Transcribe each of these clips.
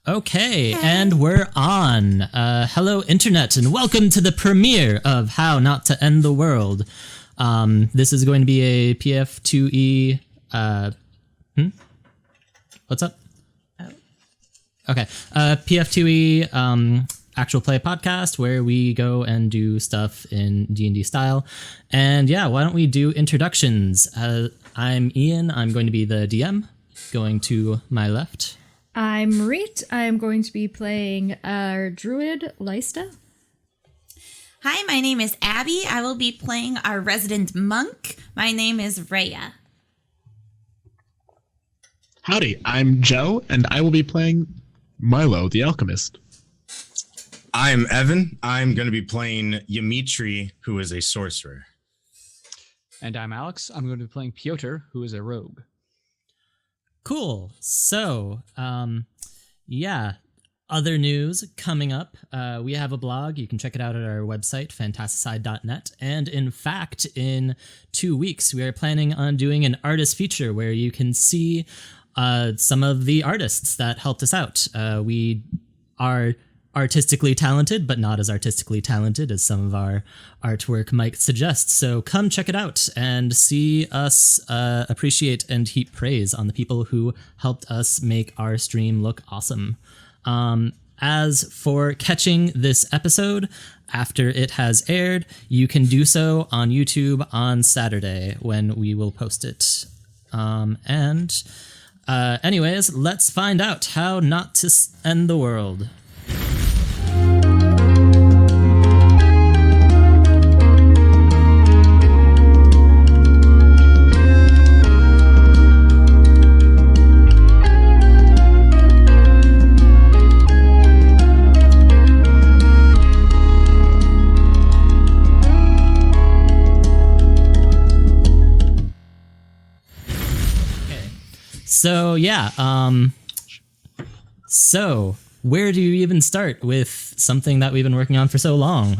Okay, and we're on. Hello, Internet, and welcome to the premiere of How Not to End the World. This is going to be a PF2E... What's up? Oh. Okay, PF2E actual play podcast where we go and do stuff in D&D style. And yeah, why don't we do introductions? I'm Ian, I'm going to be the DM, going to my left. I'm Marit. I'm going to be playing our Druid, Lysta. Hi, my name is Abby. I will be playing our resident monk. My name is Raya. Howdy, I'm Joe, and I will be playing Milo, the alchemist. I'm Evan. I'm going to be playing Ymitri, who is a sorcerer. And I'm Alex. I'm going to be playing Piotr, who is a rogue. Cool. So, other news coming up. We have a blog. You can check it out at our website, fantasticide.net. And in fact, in 2 weeks, we are planning on doing an artist feature where you can see some of the artists that helped us out. We are artistically talented, but not as artistically talented as some of our artwork might suggest. So come check it out and see us appreciate and heap praise on the people who helped us make our stream look awesome. As for catching this episode after it has aired, you can do so on YouTube on Saturday when we will post it. Anyways, let's find out how not to end the world. So yeah, so where do you even start with something that we've been working on for so long?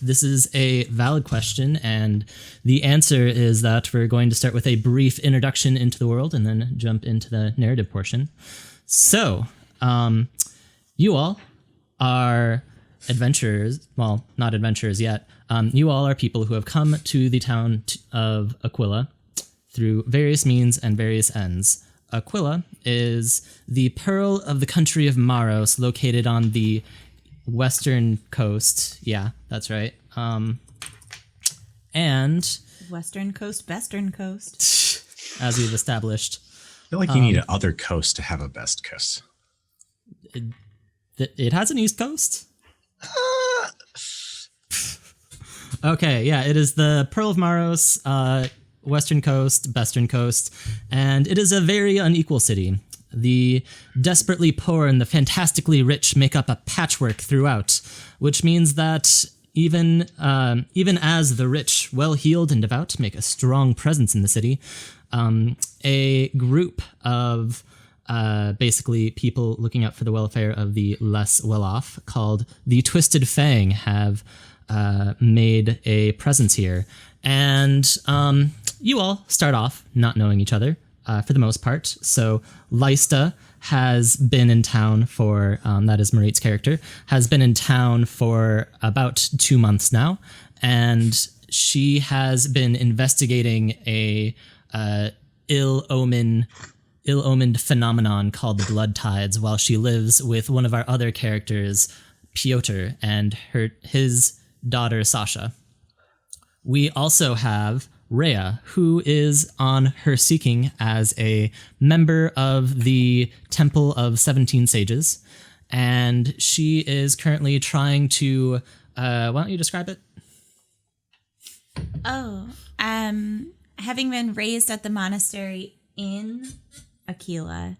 This is a valid question, and the answer is that we're going to start with a brief introduction into the world and then jump into the narrative portion. So, you all are adventurers, well, not adventurers yet. You all are people who have come to the town of Aquila through various means and various ends. Aquila is the pearl of the country of Maros, located on the western coast. Yeah, that's right. And Western coast, western coast. As we've established, I feel like you need another coast to have a best coast. it has an east coast? Okay, yeah, it is the pearl of Maros, western coast, western coast, and it is a very unequal city. The desperately poor and the fantastically rich make up a patchwork throughout, which means that even as the rich, well-heeled and devout make a strong presence in the city, a group of basically people looking out for the welfare of the less well-off, called the Twisted Fang, have made a presence here. And you all start off not knowing each other for the most part. So Lysta has been in town for, that is Marit's character, has been in town for about 2 months now. And she has been investigating a ill-omened phenomenon called the Blood Tides while she lives with one of our other characters, Piotr, and his daughter, Sasha. We also have Raya, who is on her seeking as a member of the Temple of 17 Sages, and she is currently trying to, why don't you describe it? Having been raised at the monastery in Aquila,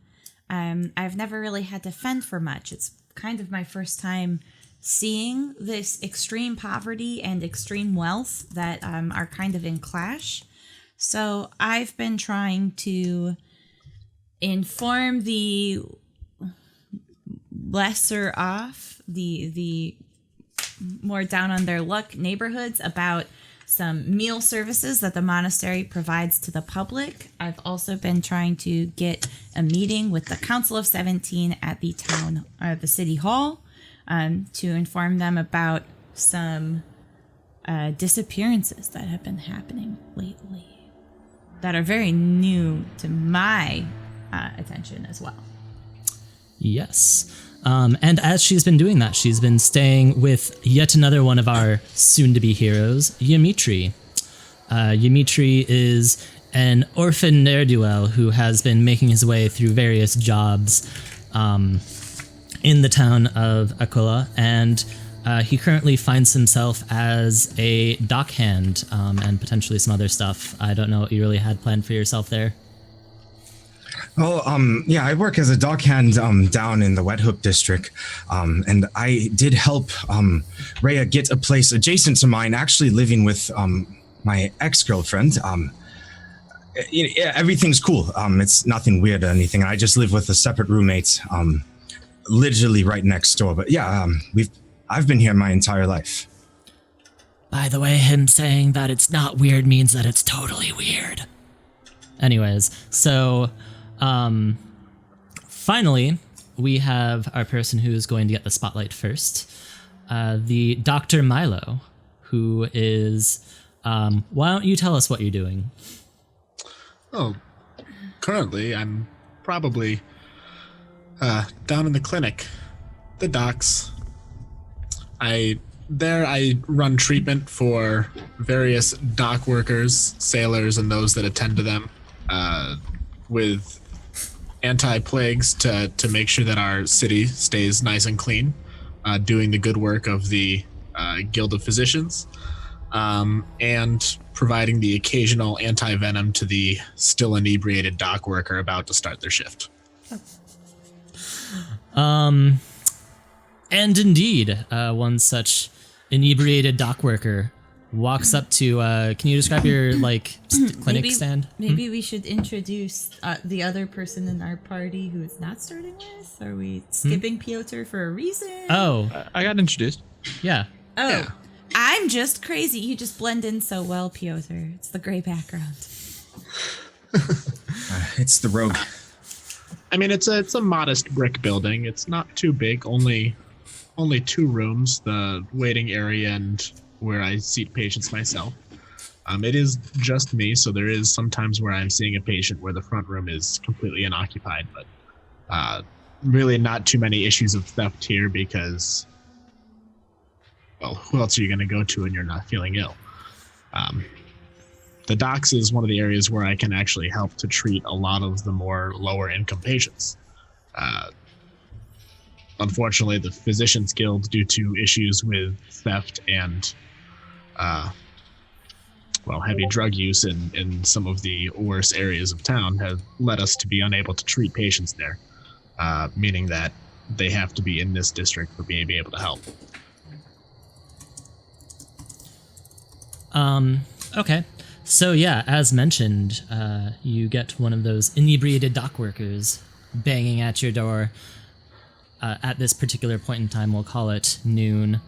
I've never really had to fend for much. It's kind of my first time seeing this extreme poverty and extreme wealth that are kind of in clash. So I've been trying to inform the lesser off, the more down on their luck neighborhoods about some meal services that the monastery provides to the public. I've also been trying to get a meeting with the Council of 17 at the the city hall, to inform them about some disappearances that have been happening lately that are very new to my attention as well. Yes. And as she's been doing that, she's been staying with yet another one of our soon-to-be heroes, Dimitri. Dimitri is an orphan ne'er-do-well who has been making his way through various jobs in the town of Aquila, and he currently finds himself as a dockhand and potentially some other stuff. I don't know what you really had planned for yourself there. Well, yeah, I work as a dockhand down in the Wet Hook district, and I did help Raya get a place adjacent to mine, actually living with my ex-girlfriend. Everything's cool. It's nothing weird or anything. I just live with a separate roommate, literally right next door. But yeah, I've been here my entire life. By the way, him saying that it's not weird means that it's totally weird. Anyways, so finally, we have our person who is going to get the spotlight first, the Dr. Milo, who is, why don't you tell us what you're doing? Oh, currently I'm probably down in the clinic, the docks. I run treatment for various dock workers, sailors, and those that attend to them, with anti-plagues to make sure that our city stays nice and clean, doing the good work of the Guild of Physicians, and providing the occasional anti-venom to the still inebriated dock worker about to start their shift. And indeed, one such inebriated dock worker walks up to, can you describe your, clinic stand? Maybe we should introduce the other person in our party who is not starting with? Are we skipping Piotr for a reason? Oh, I got introduced. yeah. Oh, Yeah. I'm just crazy. You just blend in so well, Piotr. It's the gray background. It's the rogue. I mean, it's a modest brick building. It's not too big. Only 2 rooms, the waiting area and where I seat patients myself. It is just me, so there is sometimes where I'm seeing a patient where the front room is completely unoccupied, but really not too many issues of theft here because, well, who else are you going to go to when you're not feeling ill? The docks is one of the areas where I can actually help to treat a lot of the more lower income patients. Unfortunately, the Physicians Guild, due to issues with theft and heavy drug use in some of the worst areas of town, have led us to be unable to treat patients there, meaning that they have to be in this district for being able to help. Okay. So yeah, as mentioned, you get one of those inebriated dock workers banging at your door. At this particular point in time, we'll call it noon.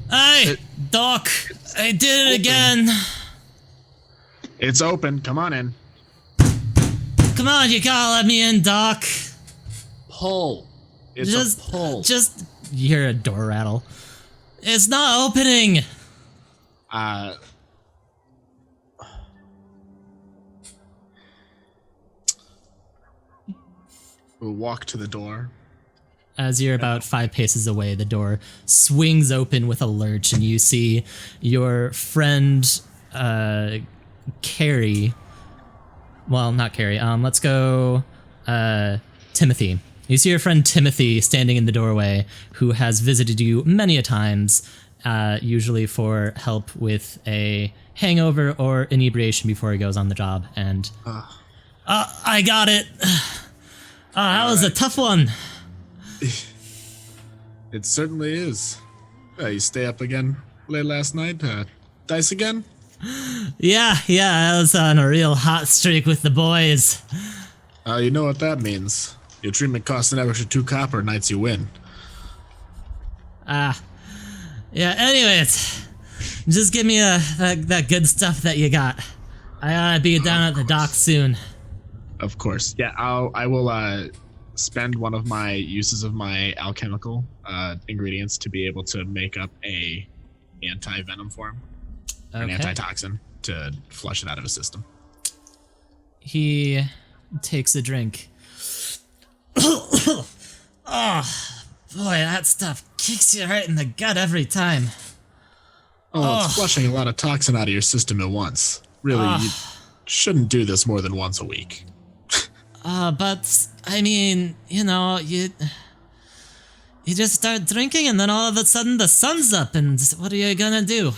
Hey, Doc! I did it again! It's open. Come on in. Come on, you gotta let me in, Doc! Pull. It's a pull. Just, you hear a door rattle. It's not opening! We'll walk to the door. As you're about 5 paces away, the door swings open with a lurch, and you see your friend, Carrie. Well, not Carrie. Let's go, Timothy. You see your friend Timothy standing in the doorway, who has visited you many a times, usually for help with a hangover or inebriation before he goes on the job. And I got it. That was a tough one. It certainly is. You stay up again late last night? Dice again? Yeah, I was on a real hot streak with the boys. You know what that means. Your treatment costs an extra 2 copper nights you win. Yeah, anyways, Just give me that good stuff that you got. I ought to be down at the dock soon. Of course. Yeah, I will spend one of my uses of my alchemical ingredients to be able to make up a anti-venom form. An Okay. antitoxin to flush it out of his system. He takes a drink. Oh, boy, that stuff kicks you right in the gut every time. Oh, it's flushing a lot of toxin out of your system at once. Really, you shouldn't do this more than once a week. But, I mean, you just start drinking and then all of a sudden the sun's up and what are you gonna do?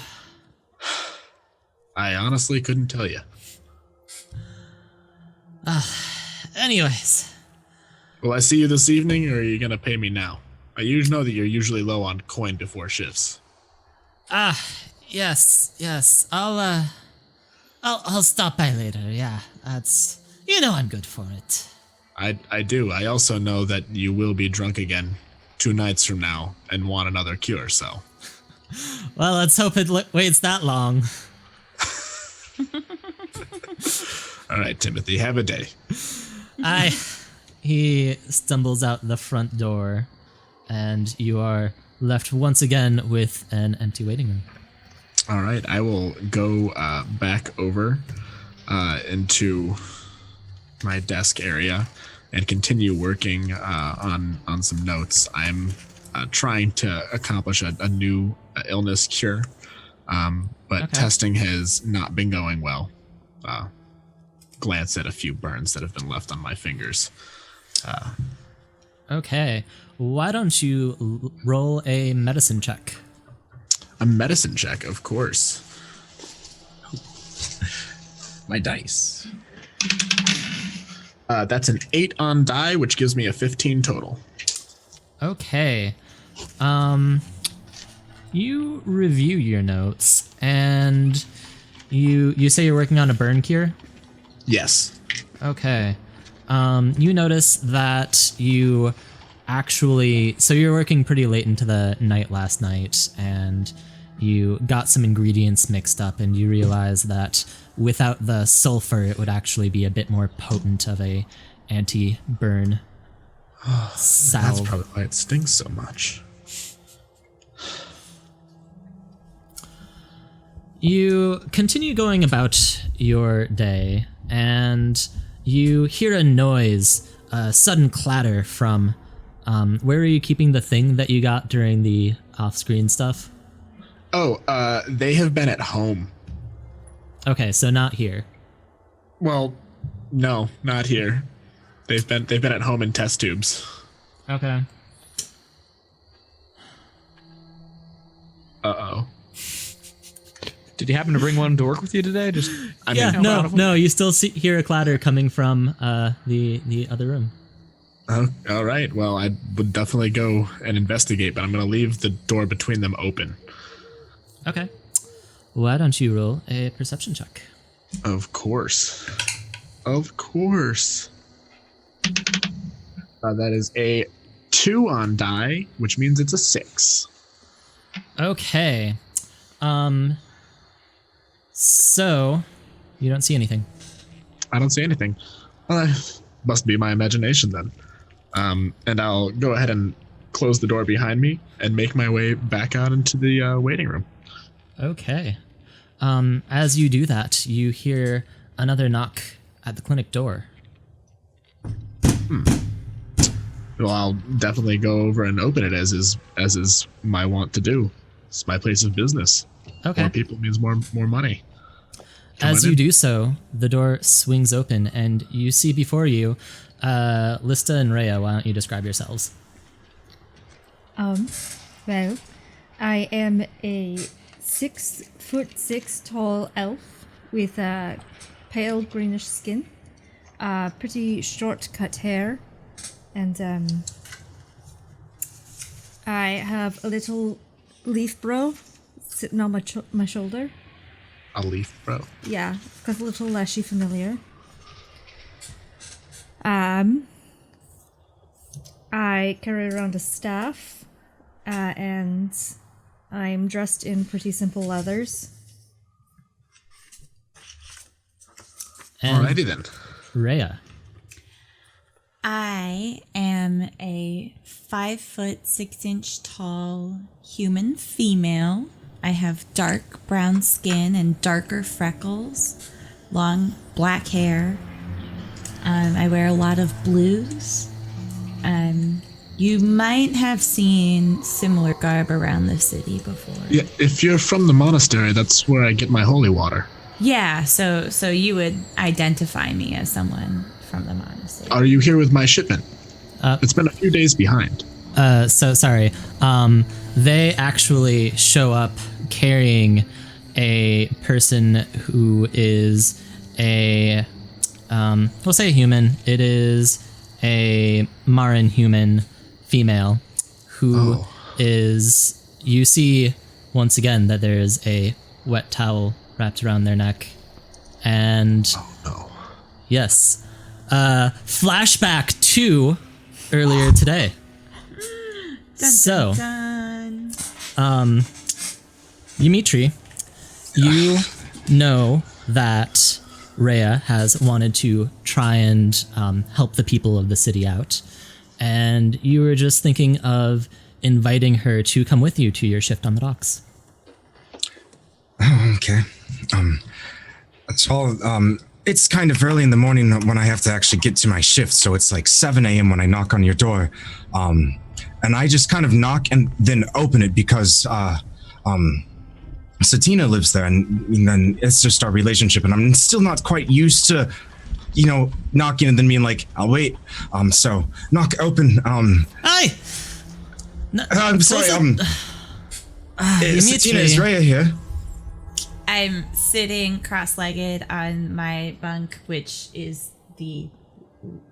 I honestly couldn't tell you. Anyways, Will I see you this evening, or are you gonna pay me now? I usually know that you're usually low on coin before shifts. yes, I'll stop by later, yeah, I'm good for it. I do. I also know that you will be drunk again 2 nights from now and want another cure, so. Well, let's hope it waits that long. All right, Timothy, have a day. He stumbles out the front door, and you are left once again with an empty waiting room. All right, I will go back over into my desk area and continue working on some notes. I'm trying to accomplish a new illness cure, but Okay. testing has not been going well. Glance at a few burns that have been left on my fingers. Okay, why don't you roll a medicine check? A medicine check, of course. My dice. That's an 8 on die, which gives me a 15 total. Okay. You review your notes, and you say you're working on a burn cure? Yes. Okay. You notice that you actually, so you're working pretty late into the night last night, and you got some ingredients mixed up, and you realize that without the sulfur, it would actually be a bit more potent of a anti-burn salve. That's probably why it stinks so much. You continue going about your day, and you hear a noise, a sudden clatter from, where are you keeping the thing that you got during the off-screen stuff? Oh, they have been at home. Okay, so not here. Well, no, not here. They've been at home in test tubes. Okay. Uh-oh. Did you happen to bring one to work with you today? Just Yeah, help out of them? no, you still hear a clatter coming from the other room. Oh, all right. Well, I would definitely go and investigate, but I'm going to leave the door between them open. Okay. Why don't you roll a perception check? Of course. Of course. That is a 2 on die, which means it's a 6. Okay. So you don't see anything. I don't see anything. Well, must be my imagination then. And I'll go ahead and close the door behind me and make my way back out into the waiting room. Okay. As you do that, you hear another knock at the clinic door. Well, I'll definitely go over and open it as is my wont to do. It's my place of business. Okay. More people means more money. As on you in. do so, the door swings open and you see before you, Lista and Rhea. Why don't you describe yourselves? Well, I am a 6'6" tall elf with a pale greenish skin, pretty short cut hair, and I have a little leaf bro sitting on my shoulder. A leaf, bro. Yeah, got a little leshy familiar. I carry around a staff, and I'm dressed in pretty simple leathers. And Alrighty then. Raya. I am a 5'6" tall human female. I have dark brown skin and darker freckles, long black hair. I wear a lot of blues. You might have seen similar garb around the city before. Yeah, if you're from the monastery, that's where I get my holy water. Yeah, so you would identify me as someone from the monastery. Are you here with my shipment? It's been a few days behind. So sorry. They actually show up carrying a person who is a, we'll say a human. It is a Marin human female who is, you see once again that there is a wet towel wrapped around their neck. And yes, flashback to earlier today. So, Dimitri, you know that Raya has wanted to try and help the people of the city out, and you were just thinking of inviting her to come with you to your shift on the docks. Okay. That's all. It's kind of early in the morning when I have to actually get to my shift, so it's like 7 a.m. when I knock on your door. And I just kind of knock and then open it because Satina lives there, and then it's just our relationship, and I'm still not quite used to, knocking and then being like, I'll wait. So knock open. Hi. No, I'm sorry. Satina, is Raya here? I'm sitting cross-legged on my bunk, which is the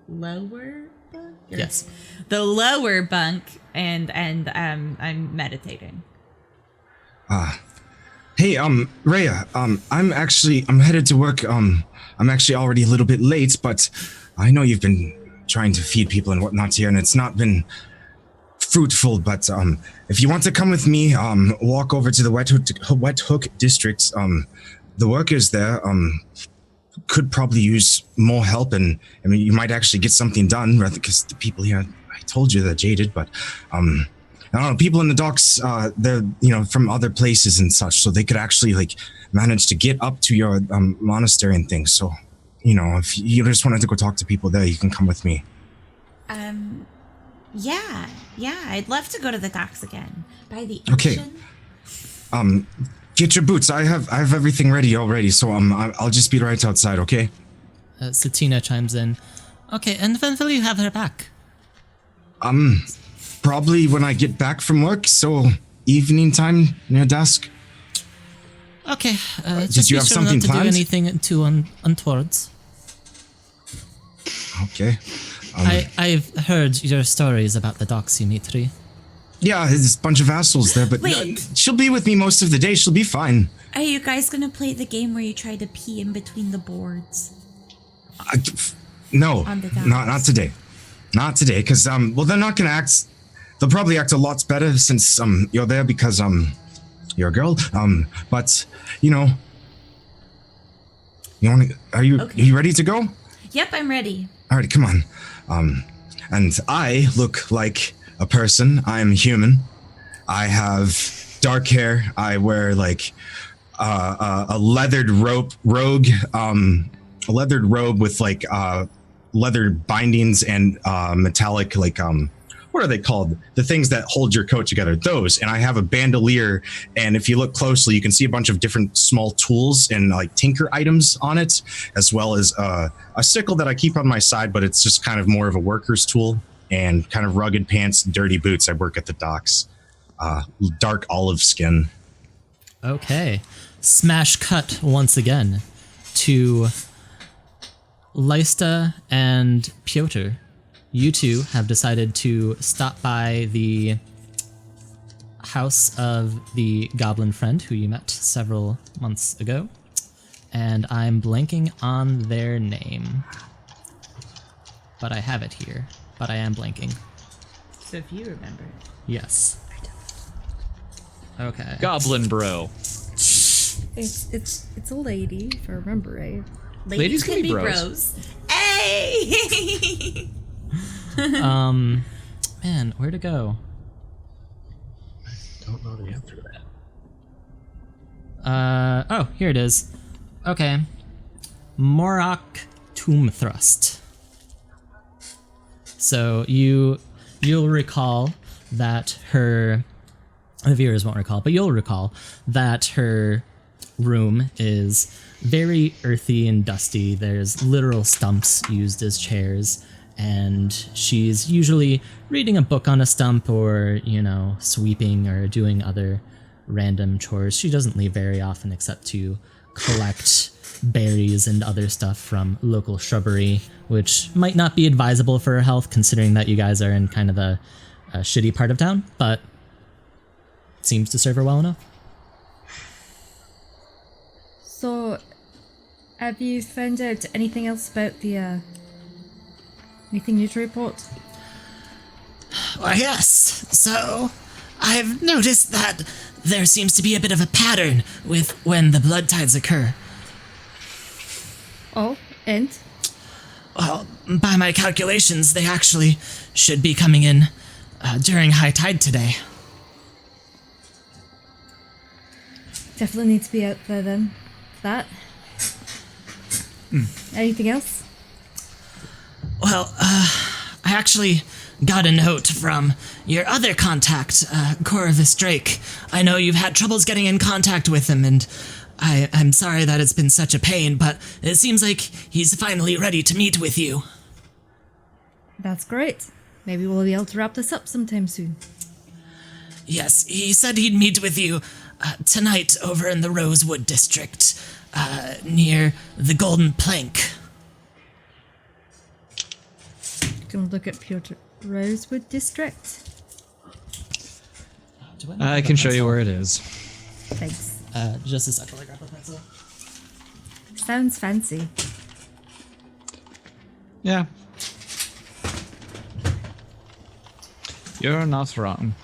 lower bunk? Yes. The lower bunk, and I'm meditating. Hey, Raya, I'm headed to work. I'm actually already a little bit late, but I know you've been trying to feed people and whatnot here, and it's not been fruitful, but if you want to come with me, walk over to the Wet Hook district. The workers there could probably use more help, and I mean, you might actually get something done, rather, because the people here, I told you they're jaded, but I don't know, people in the docks, they're, from other places and such, so they could actually manage to get up to your monastery and things. So, if you just wanted to go talk to people there, you can come with me. Yeah, I'd love to go to the docks again. By the ocean. Okay. Get your boots. I have everything ready already, so I'll just be right outside, okay? Satina chimes in. Okay, and when will you have her back? Probably when I get back from work, so evening time near dusk. Okay, did just you be have sure something not to planned? do anything too untowards. Okay. I've heard your stories about the docks, Dimitri. Yeah, there's a bunch of assholes there, but she'll be with me most of the day. She'll be fine. Are you guys gonna play the game where you try to pee in between the boards? No, On the docks? not today. Not today, because they're not gonna act. They'll probably act a lot better since you're there because you're a girl. But you want to? Are you ready to go? Yep, I'm ready. All right, come on. And I look like a person. I am human. I have dark hair. I wear a leathered robe, a leathered robe with leather bindings and metallic what are they called? The things that hold your coat together. Those. And I have a bandolier. And if you look closely, you can see a bunch of different small tools and tinker items on it, as well as a sickle that I keep on my side, but it's just kind of more of a worker's tool, and kind of rugged pants, dirty boots. I work at the docks. Dark olive skin. Okay. Smash cut once again to Leista and Piotr. You two have decided to stop by the house of the goblin friend who you met several months ago. And I'm blanking on their name. But I have it here. But I am blanking. So if you remember. Yes. Okay. Goblin bro. It's a lady, if I remember right. Ladies can be bros. Hey! Man, where to go? Don't know the answer to that. Oh, here it is. Okay. Morak Tomb Thrust. So you'll recall that the viewers won't recall, but you'll recall that her room is very earthy and dusty. There's literal stumps used as chairs, and she's usually reading a book on a stump or, sweeping or doing other random chores. She doesn't leave very often except to collect berries and other stuff from local shrubbery, which might not be advisable for her health considering that you guys are in kind of a shitty part of town, but seems to serve her well enough. So, have you found out anything else about the, anything new to report? Why, yes. So, I've noticed that there seems to be a bit of a pattern with when the blood tides occur. Oh, and? Well, by my calculations, they actually should be coming in during high tide today. Definitely need to be out there then. That. Anything else? Well, I actually got a note from your other contact, Corvus Drake. I know you've had troubles getting in contact with him, and I'm sorry that it's been such a pain, but it seems like he's finally ready to meet with you. That's great. Maybe we'll be able to wrap this up sometime soon. Yes, he said he'd meet with you tonight over in the Rosewood district, near the Golden Plank. Gonna look at Piotr Rosewood District. I can show you where it is. Thanks. Just a second, I'll grab a pencil. Sounds fancy. Yeah. You're not wrong.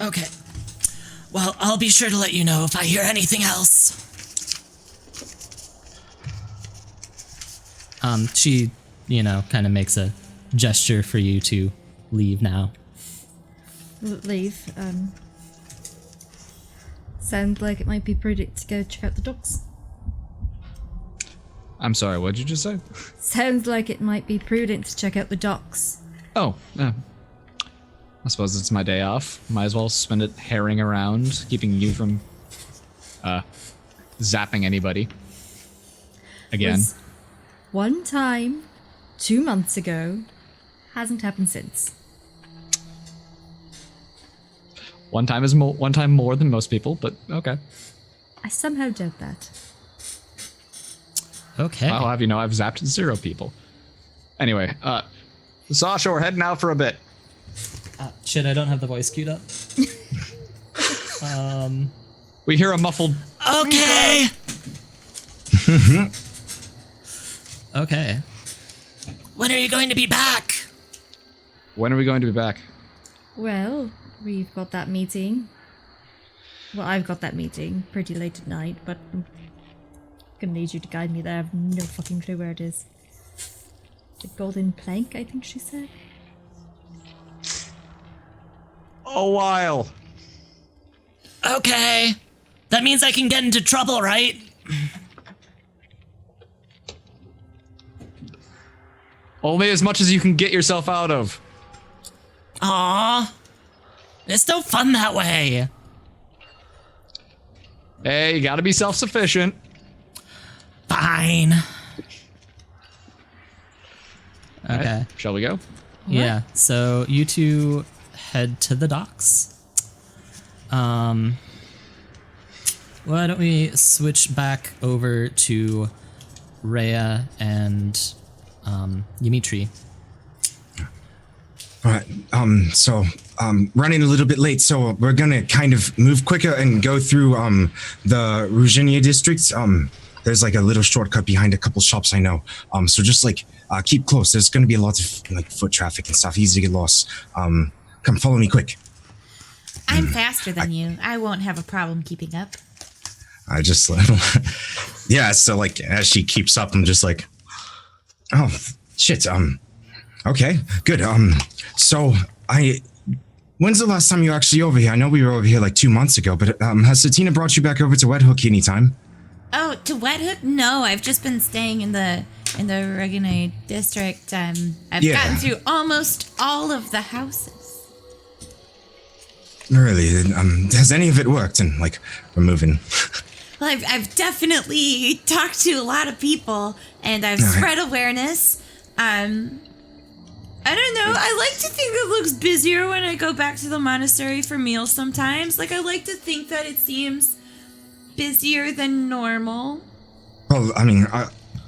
Okay. Well, I'll be sure to let you know if I hear anything else. She, kind of makes a gesture for you to leave now. Leave. Sounds like it might be prudent to go check out the docks. I'm sorry, what did you just say? Sounds like it might be prudent to check out the docks. Oh, I suppose it's my day off. Might as well spend it herring around, keeping you from zapping anybody. Again. Was one time, 2 months ago, hasn't happened since. One time more than most people, but okay. I somehow doubt that. Okay. I'll have you know I've zapped 0 people. Anyway, Sasha, we're heading out for a bit. Shit, I don't have the voice queued up. We hear a muffled... Okay! Okay. When are you going to be back? When are we going to be back? Well, we've got that meeting. Well, I've got that meeting pretty late at night, but I'm gonna need you to guide me there. I have no fucking clue where it is. The Golden Plank, I think she said. A while. Okay. That means I can get into trouble, right? Only as much as you can get yourself out of. Aww. It's no fun that way. Hey, you gotta be self-sufficient. Fine. Okay. Right, shall we go? Yeah, so you two head to the docks. Why don't we switch back over to Raya and Dimitri. All right. Running a little bit late, so we're gonna kind of move quicker and go through the Ruzhenia districts. There's like a little shortcut behind a couple shops I know. So just keep close. There's gonna be a lot of foot traffic and stuff. Easy to get lost. Come, follow me quick. I'm faster than you. I won't have a problem keeping up. I just, yeah. So like, as she keeps up, I'm just like, oh shit. Okay, good. So when's the last time you were actually over here? I know we were over here like 2 months ago, but has Satina brought you back over to Wet Hook anytime? Oh, to Wet Hook? No, I've just been staying in the Regina district. I've gotten through almost all of the houses. Really? Has any of it worked? And like, we're moving. Well, I've definitely talked to a lot of people, and I've spread awareness. I don't know. I like to think it looks busier when I go back to the monastery for meals sometimes. Like, I like to think that it seems busier than normal. Well, I mean,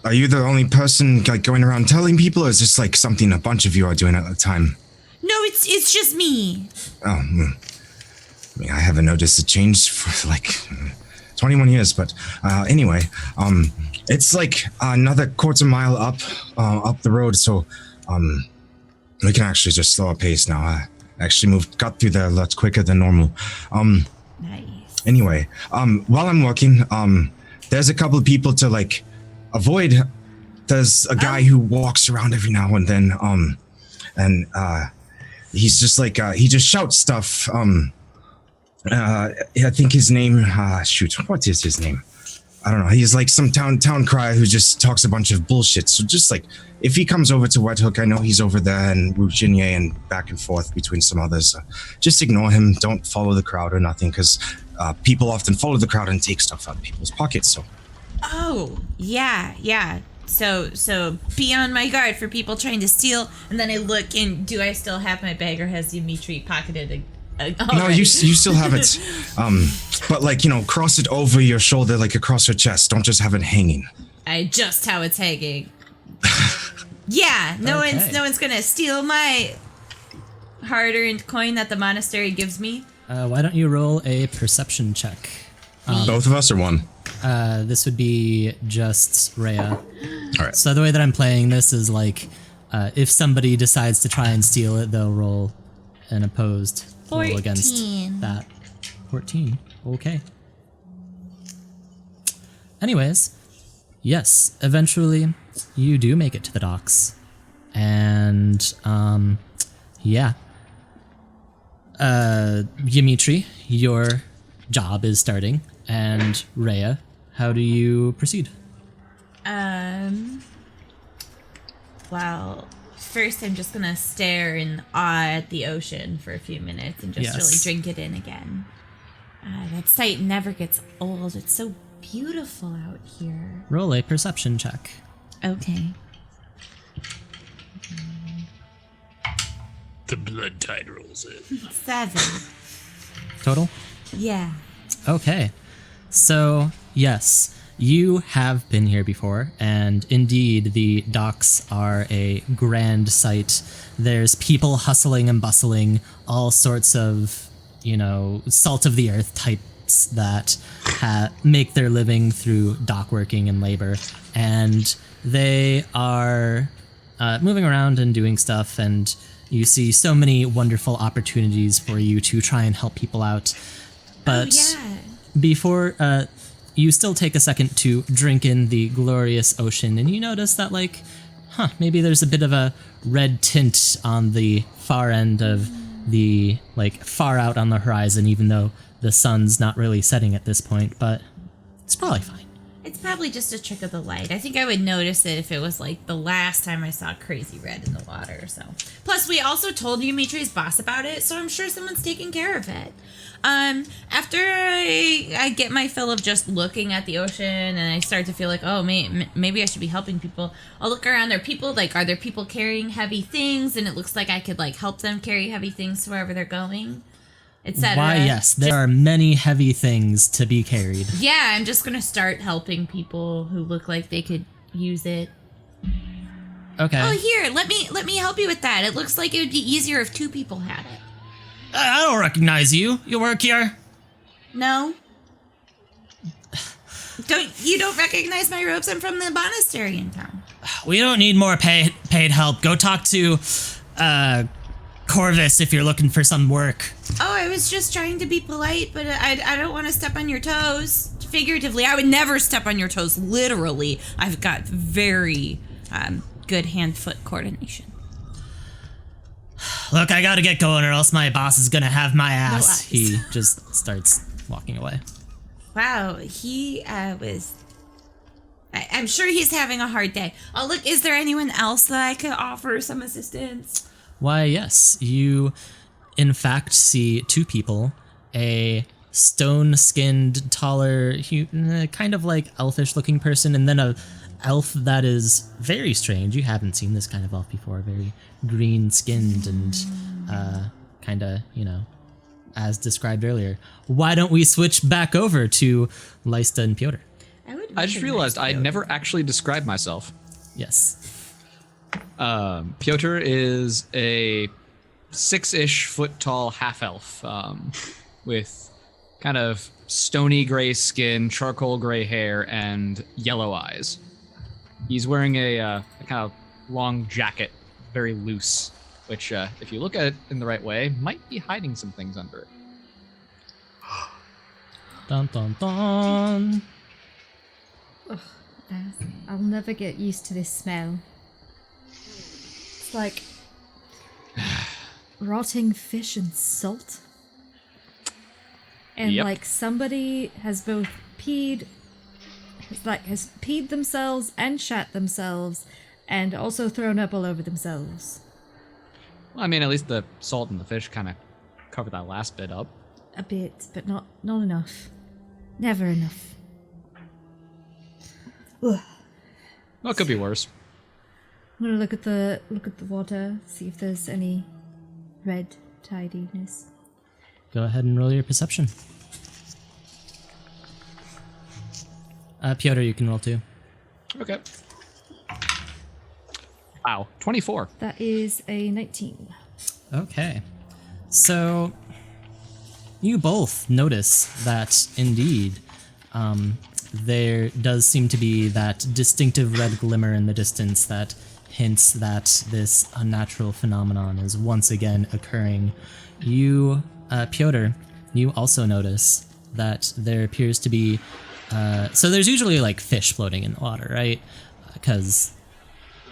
are you the only person like going around telling people, or is this like something a bunch of you are doing at a time? No, it's just me. Oh, I mean, I haven't noticed a change for like 21 years, but anyway, it's like another quarter mile up the road, so we can actually just slow our pace now. I actually got through there a lot quicker than normal. Nice. Anyway, while I'm working, there's a couple of people to like avoid. There's a guy who walks around every now and then, and he's just like he just shouts stuff. I think his name. Shoot, what is his name? I don't know. He's like some town crier who just talks a bunch of bullshit. So just like, if he comes over to Wet Hook, I know he's over there and Virginia and back and forth between some others. Just ignore him. Don't follow the crowd or nothing, because people often follow the crowd and take stuff out of people's pockets. So. Oh, yeah. So be on my guard for people trying to steal. And then I look, and do I still have my bag, or has Dimitri pocketed No, you still have it. But like, cross it over your shoulder, like across your chest. Don't just have it hanging. I just how it's hanging. Yeah, no one's gonna steal my hard-earned coin that the monastery gives me. Why don't you roll a perception check? Both of us or one? This would be just Raya. All right. So the way that I'm playing this is like, if somebody decides to try and steal it, they'll roll an opposed roll against 14. that. 14. Okay. Anyways, yes, eventually you do make it to the docks. And, Dimitri, your job is starting. And Raya, how do you proceed? Well, first I'm just gonna stare in awe at the ocean for a few minutes and just really drink it in again. That sight never gets old. It's so beautiful out here. Roll a perception check. Okay. The blood tide rolls in. 7. Total? Yeah. Okay. So, yes, you have been here before, and indeed the docks are a grand sight. There's people hustling and bustling, all sorts of, salt of the earth types that make their living through dock working and labor, and they are moving around and doing stuff, and you see so many wonderful opportunities for you to try and help people out. But before, you still take a second to drink in the glorious ocean, and you notice that, maybe there's a bit of a red tint on the far end of the, far out on the horizon, even though the sun's not really setting at this point, but it's probably fine. It's probably just a trick of the light. I think I would notice it if it was the last time I saw crazy red in the water. So, plus we also told Dimitri's boss about it, so I'm sure someone's taking care of it. After I get my fill of just looking at the ocean and I start to feel like, oh, maybe I should be helping people, I'll look around. There are people, are there people carrying heavy things? And it looks like I could help them carry heavy things to wherever they're going, etc. Why, yes, there are many heavy things to be carried. Yeah, I'm just gonna start helping people who look like they could use it. Okay. Oh, here, let me help you with that. It looks like it would be easier if 2 people had it. I don't recognize you. You work here? No. You don't recognize my robes? I'm from the monastery in town. We don't need more paid help. Go talk to Corvus, if you're looking for some work. Oh, I was just trying to be polite, but I don't want to step on your toes. Figuratively, I would never step on your toes. Literally, I've got very good hand-foot coordination. Look, I gotta get going or else my boss is gonna have my ass. eyes. He just starts walking away. Wow, he was... I'm sure he's having a hard day. Oh, look, is there anyone else that I could offer some assistance? Why, yes, you in fact see two people, a stone-skinned, taller, kind of like elfish-looking person, and then a elf that is very strange. You haven't seen this kind of elf before, very green-skinned and kind of, as described earlier. Why don't we switch back over to Leista and Piotr? I just realized I never actually described myself. Yes. Piotr is a 6-ish foot tall half elf with kind of stony gray skin, charcoal gray hair, and yellow eyes. He's wearing a kind of long jacket, very loose, which, if you look at it in the right way, might be hiding some things under it. Dun dun dun. I'll never get used to this smell. It's like rotting fish and salt. And Yep. like somebody has both peed themselves and shat themselves and also thrown up all over themselves. Well, I mean, at least the salt and the fish kind of cover that last bit up. A bit, but not enough. Never enough. Ugh. Well, it could be worse. I'm gonna look at the water, see if there's any red tidiness. Go ahead and roll your perception. Piotr, you can roll too. Okay. Wow, 24. That is a 19. Okay. So, you both notice that indeed, there does seem to be that distinctive red glimmer in the distance that hints that this unnatural phenomenon is once again occurring. You, Piotr, you also notice that there appears to be, so there's usually like fish floating in the water, right? Because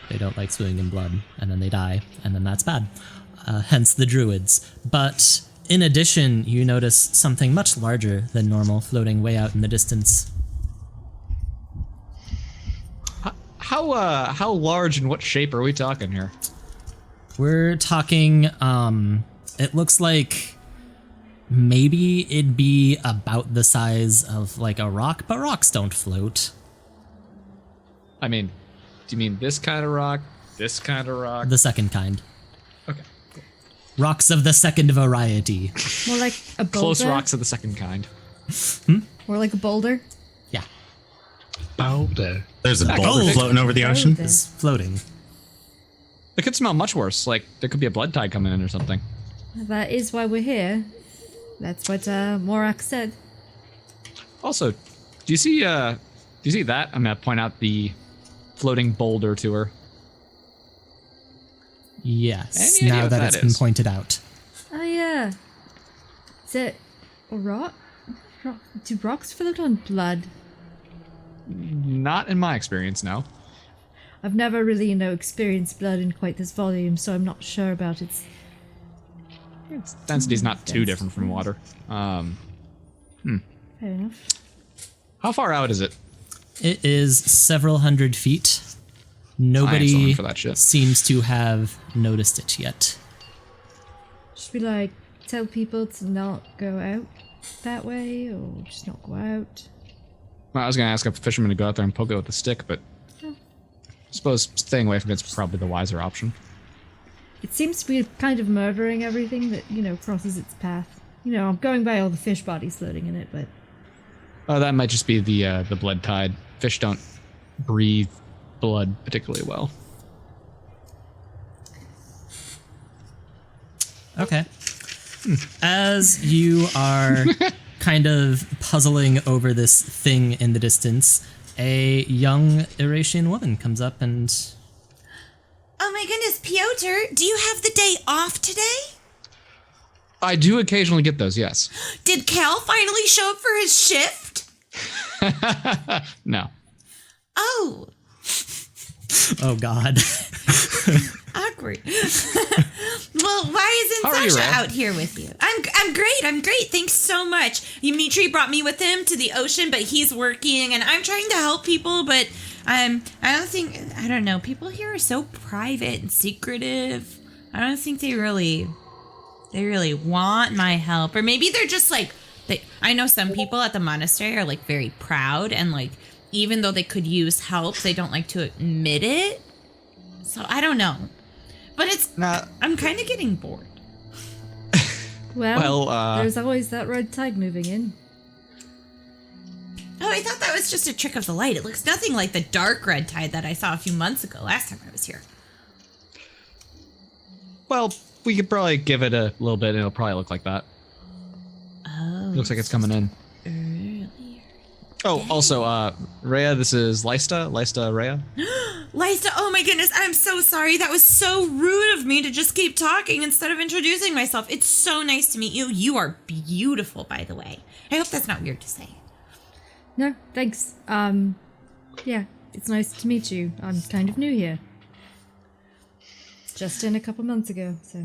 they don't like swimming in blood, and then they die, and then that's bad. Hence the druids. But in addition, you notice something much larger than normal floating way out in the distance. How large and what shape are we talking here? We're talking, it looks like maybe it'd be about the size of like a rock, but rocks don't float. I mean, do you mean this kind of rock? This kind of rock? The second kind. Okay. Rocks of the second variety. More like a boulder. Close rocks of the second kind. More like a boulder. Yeah, Boulder. There's a boulder gold. floating over the ocean. Boulder. it's floating. It could smell much worse. Like, there could be a blood tide coming in or something. That is why we're here. That's what Morak said. Also, do you see that? I'm gonna point out the floating boulder to her. Yes, Any idea now what that that it's been is? pointed out. Oh yeah. Is it a rock? Do rocks float on blood? Not in my experience, no. I've never really, experienced blood in quite this volume, so I'm not sure about its... Its density's not too different from water. Fair enough. How far out is it? It is several hundred feet. Nobody swimming for that shit. seems to have noticed it yet. Should we, tell people to not go out that way, or just not go out? Well, I was gonna ask a fisherman to go out there and poke it with a stick, but I suppose staying away from it's probably the wiser option. It seems to be kind of murdering everything that, crosses its path. I'm going by all the fish bodies floating in it, but... Oh, that might just be the blood tide. Fish don't breathe blood particularly well. Okay. As you are kind of puzzling over this thing in the distance, a young Eurasian woman comes up and Oh my goodness, Piotr, do you have the day off today? I do occasionally get those, yes. Did Cal finally show up for his shift? No. Oh, Oh God. awkward. Well, why isn't How are you, Sasha Ray? out here with you? I'm great. Thanks so much. Dimitri brought me with him to the ocean, but he's working, and I'm trying to help people, but I don't know. People here are so private and secretive. I don't think they really want my help, or maybe they're just like I know some people at the monastery are like very proud, and like even though they could use help, they don't like to admit it. So I don't know, but I'm kind of getting bored. Well, Well, there's always that red tide moving in. Oh, I thought that was just a trick of the light. It looks nothing like the dark red tide that I saw a few months ago, last time I was here. Well, we could probably give it a little bit and it'll probably look like that. Oh, Looks like it's coming in. earlier. Oh, also, Raya, this is Lysta Raya. Lysa, oh my goodness, I'm so sorry. That was so rude of me to just keep talking instead of introducing myself. It's so nice to meet you. You are beautiful, by the way. I hope that's not weird to say. No, thanks. Yeah, it's nice to meet you. I'm kind of new here. Just in a couple months ago, so.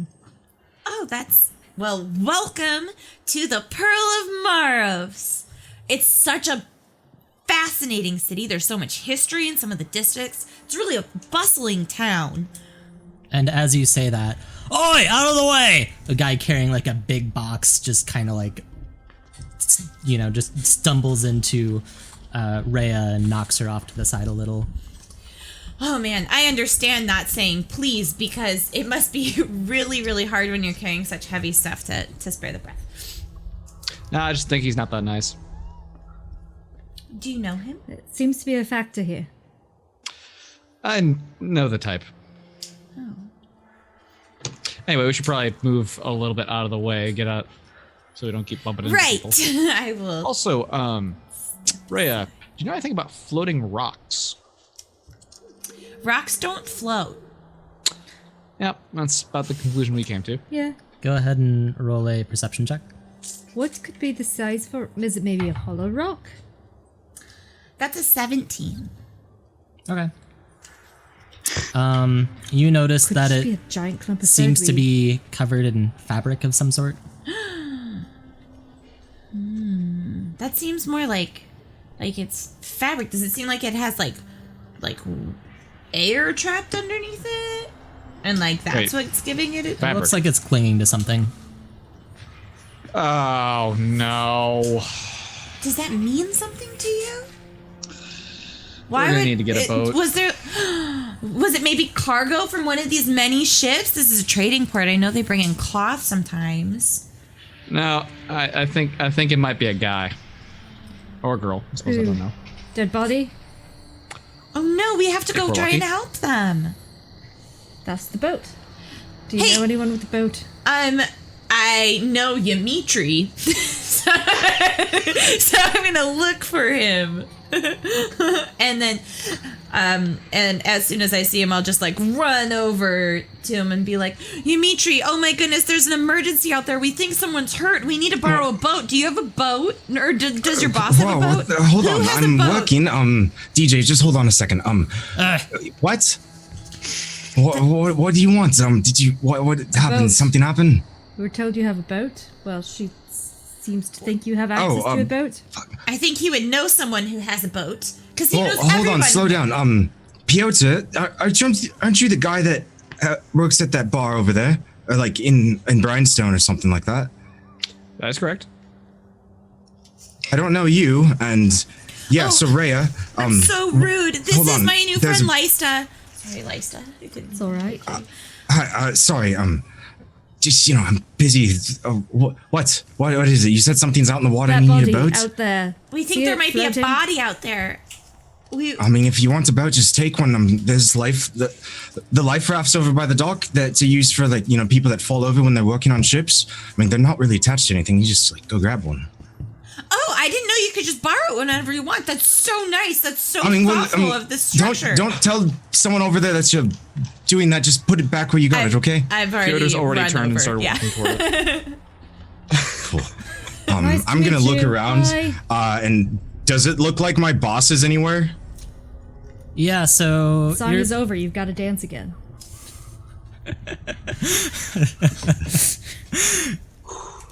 Oh, well, welcome to the Pearl of Maros. It's such a fascinating city. There's so much history in some of the districts. It's really a bustling town. And as you say that, oi, out of the way! A guy carrying like a big box just kind of like, just stumbles into Rhea and knocks her off to the side a little. Oh man, I understand not saying please, because it must be really, really hard when you're carrying such heavy stuff to spare the breath. No, I just think he's not that nice. Do you know him? It seems to be a factor here. I know the type. Oh. Anyway, we should probably move a little bit out of the way, get out, so we don't keep bumping into Right. people. I will. Also, Rhea, do you know anything about floating rocks? Rocks don't float. Yep, that's about the conclusion we came to. Yeah. Go ahead and roll a perception check. What could be the size for? Is it maybe a hollow rock? That's a 17. Okay. You notice Could that just be it a giant clump of seems to seaweed. be covered in fabric of some sort. That seems more like it's fabric. Does it seem like it has like air trapped underneath it? And like that's Wait. what's giving it It Fabric. looks like it's clinging to something. Oh, no. Does that mean something to you? We're gonna need to get a boat. Was it maybe cargo from one of these many ships? This is a trading port. I know they bring in cloth sometimes. No, I think it might be a guy. Or a girl. I suppose I don't know. Dead body? Oh no, we have to go we're try lucky. and help them. That's the boat. Do you Hey! know anyone with the boat? I know Dimitri, so I'm gonna look for him, and then, and as soon as I see him, I'll just like run over to him and be like, Dimitri, oh my goodness, there's an emergency out there. We think someone's hurt. We need to borrow a boat. Do you have a boat, or does your boss have a Whoa, boat? hold Who on, has a I'm boat? working. DJ, just hold on a second. What? What do you want? What happened? Boat. Something happened? We were told you have a boat. Well, she seems to think you have access to a boat. I think he would know someone who has a boat because he Well, knows hold everyone. on, slow down. Piotr, aren't you the guy that works at that bar over there, or like in Bryanstone or something like that? That is correct. I don't know you, and yeah, Oh, so Rhea, I'm so rude. This hold is on, my new there's friend a- Lysta. Sorry, Lysta. It's all right. sorry, just I'm busy. What is it? You said something's out in the water That and you body need a boat? out there. We think See there it might be floating? a body out there. I mean, if you want a boat, just take one. There's the life rafts over by the dock that's used for like people that fall over when they're working on ships. I mean, they're not really attached to anything. You just like go grab one. Oh, I didn't know you could just borrow it whenever you want. That's so nice. That's so thoughtful of the structure. Don't tell someone over there that you're doing that. Just put it back where you got it, okay? I've already Pyotr's already run turned over. and started walking toward it. Cool. Nice to I'm gonna meet look you. around. Bye. And does it look like my boss is anywhere? Yeah, so Song is over. You've got to dance again.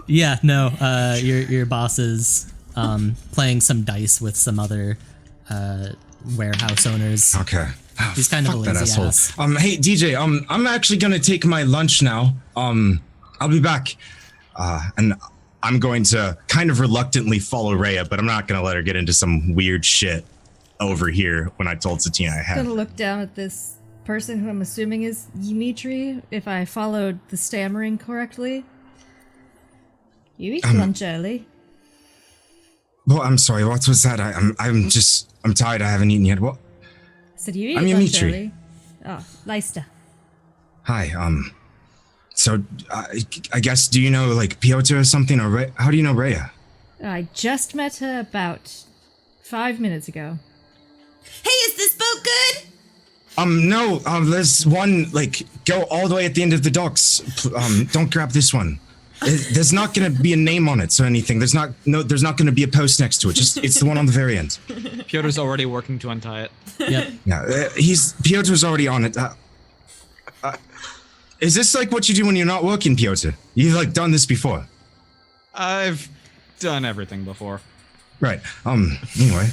yeah, no, your boss is playing some dice with some other warehouse owners. Okay. He's kind of a Fuck that lazy asshole. ass. Hey DJ, I'm actually gonna take my lunch now. I'll be back. And I'm going to kind of reluctantly follow Raya, but I'm not gonna let her get into some weird shit over here when I told Satina I had. Gonna look down at this person who I'm assuming is Dimitri, if I followed the stammering correctly. You eat lunch early. Well, I'm sorry, what was that? I'm tired, I haven't eaten yet. What? Said you eat I'm lunch Dimitri. early. Oh, Leicester. Hi, so I guess, do you know like Piotr or something, or how do you know Raya? I just met her about 5 minutes ago. Hey, is this boat good? No, there's one, like, go all the way at the end of the docks. Don't grab this one. There's not gonna be a name on it or anything. There's not gonna be a post next to it. Just, it's the one on the very end. Pyotr's already working to untie it. Yep. Yeah, Piotr's already on it. Is this like what you do when you're not working, Piotr? You've like done this before. I've done everything before. Right. Anyway.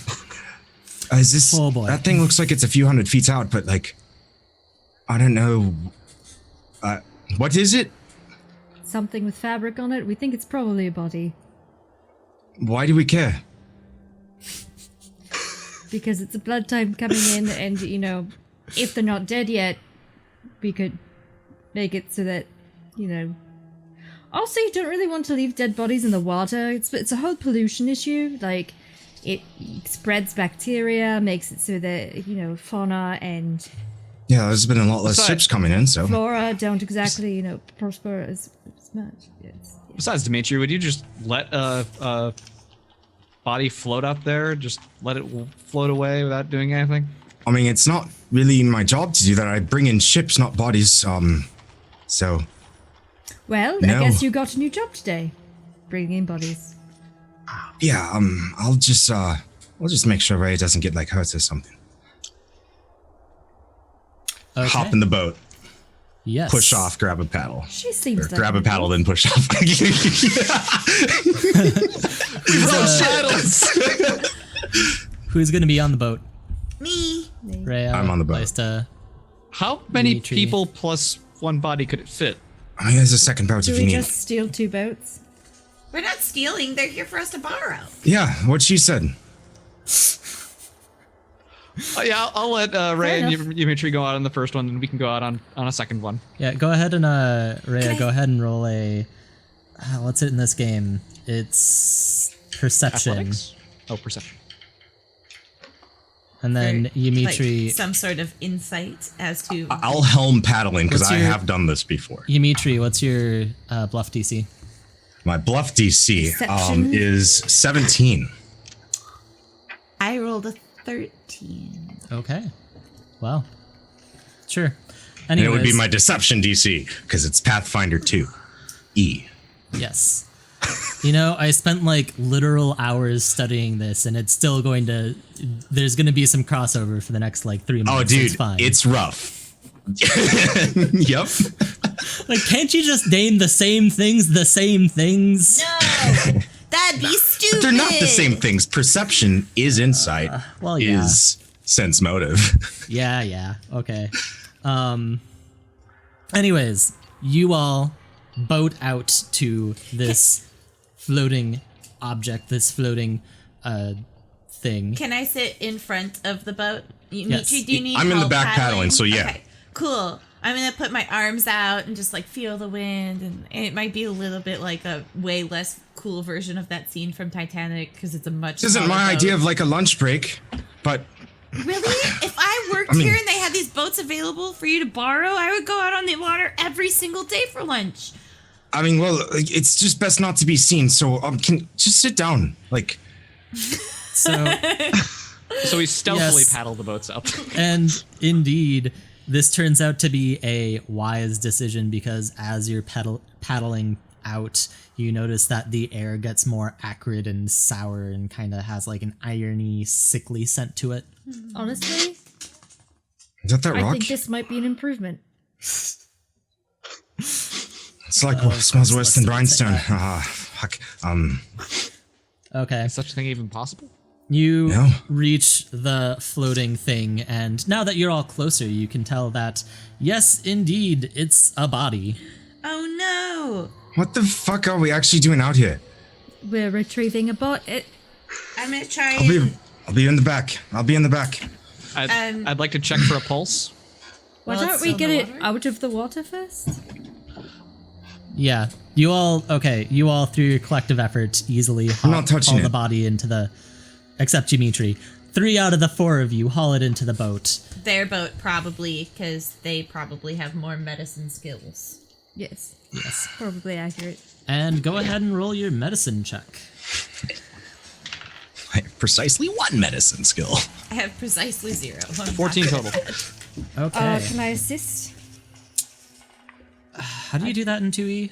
Is this, Oh, boy. that thing looks like it's a few hundred feet out, but like, I don't know. What is it? Something with fabric on it. We think it's probably a body. Why do we care? Because it's a blood type coming in, and, you know, if they're not dead yet, we could make it so that, you know... Also, you don't really want to leave dead bodies in the water. It's a whole pollution issue. Like, it spreads bacteria, makes it so that, you know, fauna and Yeah, there's been a lot less ships coming in, so. flora don't exactly, you know, prosper as much. Besides, Dimitri, would you just let a body float up there? Just let it float away without doing anything? I mean, it's not really my job to do that. I bring in ships, not bodies, so. Well, No. I guess you got a new job today. Bringing in bodies. Yeah, I'll just make sure Ray doesn't get like hurt or something. Okay. Hop in the boat, Yes. push off, grab a paddle. She seems Or like grab a paddle, then push off. Who's gonna be on the boat? Me. Rhea, I'm on the boat. Leicester. How many Dimitri. people plus one body could it fit? I mean, there's a second boat Do if you we need. just steal 2 boats? We're not stealing. They're here for us to borrow. Yeah, what she said. Yeah, I'll let Ray enough. and Dimitri go out on the first one, and we can go out on a second one. Yeah, go ahead and Rhea, Can I- go ahead and roll a. What's it in this game? It's perception, Athletics? Oh, perception. and then Or, Dimitri. like, some sort of insight as to. I'll helm paddling because What's I your- have done this before. Dimitri, what's your bluff DC? My bluff DC Perception? is 17. I rolled a 13. Okay. Well, sure. And it would be Anyways, my deception DC because it's Pathfinder 2. E. Yes. You know, I spent like literal hours studying this, and it's still going to. There's going to be some crossover for the next like 3 months. Oh, dude, it's fine. it's rough. Yep. Like, can't you just name the same things? No! That'd be stupid! But they're not the same things. Perception is insight, well, yeah. is sense motive. Yeah. Okay. Anyways, you all boat out to this floating object, this floating thing. Can I sit in front of the boat? Yes. Dimitri, do you need I'm in the help back paddling, so yeah. Okay, cool. I'm gonna put my arms out and just like feel the wind, and it might be a little bit like a way less cool version of that scene from Titanic because it's a much. This isn't smaller my boat. idea of like a lunch break, but Really? If I worked I mean- here and they had these boats available for you to borrow, I would go out on the water every single day for lunch. I mean, well, it's just best not to be seen. So, can just sit down. Like, So, So we stealthily Yes. paddle the boats up. and indeed, this turns out to be a wise decision because as you're paddling out, you notice that the air gets more acrid and sour and kind of has like an irony, sickly scent to it. Honestly, Is that I rock? think this might be an improvement. It's like what smells worse than rhinestone. Ah, fuck. Okay. Is such a thing even possible? You No. reach the floating thing, and now that you're all closer, you can tell that, yes, indeed, it's a body. Oh no! What the fuck are we actually doing out here? We're retrieving a bot. I'm gonna try I'll be in the back. I'll be in the back. I'd like to check for a pulse. Why Well, don't it's we still get in it the water? out of the water first? Yeah, you all through your collective effort easily I'm not touching haul the it. body into the, except Dimitri. 3 out of the 4 of you haul it into the boat. their boat probably, because they probably have more medicine skills. Yes. Yes. Probably accurate. And go ahead and roll your medicine check. I have precisely 1 medicine skill. I have precisely 0. 14 total. Okay. Can I assist? How do you do that in 2E?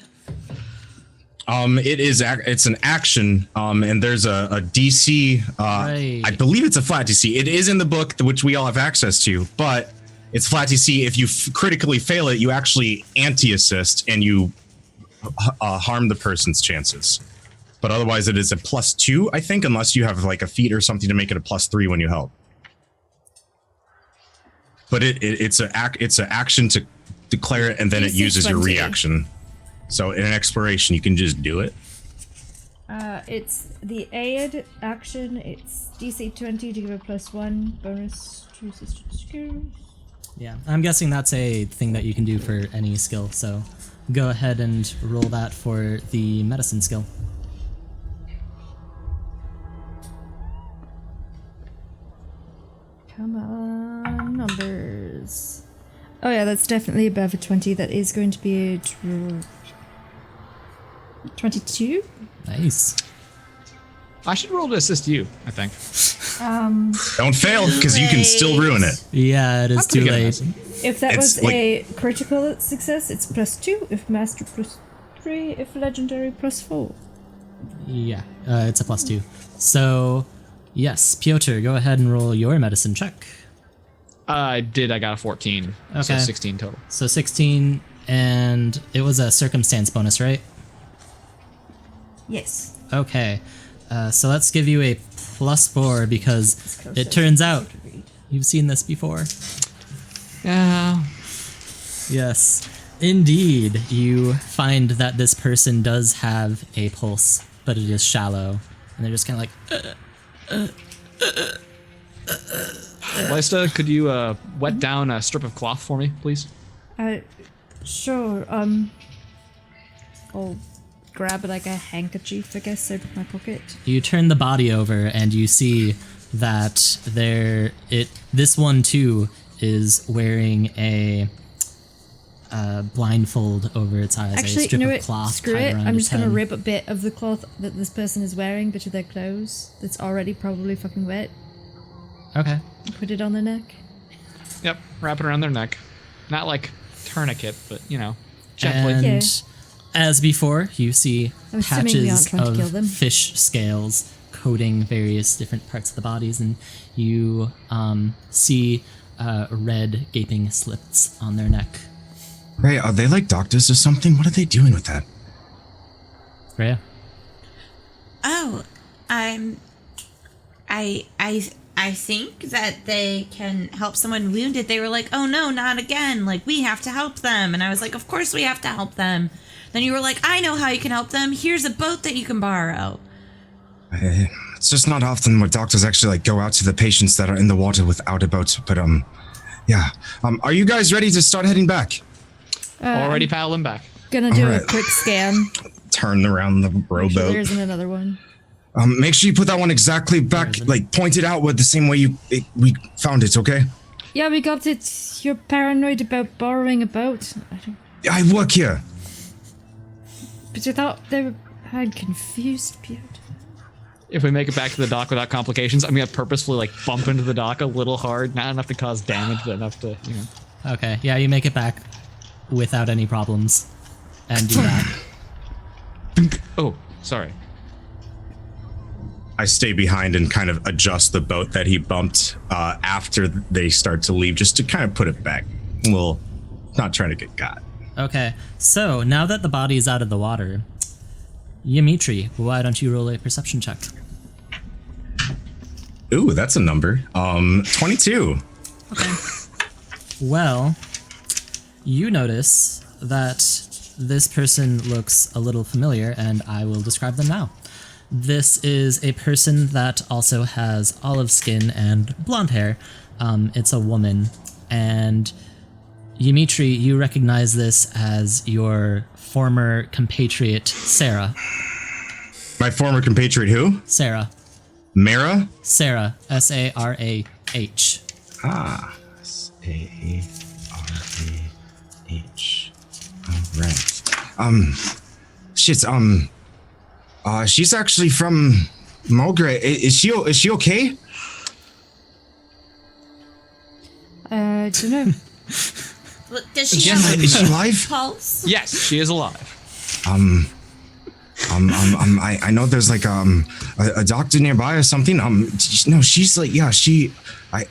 It's an action, and there's a DC. Right. I believe it's a flat DC. It is in the book, which we all have access to, but it's flat DC. If you critically fail it, you actually anti-assist and you harm the person's chances. But otherwise, it is a +2, I think, unless you have like a feat or something to make it a +3 when you help. But it's an action to declare it, and then it DC uses your 20. reaction. So in an exploration, you can just do it. It's the aid action. It's DC 20 to give a +1 bonus to assistant skills. Yeah, I'm guessing that's a thing that you can do for any skill, so go ahead and roll that for the medicine skill. Come on, numbers. Oh yeah, that's definitely above a 20. That is going to be a 22. Nice. I should roll to assist you, I think. Don't fail, because you can still ruin it. Yeah, it is pretty too good at late. medicine. If that It's was like- a critical success, it's +2. If master, +3. If legendary, +4. Yeah, it's a +2. So, yes, Piotr, go ahead and roll your medicine check. I did. I got a 14. So Okay. 16 total. So 16, and it was a circumstance bonus, right? Yes. Okay, so let's give you a +4 because it turns out you've seen this before. Yeah. Yes, indeed, you find that this person does have a pulse, but it is shallow, and they're just kind of like, Lysta, could you wet down a strip of cloth for me, please? Sure. I'll grab like a handkerchief, I guess, out of my pocket. You turn the body over and you see that this one too is wearing a blindfold over its eyes, a Actually, strip you know of what? cloth Screw tied it. around I'm its just gonna head. rip a bit of the cloth that this person is wearing, bit of their clothes that's already probably fucking wet. Okay. Put it on their neck. Yep. Wrap it around their neck. Not like tourniquet, but gently. And Yeah. as before, you see I'm assuming we aren't patches trying to kill them. of fish scales coating various different parts of the bodies, and you see red gaping slits on their neck. Ray, are they like doctors or something? What are they doing with that? Rhea? Oh, I think that they can help someone wounded. They were like, oh no, not again. Like, we have to help them. And I was like, of course we have to help them. Then you were like, I know how you can help them. Here's a boat that you can borrow. It's just not often where doctors actually like go out to the patients that are in the water without a boat. But yeah. Are you guys ready to start heading back? Already paddling back. Gonna do Alright. a quick scan. Turn around the Make sure there rowboat. isn't another one. Make sure you put that one exactly back, isn't. like point it out with the same way we found it. Okay? Yeah, we got it. You're paranoid about borrowing a boat. I work here. But you thought they were... I'm confused, Piotr. if we make it back to the dock without complications, I'm gonna purposefully like bump into the dock a little hard, not enough to cause damage, but enough to, you know. Okay, yeah, you make it back without any problems, and do that. Oh, sorry. I stay behind and kind of adjust the boat that he bumped after they start to leave, just to kind of put it back. Well, not trying to get got. Okay, so now that the body is out of the water, Dimitri, why don't you roll a perception check? Ooh, that's a number. 22. Okay. Well, you notice that this person looks a little familiar, and I will describe them now. This is a person that also has olive skin and blonde hair. It's a woman, and Dimitri, you recognize this as your former compatriot, Sarah. My former compatriot who? Sarah. Mara? Sarah. S-A-R-A-H. Ah. S-A-R-A-H. All right. Shit, she's actually from Mulgrave. Is she okay? Don't know. Does she have Is she a alive? pulse? Yes, she is alive. I know there's like a doctor nearby or something. No, she's like, yeah, I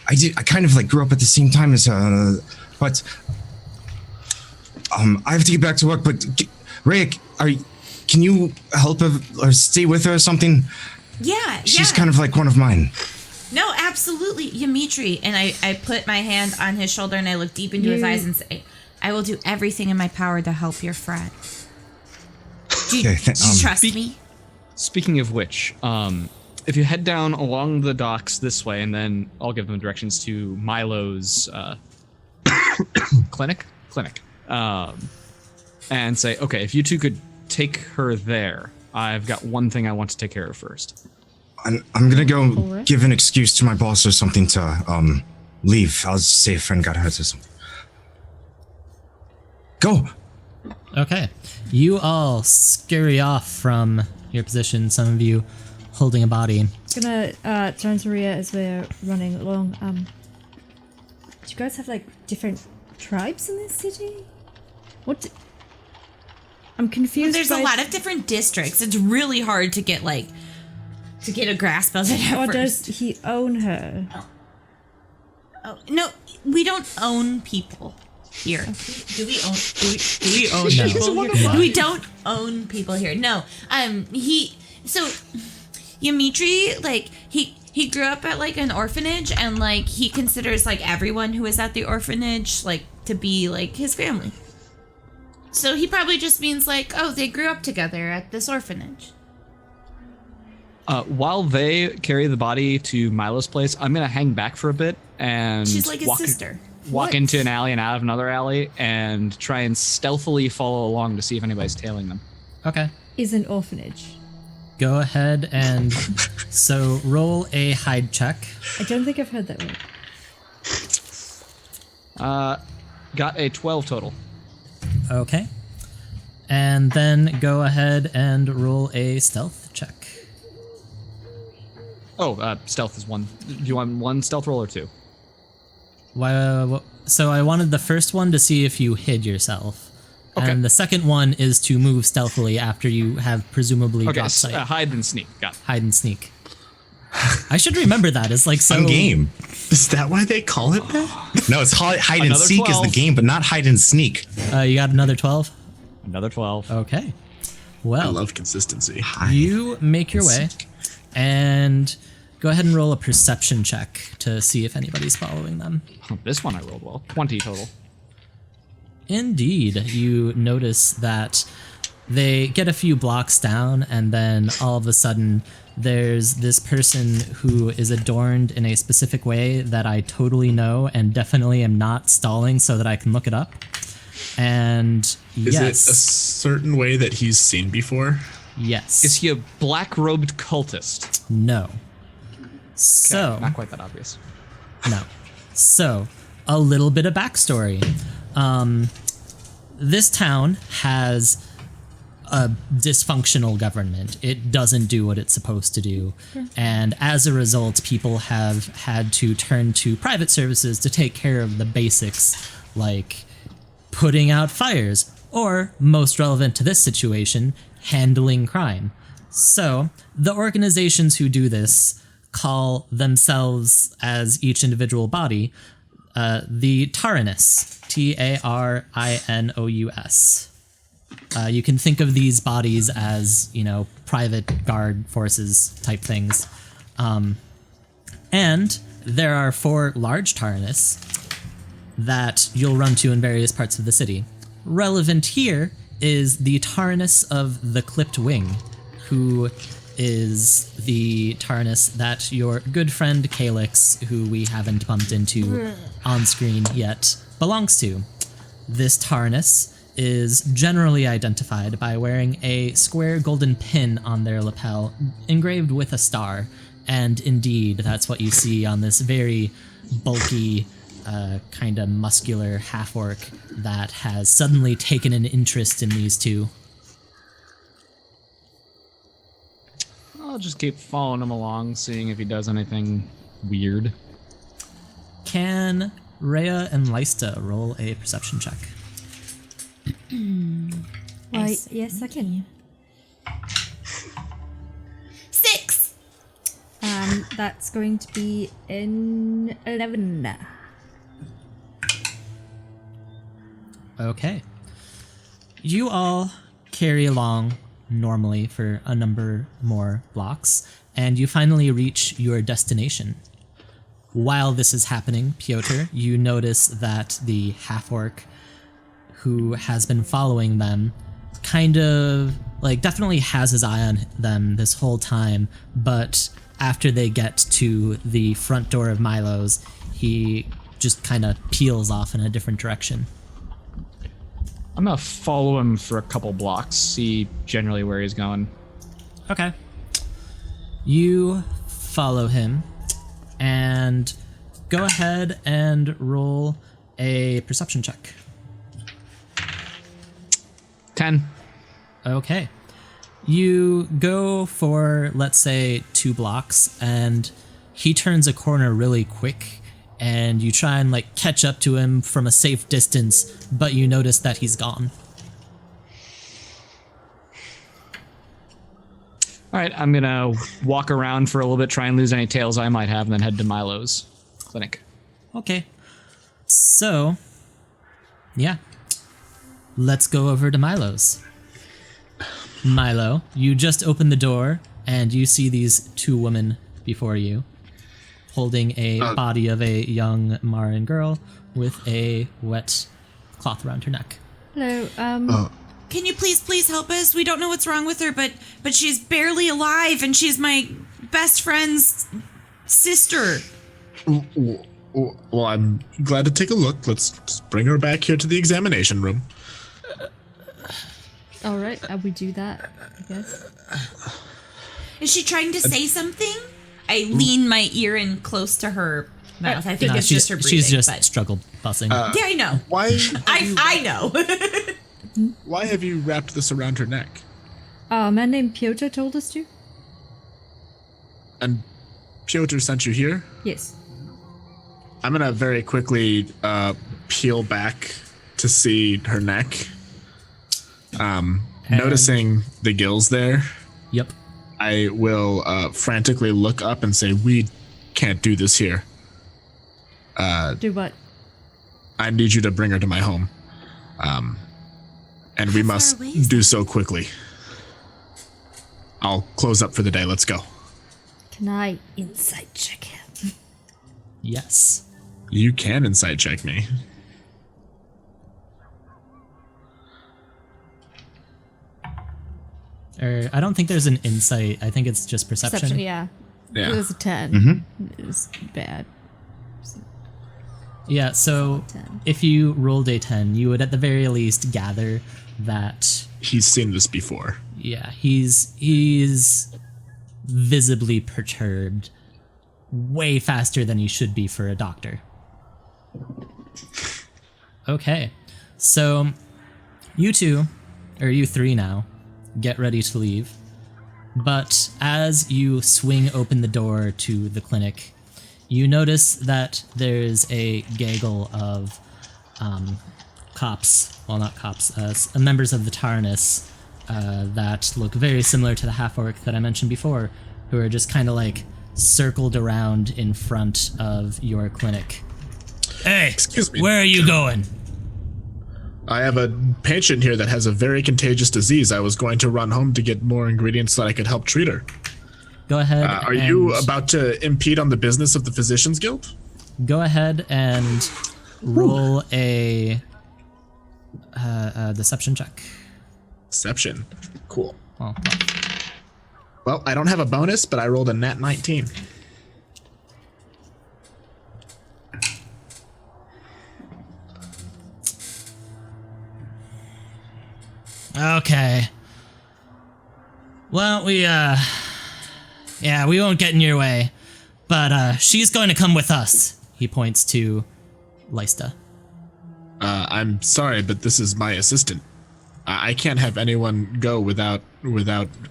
kind of like grew up at the same time as her, but I have to get back to work. But Raya, can you help her or stay with her or something? Yeah, She's kind of like one of mine. No, absolutely, Dimitri. And I put my hand on his shoulder and I look deep into his eyes and say, I will do everything in my power to help your friend. Do you trust me? Speaking of which, if you head down along the docks this way, and then I'll give them directions to Milo's clinic, and say, okay, if you two could take her there, I've got one thing I want to take care of first. I'm gonna go give an excuse to my boss or something to leave. I'll say a friend got hurt or something. Go. Okay. You all scurry off from your position, some of you holding a body. Gonna turn to Rhea as we're running along. Do you guys have like different tribes in this city? I'm confused. There's a lot of different districts. It's really hard to get a grasp of it at Or first. does he own her? Oh, no, we don't own people here. Do we own No. people here? We don't own people here. No. Dimitri, like, he grew up at like an orphanage, and like he considers like everyone who is at the orphanage like to be like his family. So he probably just means like, oh, they grew up together at this orphanage. While they carry the body to Milo's place, I'm gonna hang back for a bit and She's like his sister. Walk into an alley and out of another alley and try and stealthily follow along to see if anybody's tailing them. Okay. Is an orphanage. Go ahead and so roll a hide check. I don't think I've heard that one. Got a 12 total. Okay. And then go ahead and roll a stealth check. Oh, stealth is one. Do you want one stealth roll or two? So I wanted the first one to see if you hid yourself. Okay. And the second one is to move stealthily after you have presumably dropped sight. Hide and sneak. Got it. Hide and sneak. I should remember that. It's like so. I'm game. Is that why they call it that? No, it's hide and Another seek 12. is the game, but not hide and sneak. You got another 12? Another 12. Okay. I Well, love consistency. you make your way and go ahead and roll a perception check to see if anybody's following them. This one I rolled well. 20 total. Indeed, you notice that they get a few blocks down, and then all of a sudden there's this person who is adorned in a specific way that I totally know and definitely am not stalling so that I can look it up. And Is yes, it a certain way that he's seen before? Is yes, he a black-robed cultist? no. So, Not quite that obvious. no. So, a little bit of backstory. This town has a dysfunctional government. It doesn't do what it's supposed to do. And as a result, people have had to turn to private services to take care of the basics, like putting out fires, or, most relevant to this situation, handling crime. So, the organizations who do this call themselves, as each individual body, the Tarinus, Tarinous. You can think of these bodies as, private guard forces type things. And there are 4 large Tarinus that you'll run to in various parts of the city. Relevant here is the Tarinus of the Clipped Wing, who is the Tarinus that your good friend Calyx, who we haven't bumped into on screen yet, belongs to. This Tarinus is generally identified by wearing a square golden pin on their lapel engraved with a star, and indeed, that's what you see on this very bulky, kind of muscular half-orc that has suddenly taken an interest in these two. I'll just keep following him along, seeing if he does anything weird. Can Raya and Lysta roll a perception check? Why, yes, I can. 6. That's going to be an 11. Okay. You all carry along normally for a number more blocks, and you finally reach your destination. While this is happening, Piotr, you notice that the half-orc who has been following them kind of, definitely has his eye on them this whole time, but after they get to the front door of Milo's, he just kind of peels off in a different direction. I'm gonna follow him for a couple blocks, see generally where he's going. Okay. You follow him, and go ahead and roll a perception check. 10. Okay. You go for, let's say, 2 blocks, and he turns a corner really quick, and you try and catch up to him from a safe distance, but you notice that he's gone. All right, I'm gonna walk around for a little bit, try and lose any tails I might have, and then head to Milo's clinic. Okay. So, yeah. Let's go over to Milo's. Milo, you just open the door, and you see these 2 women before you, holding a body of a young Marin girl with a wet cloth around her neck. Hello, Can you please help us? We don't know what's wrong with her, but she's barely alive, and she's my best friend's sister. Well, I'm glad to take a look. Let's bring her back here to the examination room. alright, we do that, I guess. Is she trying to say something? I lean my ear in close to her mouth. I think it's just her breathing. She's just but... struggle buzzing. Yeah, I know. Why? I know. Why have you wrapped this around her neck? A man named Piotr told us to? And Piotr sent you here? Yes. I'm gonna very quickly peel back to see her neck. Noticing the gills there, Yep. I will frantically look up and say, "We can't do this here. Do what? I need you to bring her to my home. And we must do so quickly. I'll close up for the day. Let's go." Can I insight check him? Yes. You can insight check me. I don't think there's an insight. I think it's just perception. Yeah. Yeah. It was a 10. It was bad. Yeah, so 10. if you rolled a 10, you would at the very least gather that, He's seen this before. yeah, he's visibly perturbed way faster than he should be for a doctor. Okay, so you 3 now, get ready to leave. But as you swing open the door to the clinic, you notice that there's a gaggle of cops, well, not cops, members of the Tarnus that look very similar to the half-orc that I mentioned before, who are just kind of like circled around in front of your clinic. Hey, Excuse me. where are you going? I have a patient here that has a very contagious disease. I was going to run home to get more ingredients so that I could help treat her. Go ahead. Are you about to impede on the business of the Physicians Guild? Go ahead and roll a deception check. Deception. Cool. Well, Well, I don't have a bonus, but I rolled a nat 19. okay. Well, we won't get in your way, but she's going to come with us. He points to Lysta. I'm sorry, but this is my assistant. I can't have anyone go without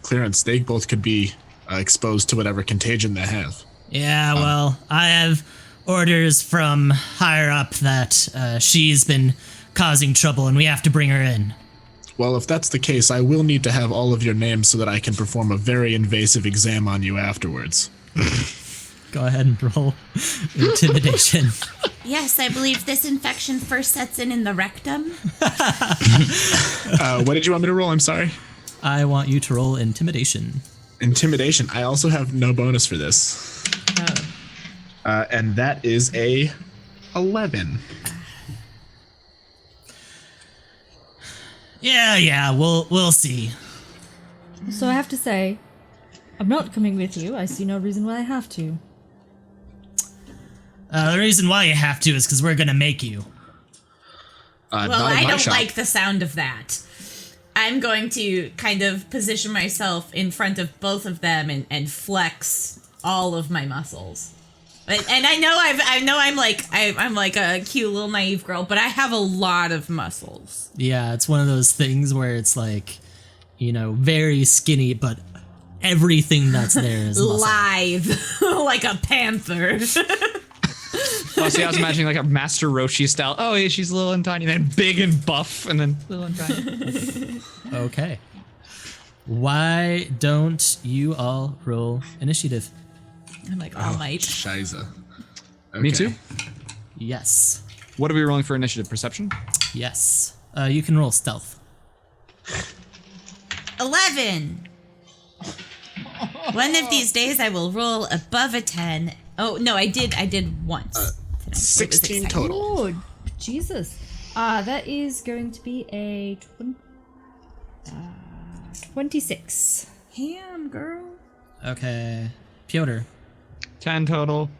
clearance. They both could be exposed to whatever contagion they have. Yeah, well, I have orders from higher up that she's been causing trouble and we have to bring her in. Well, if that's the case, I will need to have all of your names so that I can perform a very invasive exam on you afterwards. Go ahead and roll intimidation. Yes, I believe this infection first sets in the rectum. What did you want me to roll? I'm sorry. I want you to roll intimidation. Intimidation. I also have no bonus for this. And that is a 11. Yeah, we'll see. So I have to say, I'm not coming with you. I see no reason why I have to. The reason why you have to is because we're gonna make you. Well, Not in I my don't shop. like the sound of that. I'm going to kind of position myself in front of both of them and flex all of my muscles. And I know I'm like a cute little naive girl, but I have a lot of muscles. Yeah, it's one of those things where it's like, very skinny, but everything that's there is muscle. Live, like a panther. Oh, see, I was imagining like a Master Roshi style. Oh, yeah, she's little and tiny, then big and buff, and then little and tiny. Okay. Why don't you all roll initiative? I'm like, all might. Shiza. Okay. Me too. Yes. What are we rolling for initiative? Perception? Yes. You can roll stealth. 11. One of these days I will roll above a 10. Oh, no, I did once. Tonight. It was 16 exciting. total. Lord, Jesus. That is going to be a 26. Ham, girl. Okay. Piotr. 10 total.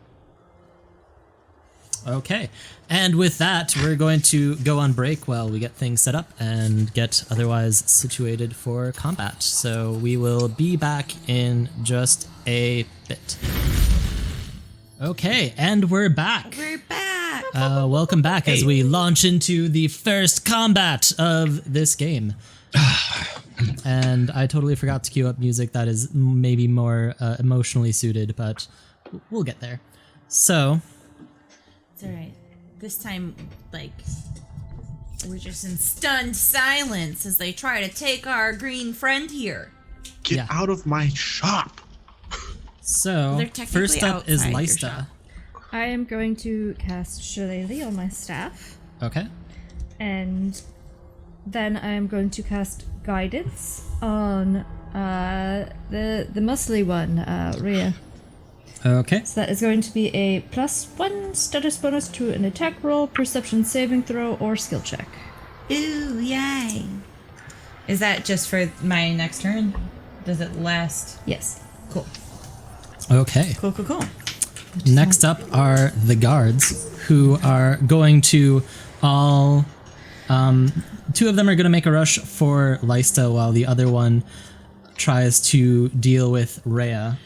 Okay. And with that, we're going to go on break while we get things set up and get otherwise situated for combat. So we will be back in just a bit. Okay, and we're back. We're back. Welcome back as we launch into the first combat of this game. And I totally forgot to cue up music that is maybe more emotionally suited, but we'll get there. So, It's alright. This time, we're just in stunned silence as they try to take our green friend here. Get Yeah. out of my shop. so They're technically first up is outside your Lysta. shop. I am going to cast Shillelagh on my staff. Okay. And then I am going to cast Guidance on the muscly one, Rhea. Okay. So that is going to be a +1 status bonus to an attack roll, perception saving throw, or skill check. Ooh, yay. Is that just for my next turn? Does it last? Yes. Cool. Okay. Cool. Next up are the guards, who are going to all. Two of them are going to make a rush for Lysta, while the other one tries to deal with Rhea.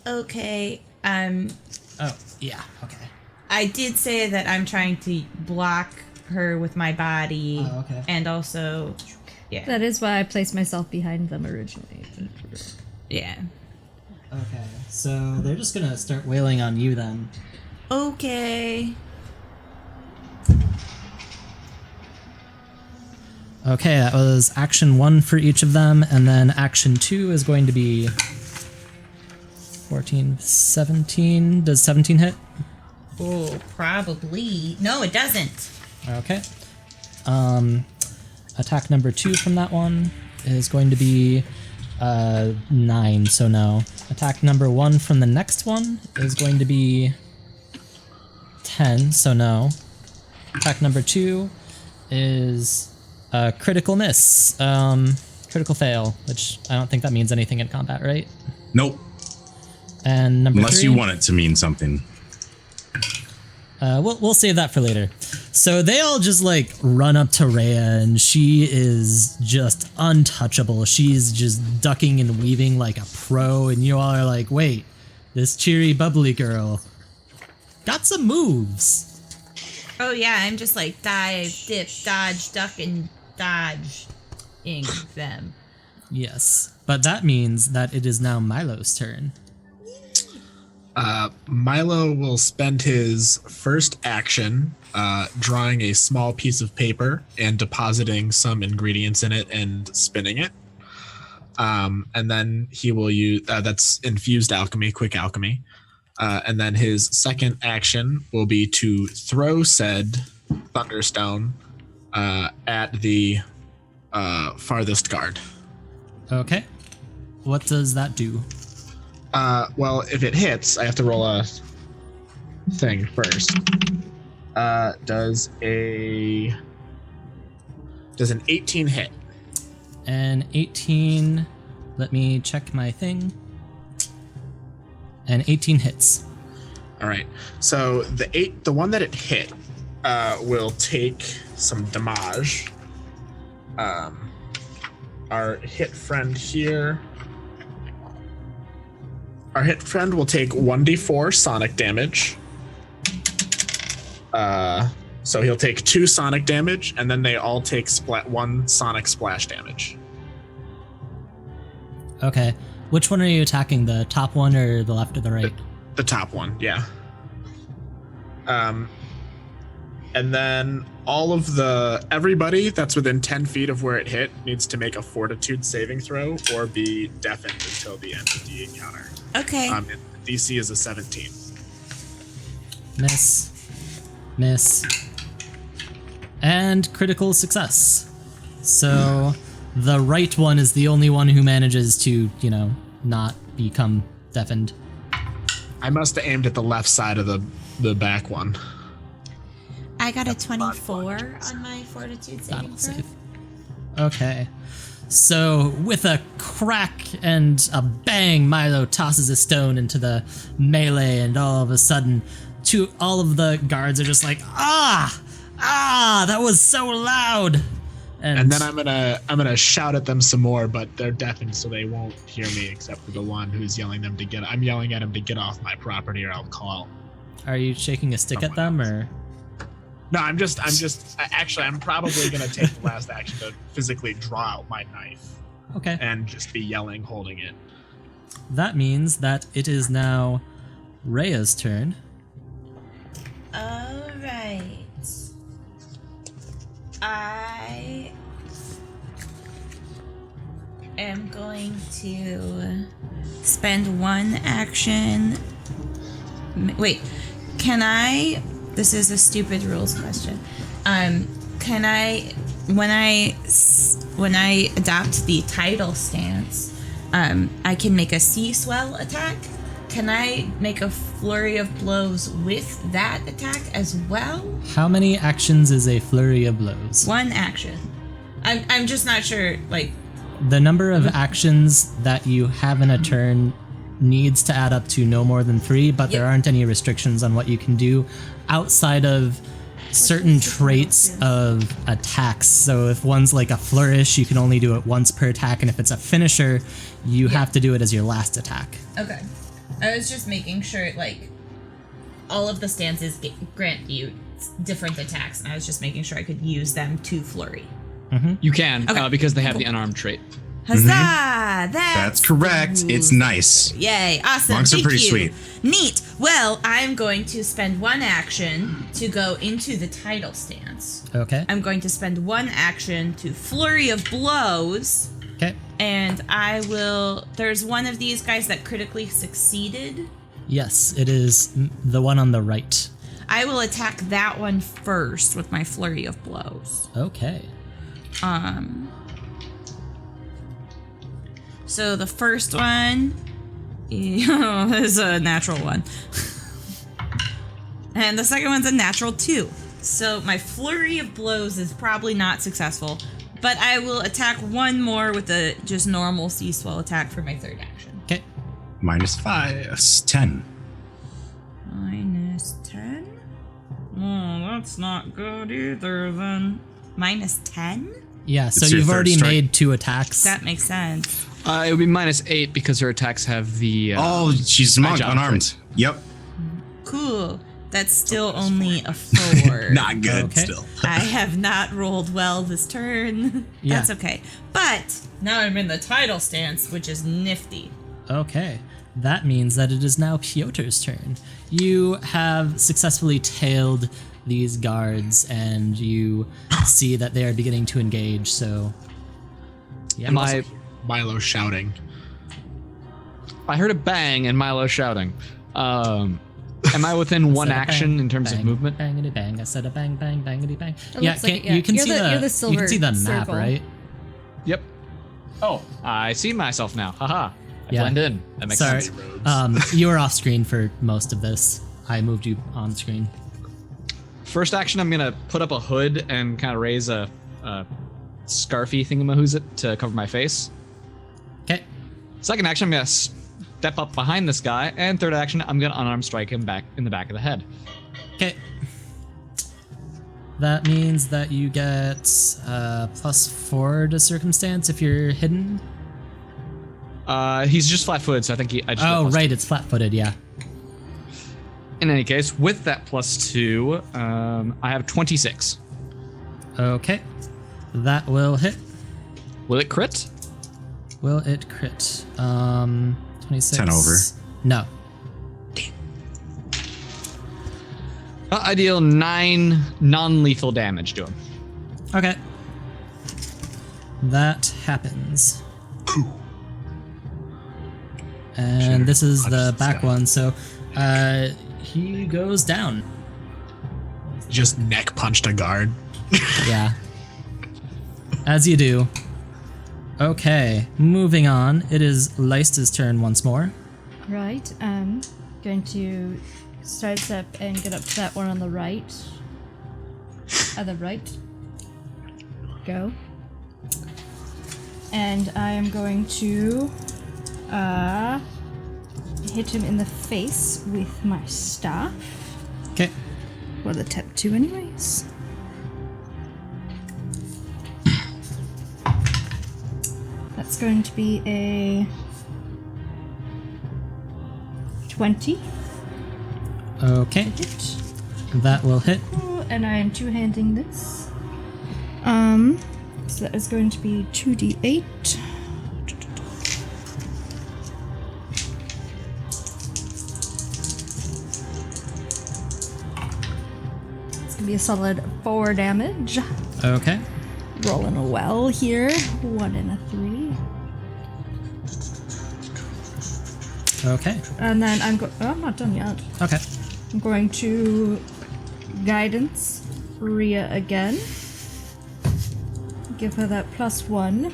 Okay. Oh, yeah. Okay. I did say that I'm trying to block her with my body. Oh, okay. And also Yeah. That is why I placed myself behind them originally. Yeah. Okay, so they're just gonna start wailing on you then. Okay. Okay, that was action 1 for each of them, and then action 2 is going to be 14, 17. Does 17 hit? Oh, probably. No, it doesn't. Okay. Attack number 2 from that one is going to be 9, so no. Attack number 1 from the next one is going to be 10, so no. Attack number 2 is a critical miss. Critical fail, which I don't think that means anything in combat, right? Nope. And number Unless 3, you want it to mean something. we'll save that for later. So they all just like run up to Raya, and she is just untouchable. She's just ducking and weaving like a pro, and you all are like, wait, this cheery, bubbly girl got some moves. Oh, yeah, I'm just like dive, dip, dodge, duck, and dodge-ing them. Yes, but that means that it is now Milo's turn. Milo will spend his first action drawing a small piece of paper and depositing some ingredients in it and spinning it. And then he will use that's infused alchemy, quick alchemy. And then his second action will be to throw said thunderstone at the farthest guard. Okay. What does that do? Well, if it hits, I have to roll a thing first. Does an 18 hit? An 18. Let me check my thing. And 18 hits. All right. So the one that it hit will take some damage. Our hit friend here. Our hit friend will take 1d4 sonic damage. So he'll take 2 sonic damage, and then they all take 1 sonic splash damage. Okay. Which one are you attacking? The top one or the left or the right? The top one, yeah. And then everybody that's within 10 feet of where it hit needs to make a fortitude saving throw or be deafened until the end of the encounter. Okay. DC is a 17. Miss. And critical success. So the right one is the only one who manages to, not become deafened. I must have aimed at the left side of the back one. I got a 24 on my fortitude saving Battle throw. save. Okay. So with a crack and a bang, Milo tosses a stone into the melee, and all of a sudden, all of the guards are just like, that was so loud. And then I'm gonna shout at them some more, but they're deafened, so they won't hear me except for the one who's yelling them to get. I'm yelling at him to get off my property, or I'll call. Are you shaking a stick at them, or? No, I'm probably gonna take the last action to physically draw out my knife. Okay. And just be yelling, holding it. That means that it is now Raya's turn. All right. I am going to spend 1 action. Wait, can I? This is a stupid rules question. Can I, when I adopt the title stance, I can make a sea swell attack? Can I make a flurry of blows with that attack as well? How many actions is a flurry of blows? 1 action. I'm just not sure, like... The number of actions that you have in a turn needs to add up to no more than 3, but there aren't any restrictions on what you can do outside of certain traits of attacks. So if one's like a flourish, you can only do it once per attack, and if it's a finisher, you have to do it as your last attack. Okay. I was just making sure, like, all of the stances grant you different attacks, and I was just making sure I could use them to flurry. You can, Okay. because they have the unarmed trait. Huzzah! That's correct. It's nice. Yay! Awesome. Monks are Thank pretty you. sweet. Neat. Well, I'm going to spend one action to go into the title stance. Okay. I'm going to spend one action to flurry of blows, Okay. and I will. There's one of these guys that critically succeeded. Yes, it is the one on the right. I will attack that one first with my flurry of blows. Okay. So the first one is a natural one. And the second one's a natural 2. So my flurry of blows is probably not successful, but I will attack one more with a just normal sea swell attack for my third action. Okay. -5, 10. -10? Oh, that's not good either then. -10? Yeah, so It's your you've third already strike. made 2 attacks. That makes sense. It would be -8 because her attacks have the. Oh, she's monk, job unarmed. Yep. Cool. That's still only a 4. Not good Okay. still. I have not rolled well this turn. Yeah. That's okay. But now I'm in the title stance, which is nifty. Okay. That means that it is now Piotr's turn. You have successfully tailed these guards, and you see that they are beginning to engage, so... Yeah. Am I? Milo shouting. I heard a bang and Milo shouting. Am I within one Said a action bang, in terms bang, of movement? Bangity bang. I said a bang, bang, bangity bang. It Yeah, looks like it, yeah. you can You're see the- the, you're the you silver can see the map, circle. right? Yep. Oh, I see myself now. Haha. I Yeah. blend in. That makes Sorry. sense. You were off screen for most of this. I moved you on screen. First action, I'm gonna put up a hood and kind of raise a scarfy thingamahoosit to cover my face. Okay. Second action, I'm gonna step up behind this guy, and third action, I'm gonna unarmed strike him back in the back of the head. Okay. That means that you get +4 to circumstance if you're hidden. He's just flat-footed, so I think I just. Oh, get +2. right, it's flat-footed, yeah. In any case, with that +2, I have 26. Okay. That will hit. Will it crit? Will it crit? 26. 10 over. No. I deal 9 non-lethal damage to him. Okay. That happens. And this is the back one, so he goes down. Just neck punched a guard. Yeah. As you do. Okay, moving on. It is Leista's turn once more. Right. Going to sidestep and get up to that one on the right. Other right. Go. And I am going to hit him in the face with my staff. Okay. Well, the tap 2 anyways. That's going to be a 20 Okay. hit. That will hit. And I am two-handing this. So that is going to be 2d8. It's gonna be a solid 4 damage. Okay. Rolling well here. 1 and a 3. Okay. And then I'm I'm not done yet. Okay. I'm going to guidance Rhea again. Give her that +1.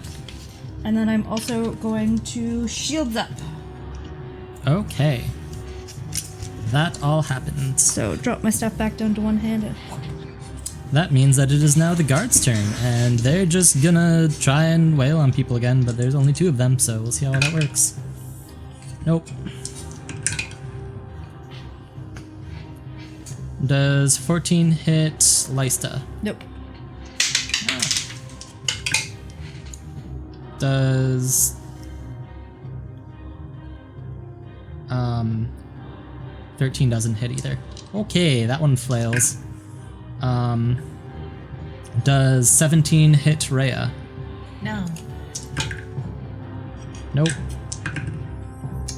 And then I'm also going to shields up. Okay. That all happens. So drop my stuff back down to one-handed. That means that it is now the guard's turn, and they're just gonna try and wail on people again, but there's only 2 of them, so we'll see how that works. Nope. Does 14 hit Leista? Nope. Does 13 doesn't hit either. Okay, that one flails. Does 17 hit Raya? No. Nope.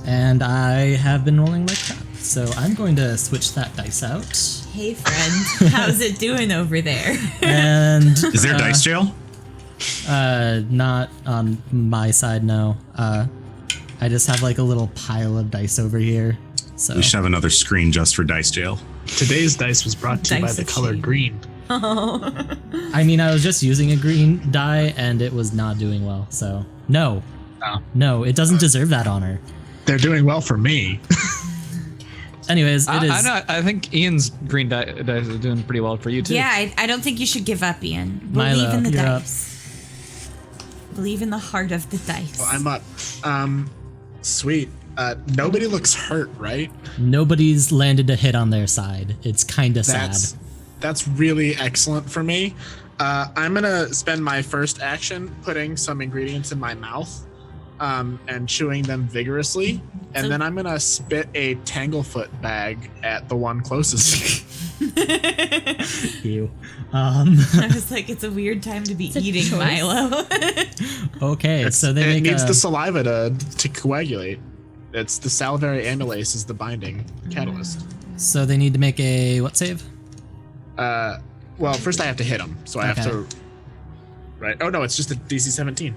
And I have been rolling like crap, so I'm going to switch that dice out. Hey, friend. How's it doing over there? And Is there dice jail? not on my side, no. I just have like a little pile of dice over here. So We should have another screen just for dice jail. Today's dice was brought to you by Dice the of color shame. green. I mean, I was just using a green die and it was not doing well. So no, Oh. no, it doesn't deserve that honor. They're doing well for me. Anyways, it is. I think Ian's green dice is doing pretty well for you too. Yeah, I don't think you should give up, Ian. Believe Milo, in the you're up. dice. Believe in the heart of the dice. Well, I'm up. Sweet. Nobody looks hurt, right? Nobody's landed a hit on their side. It's kind of sad. That's really excellent for me. I'm gonna spend my first action putting some ingredients in my mouth, and chewing them vigorously, and So- then I'm gonna spit a Tanglefoot bag at the one closest. Ew. I was like, it's a weird time to be a eating choice. Milo. Okay, so they it make needs a, the saliva to coagulate. It's the salivary amylase is the binding catalyst. so they need to make a what save? Well, first I have to hit them, so I have Okay. to. Right? Oh no, it's just a DC 17.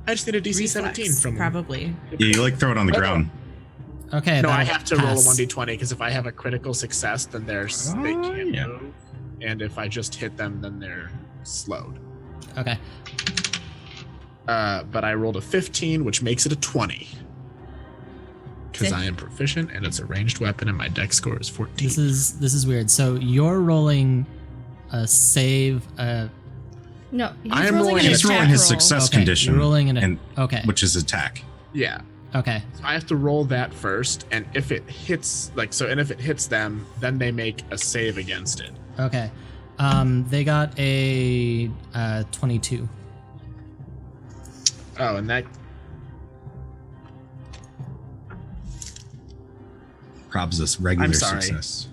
I just need a DC 17 Reflex, from. probably. Yeah, you like throw it on the ground. Okay. No, I that'll have to roll a pass. 1d20 because if I have a critical success, then they can't yeah. move, and if I just hit them, then they're slowed. Okay. But I rolled a 15, which makes it a 20. Because Sick. I am proficient, and it's a ranged weapon, and my dex score is 14. This is weird. So you're rolling a save. No, he's I am rolling rolling an a He's attack rolling his roll. success Okay, condition, you're rolling and okay. which is attack. Yeah. Okay. So I have to roll that first, and if it hits, and if it hits them, then they make a save against it. Okay. They got a 22. Oh, and that. Probs this regular I'm sorry. success.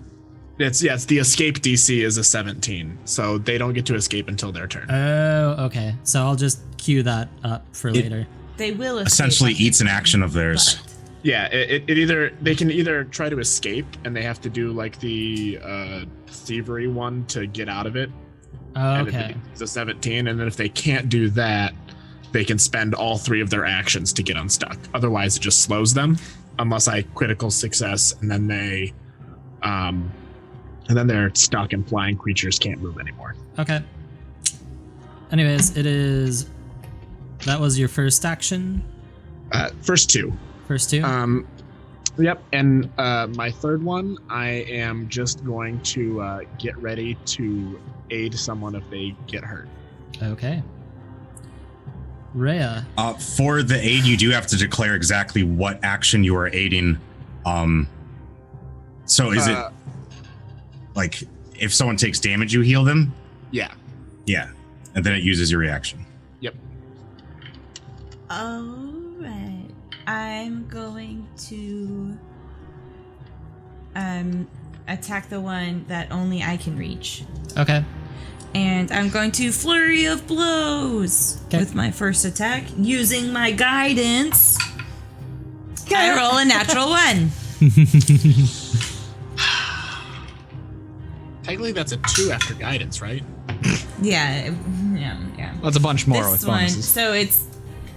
It's the escape DC is a 17, so they don't get to escape until their turn. Oh, okay. So I'll just queue that up for later. They will escape Essentially us, eats an action of theirs. but- Yeah, they can either try to escape and they have to do like the thievery one to get out of it. Oh, And if okay. it's a 17, and then if they can't do that, they can spend all 3 of their actions to get unstuck. Otherwise, it just slows them, unless I critical success, and then they're stuck and flying creatures can't move anymore. Okay. Anyways, that was your first action. First 2. First 2. Yep, and my third one, I am just going to get ready to aid someone if they get hurt. Okay. Rhea. For the aid, you do have to declare exactly what action you are aiding. So is it like if someone takes damage, you heal them? Yeah. Yeah, and then it uses your reaction. Yep. All right. I'm going to attack the one that only I can reach. Okay. And I'm going to flurry of blows Okay. with my first attack using my guidance. I roll a natural 1. Technically, that's a 2 after guidance, right? Yeah. That's a bunch more This with one, bonuses. so it's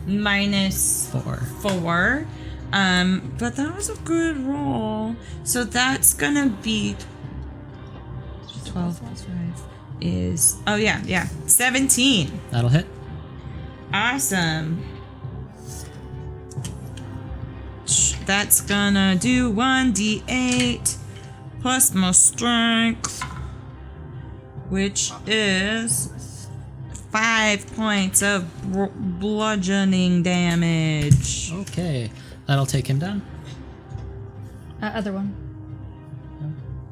-4. But that was a good roll. So that's gonna be 12 plus 5 is 17. That'll hit. Awesome. That's gonna do 1d8 plus my strength, which is 5 points of bludgeoning damage. Okay. That'll take him down. Other one.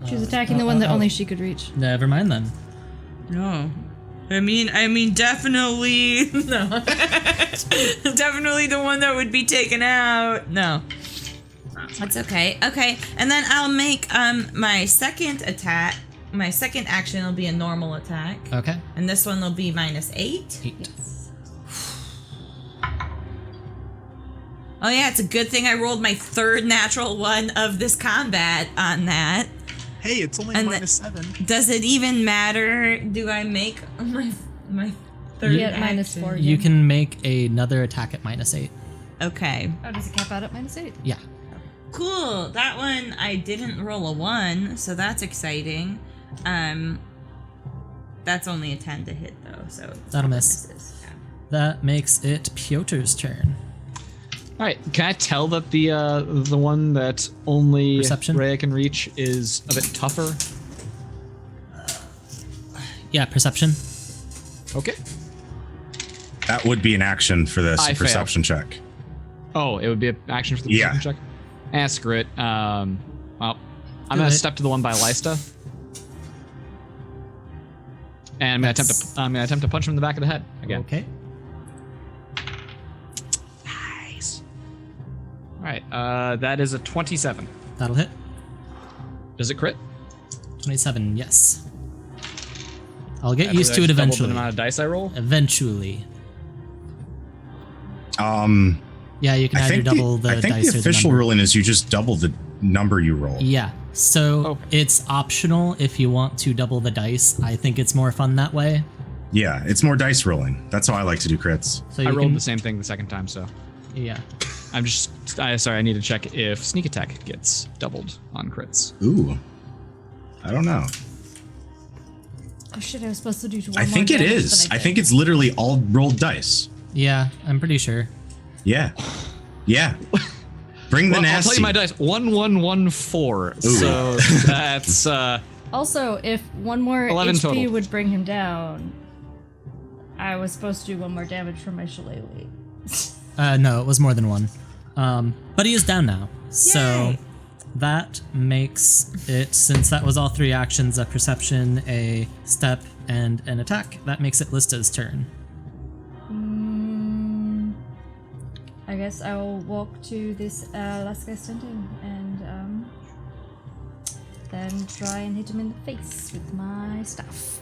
She was attacking the one that only she could reach. Never mind then. No. I mean, definitely, no. Definitely the one that would be taken out. No. That's okay. Okay, and then I'll make my second attack my second action will be a normal attack. Okay. And this one will be -8. 8. Oh yeah, it's a good thing I rolled my third natural one of this combat on that. Hey, it's only And -7. Does it even matter? Do I make my third Yeah, action? -4. You can make another attack at -8. Okay. Oh, does it cap out at -8? Yeah. Cool. That one I didn't roll a 1, so that's exciting. That's only a 10 to hit though, so That'll miss. misses. Yeah. That makes it Piotr's turn. All right, can I tell that the one that only Perception? Raya can reach is a bit tougher? Yeah, perception. Okay. That would be an action for this I perception check. Oh, it would be an action for the Yeah. perception check? Screw it. Well, I'm Do going it. to step to the one by Lysta. And I'm going to attempt to punch him in the back of the head again. Okay. Nice. All right, that is a 27. That'll hit. Does it crit? 27, yes. I'll get I used to believe it I just doubled eventually. the amount of dice I roll. Eventually. Um, Yeah, you can I either think double the, the I think dice the or official the number. ruling is you just double the number you roll. Yeah. So Okay. it's optional if you want to double the dice. I think it's more fun that way. Yeah, it's more dice rolling. That's how I like to do crits. So I you rolled can, the same thing the second time, so Yeah. I'm just sorry. I need to check if sneak attack gets doubled on crits. Ooh, I don't know. Oh shit, I was supposed to do one I more think it damage is. than I think it's literally all rolled dice. Yeah, I'm pretty sure. Yeah, yeah. Bring the Well, I'll nasty. tell you my dice. 1114. So that's Also, if one more 11 HP total. would bring him down, I was supposed to do one more damage from my shillelagh. No, it was more than one. But he is down now. So Yay. that makes it, since that was all 3 actions, a perception, a step, and an attack, that makes it Lista's turn. I guess I'll walk to this last guy standing and then try and hit him in the face with my staff.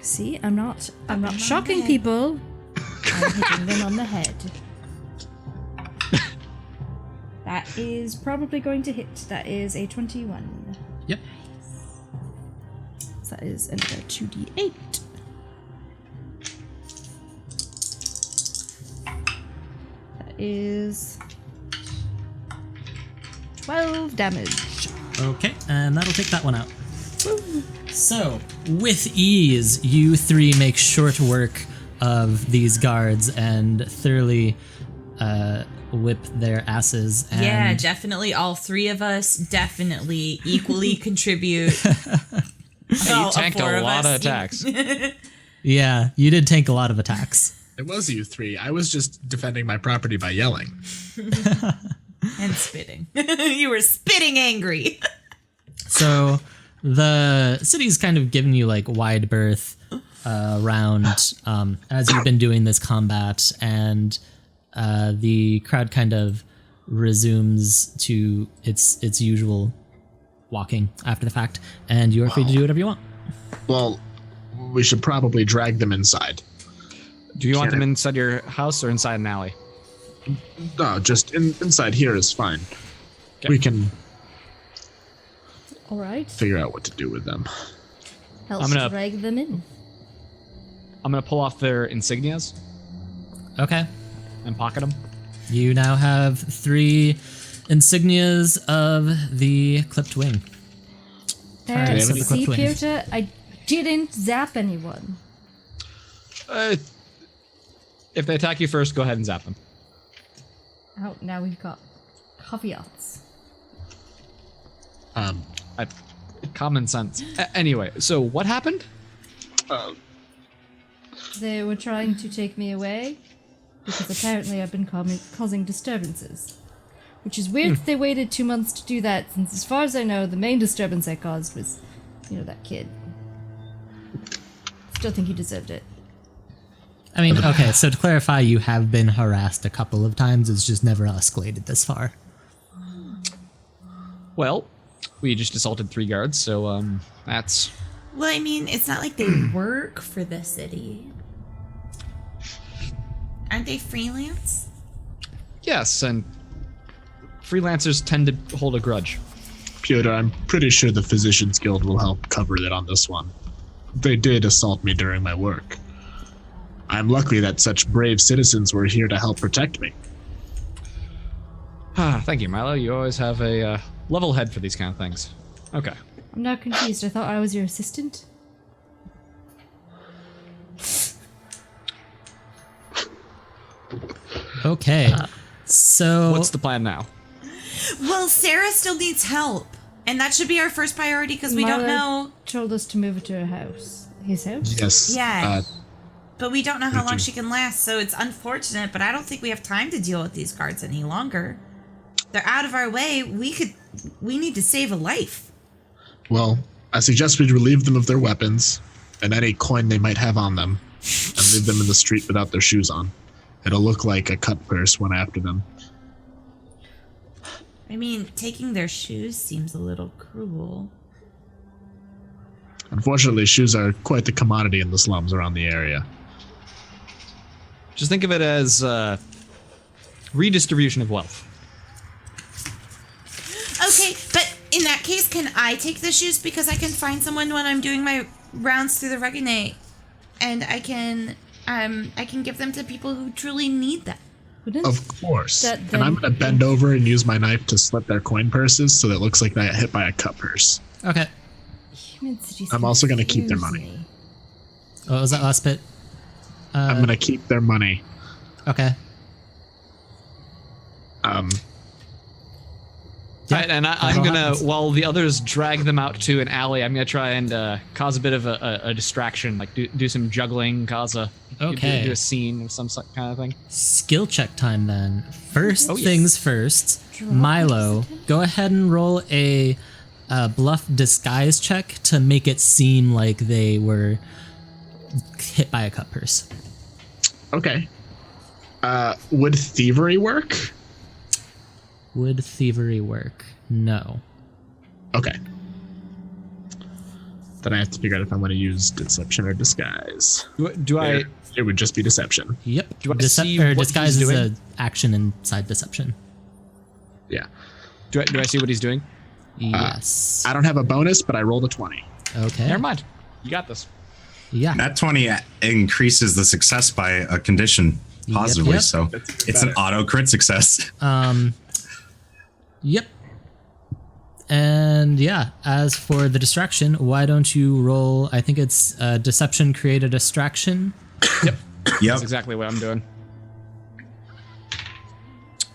See, I'm not shocking head. people. I'm hitting them on the head. That is probably going to hit. That is a 21. Yep. So that is another 2d8. That is 12 damage. Okay, and that'll take that one out. So, with ease, you 3 make short work of these guards and thoroughly whip their asses. And Yeah, definitely. All 3 of us definitely equally contribute. you tanked a lot of attacks. Yeah, you did tank a lot of attacks. It was you 3. I was just defending my property by yelling. And spitting. You were spitting angry. So the city's kind of given you like wide berth around as you've been doing this combat, and the crowd kind of resumes to its usual walking after the fact, and you are free to do whatever you want. Well, we should probably drag them inside. Do you want Can them I- inside your house or inside an alley? No, just inside here is fine. Okay. We can Alright. figure out what to do with them. Helps I'm gonna- drag them in. I'm gonna pull off their insignias Okay. and pocket them. You now have 3 insignias of the clipped wing. There, Friends of the see, clipped wing. Piotr, I didn't zap anyone. If they attack you first, go ahead and zap them. Oh, now we've got caveats. Common sense. Anyway, so what happened? They were trying to take me away because apparently I've been causing disturbances. Which is weird that they waited 2 months to do that, since as far as I know, the main disturbance I caused was, that kid. Still think he deserved it. I mean, okay, so to clarify, you have been harassed a couple of times. It's just never escalated this far. Well, We just assaulted 3 guards, so that's... Well, I mean, it's not like they work for the city. Aren't they freelance? Yes, and freelancers tend to hold a grudge. Pyotr, I'm pretty sure the Physicians Guild will help cover it on this one. They did assault me during my work. I'm lucky that such brave citizens were here to help protect me. Thank you, Milo. You always have a level head for these kind of things. Okay. I'm now confused. I thought I was your assistant. Okay. So What's the plan now? Well, Sarah still needs help. And that should be our first priority because we don't Milo know. told us to move it to a house. His house? Yes. Yeah. But we don't know how thank long you. she can last, so it's unfortunate, but I don't think we have time to deal with these guards any longer. They're out of our way. We need to save a life. Well, I suggest we relieve them of their weapons and any coin they might have on them and leave them in the street without their shoes on. It'll look like a cut purse went after them. I mean, taking their shoes seems a little cruel. Unfortunately, shoes are quite the commodity in the slums around the area. Just think of it as redistribution of wealth. Okay, but in that case, can I take the shoes because I can find someone when I'm doing my rounds through the Regnate, and I can give them to people who truly need them. Wouldn't Of course. that And then- I'm going to bend over and use my knife to slit their coin purses so that it looks like they got hit by a cut purse. okay. Human cities I'm also gonna keep their confuse money. me. What was that last bit? I'm going to keep their money. Okay. Yeah, Right, and that I'm all gonna, happens. while the others drag them out to an alley, I'm gonna try and cause a bit of a distraction, like do some juggling, cause a Okay. do a scene of some kind of thing. Skill check time then. First Oh, yes. things first. Milo, go ahead and roll a bluff disguise check to make it seem like they were hit by a cut purse. Okay. Would thievery work? Would thievery work? No. Okay. Then I have to figure out if I want to use deception or disguise. Do I It would just be deception. Yep. Do I see what he's disguise is doing? an action inside deception. Yeah. do I see what he's doing? Yes. I don't have a bonus, but I rolled a 20. Okay. Never mind. You got this. Yeah. That 20 increases the success by a condition positively, yep. so That's it's an better. auto crit success. Yep. And yeah, as for the distraction, why don't you roll? I think it's deception create a distraction. Yep. That's exactly what I'm doing.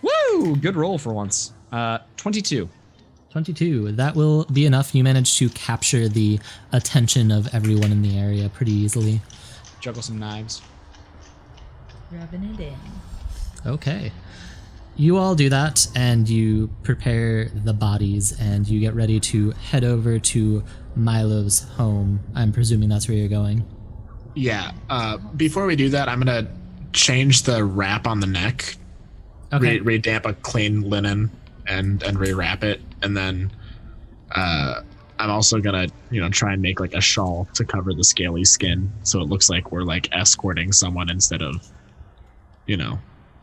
Woo! Good roll for once. 22. 22. That will be enough. You managed to capture the attention of everyone in the area pretty easily. Juggle some knives. Rubbing it in. Okay. You all do that, and you prepare the bodies, and you get ready to head over to Milo's home. I'm presuming that's where you're going. Yeah. Before we do that, I'm going to change the wrap on the neck. Okay. Redamp a clean linen and rewrap it. And then I'm also going to, try and make like a shawl to cover the scaly skin. So it looks like we're like escorting someone instead of,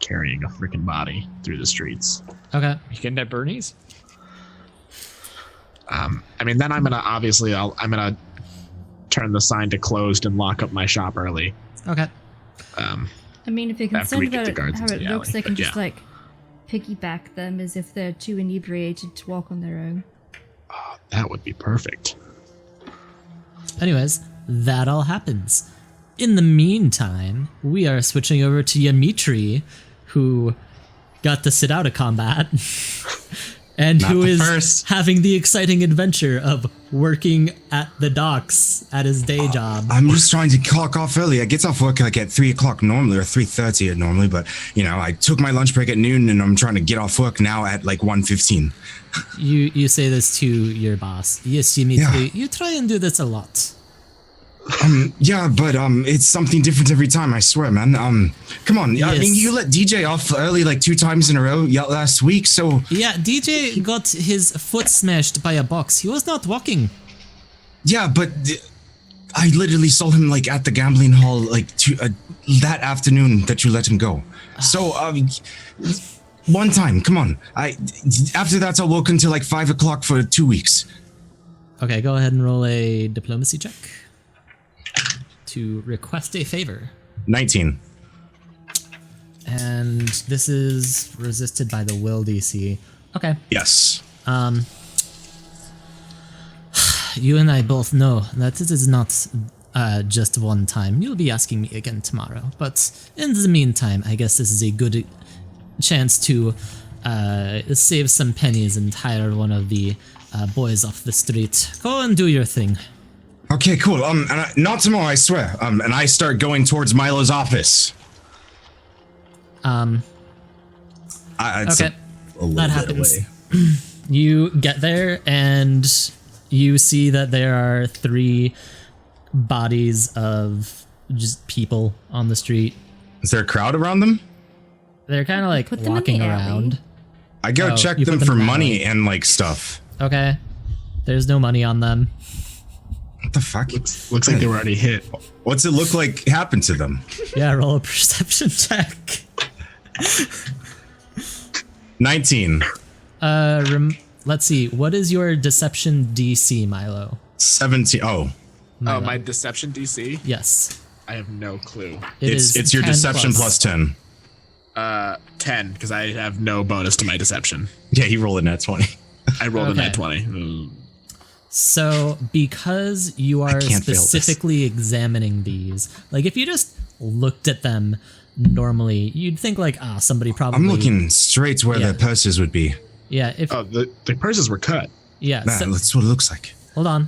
carrying a freaking body through the streets. Okay. You getting that Bernie's? Then I'm gonna turn the sign to closed and lock up my shop early. Okay. I mean, if you're After we concerned get about the guards how into it the looks, alley, they can but just yeah. like piggyback them as if they're too inebriated to walk on their own. That would be perfect. Anyways, that all happens. In the meantime, we are switching over to Yamitri, who got to sit out a combat and Not who the is first. having the exciting adventure of working at the docks at his day job. I'm just trying to clock off early. I get off work like at 3 o'clock normally, or 3:30 normally, but I took my lunch break at noon and I'm trying to get off work now at like 1:15. You say this to your boss. Yes, Yamitri, Yeah. you try and do this a lot. Yeah, but it's something different every time. I swear, man. Come on. I mean, Yes. you let DJ off early like 2 times in a row last week, so Yeah, DJ got his foot smashed by a box. He was not walking. yeah, but I literally saw him like at the gambling hall like that afternoon that you let him go. So one time, come on. After that I'll work until like 5 o'clock for 2 weeks. Okay, go ahead and roll a diplomacy check to request a favor. 19. And this is resisted by the will DC. Okay. Yes. You and I both know that it is not just one time. You'll be asking me again tomorrow. But in the meantime, I guess this is a good chance to save some pennies and hire one of the boys off the street. Go and do your thing. Okay, cool. Not tomorrow, I swear. And I start going towards Milo's office. Okay, A little that bit happens. away. You get there and you see that there are 3 bodies of just people on the street. Is there a crowd around them? They're kind of like Put them in walking the alley. around. I go Oh, check you them put them for in the money alley. and like stuff. Okay. There's no money on them. What the fuck? Looks like they were already hit. What's it look like happened to them? Yeah, roll a perception check. 19. Let's see. What is your deception DC, Milo? 17. Oh, Oh, Milo. my deception DC? Yes. I have no clue. it's your 10 deception plus 10. 10, because I have no bonus to my deception. Yeah, he rolled a net 20. I rolled Okay. a nat 20. So, because you are can't fail this. specifically examining these, like if you just looked at them normally, you'd think like, somebody probably. I'm looking straight to where Yeah. the purses would be. Yeah. If Oh, the purses were cut. yeah. Nah, So, that's what it looks like. hold on.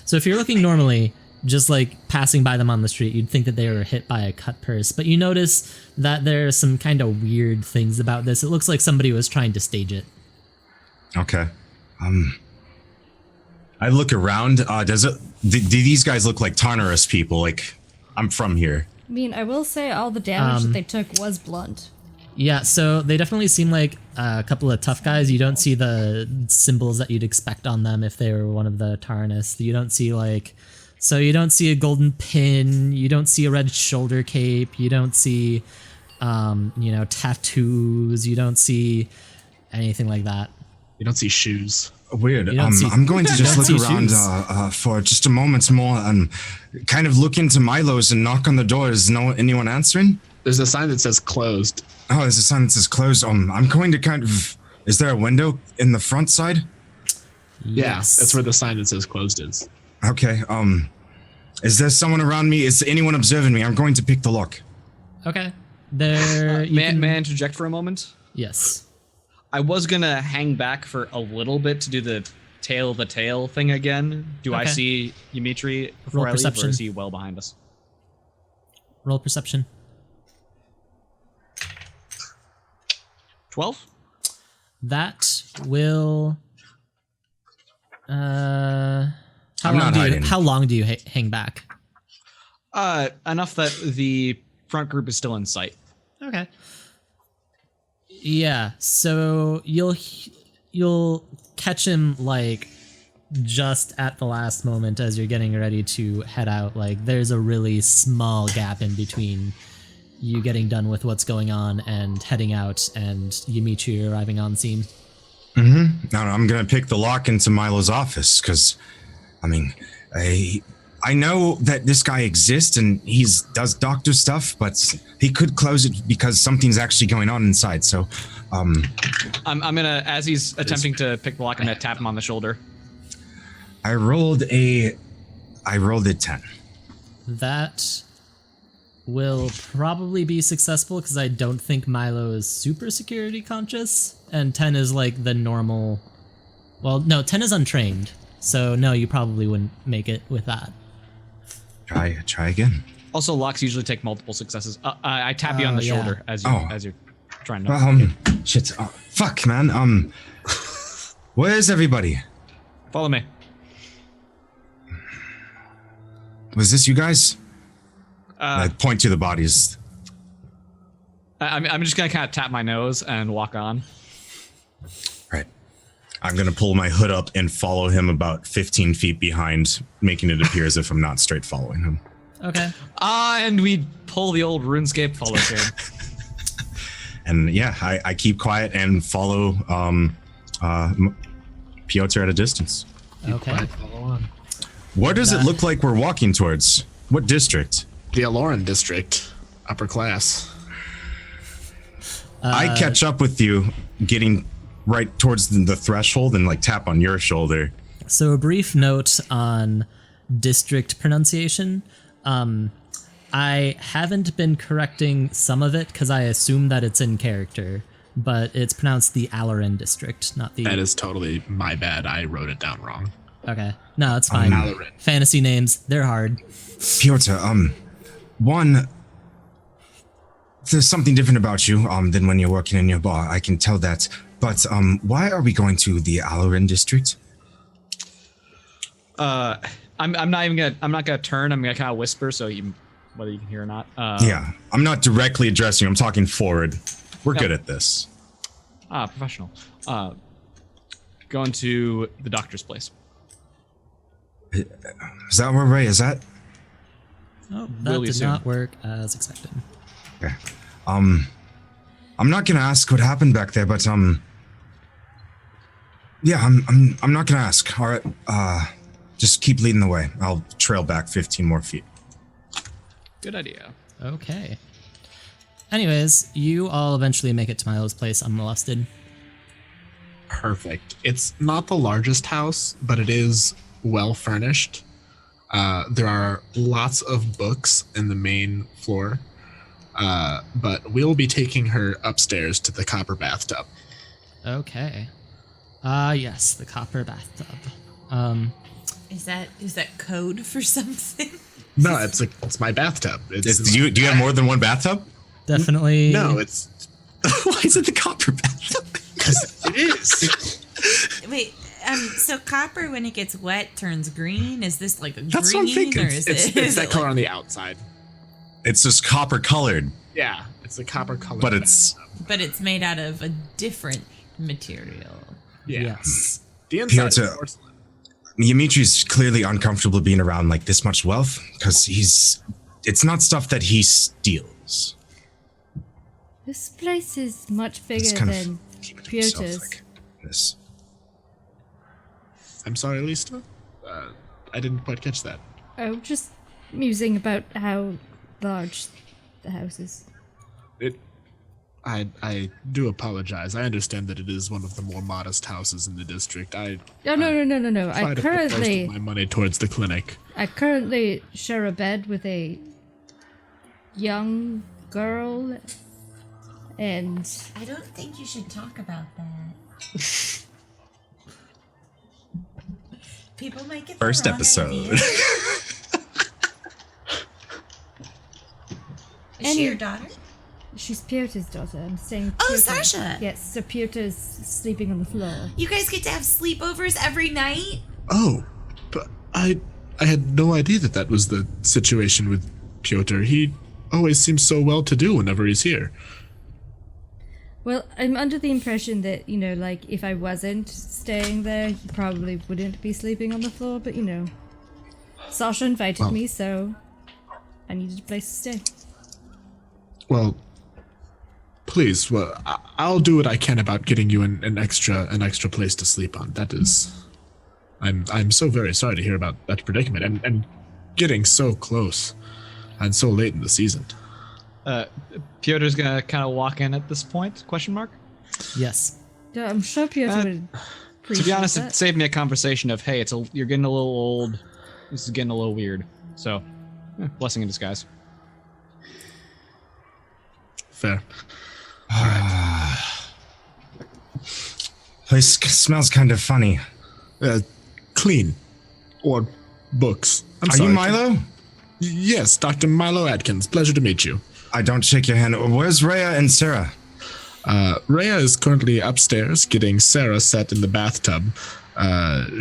So if you're looking normally, just like passing by them on the street, you'd think that they were hit by a cut purse. But you notice that there are some kind of weird things about this. It looks like somebody was trying to stage it. Okay. I look around. Do these guys look like Tarnaris people? Like, I'm from here. I mean, I will say all the damage that they took was blunt. Yeah, so they definitely seem like a couple of tough guys. You don't see the symbols that you'd expect on them if they were one of the Tarnis. You don't see so you don't see a golden pin. You don't see a red shoulder cape. You don't see, tattoos. You don't see anything like that. You don't see shoes. Weird. You don't see- I'm going to you just don't look see around shoes. for just a moment more and kind of look into Milo's and knock on the door. Is anyone answering? There's a sign that says closed. Oh, there's a sign that says closed. I'm going to kind of. Is there a window in the front side? Yeah, Yes. that's where the sign that says closed is. Okay. Is there someone around me? Is anyone observing me? I'm going to pick the lock. Okay. There. you May, can- may I interject for a moment? Yes. I was gonna hang back for a little bit to do the tail of the tail thing again. Do I Okay. see Dimitri before Roll I leave, perception. or is he well behind us? Roll perception. 12? That will. How I'm not hiding. How long do you hang back? Enough that the front group is still in sight. Okay. Yeah, so you'll catch him like just at the last moment as you're getting ready to head out. Like there's a really small gap in between you getting done with what's going on and heading out and Dimitri arriving on scene. No, I'm gonna pick the lock into Milo's office because, I mean, I know that this guy exists and does doctor stuff, but he could close it because something's actually going on inside. So, I'm gonna, as he's attempting to pick the lock, I'm gonna tap him on the shoulder. I rolled a 10. That will probably be successful because I don't think Milo is super security conscious, and 10 is like the normal. Well, no, 10 is untrained, so no, you probably wouldn't make it with that. Try again. Also, locks usually take multiple successes. I tap you on Oh, the yeah. shoulder as you're trying to. Well, shit. Oh, fuck, man. Where's everybody? Follow me. Was this you guys? I Uh, point to the bodies. I'm just gonna kind of tap my nose and walk on. Right. I'm gonna pull my hood up and follow him about 15 feet behind, making it appear as if I'm not straight following him. Okay. And we pull the old RuneScape follow chain. And yeah, I keep quiet and follow Piotr at a distance. Okay. Follow on. What does it look like we're walking towards? What district? The Aloran district, upper class. I catch up with you, getting right towards the threshold and like tap on your shoulder. So a brief note on district pronunciation. I haven't been correcting some of it because I assume that it's in character, but it's pronounced the Aloran district, not the... That is totally my bad. I wrote it down wrong. Okay. No, it's fine. Aloran. Fantasy names, they're hard. Piotr, one, there's something different about you than when you're working in your bar. I can tell that. But why are we going to the Aloran district? I'm not gonna turn. I'm gonna kind of whisper so whether you can hear or not. Yeah, I'm not directly addressing you. I'm talking forward. We're good at this. Professional. Going to the doctor's place. Is that where Ray is at? Oh, that Really did soon. not work as expected. Okay. I'm not gonna ask what happened back there, but yeah, I'm not gonna ask. All right. Just keep leading the way. I'll trail back 15 more feet. Good idea. Okay. Anyways, you all eventually make it to Milo's place unmolested. Perfect. It's not the largest house, but it is well furnished. There are lots of books in the main floor, but we'll be taking her upstairs to the copper bathtub. Okay. Yes, the copper bathtub. Is that code for something? No, it's my bathtub. Do you have more than one bathtub? Definitely. No, it's Why is it the copper bathtub? because it is. Wait, so copper when it gets wet turns green? Is this like a That's what I'm green thinking. or is It's it that color on the outside. It's just copper colored, Yeah, it's a copper color. but it's but it's made out of a different material. yeah. Yes. The inside Piotr. is porcelain. Dimitri's clearly uncomfortable being around like this much wealth because it's not stuff that he steals. This place is much It's bigger kind than of keeping to himself Piotr's. like this. I'm sorry, Lista. I didn't quite catch that. Oh, just musing about how large the house is. I do apologize. I understand that it is one of the more modest houses in the district. Oh, no. Try to put most of my money towards the clinic. I currently share a bed with a young girl, and I don't think you should talk about that. People might get the First wrong episode. idea. Is she your daughter? she's Piotr's daughter. I'm saying. Oh, Piotr. Sasha! Yes, so Piotr's sleeping on the floor. You guys get to have sleepovers every night? Oh, but I had no idea that was the situation with Piotr. He always seems so well-to-do whenever he's here. Well, I'm under the impression that, like, if I wasn't staying there, he probably wouldn't be sleeping on the floor, but, Sasha invited me, so I needed a place to stay. Well, please, I'll do what I can about getting you an extra place to sleep on. That is, I'm so very sorry to hear about that predicament and getting so close and so late in the season. Piotr's gonna kind of walk in at this point? Question mark. Yes. Yeah, I'm sure Piotr would appreciate To be honest, that. it saved me a conversation of, hey, you're getting a little old. This is getting a little weird. So, blessing in disguise. Fair. Place smells kind of funny. Clean. Or books. I'm Are sorry. you Milo? Yes, Dr. Milo Atkins. Pleasure to meet you. I don't shake your hand. Where's Rhea and Sarah? Rhea is currently upstairs getting Sarah set in the bathtub.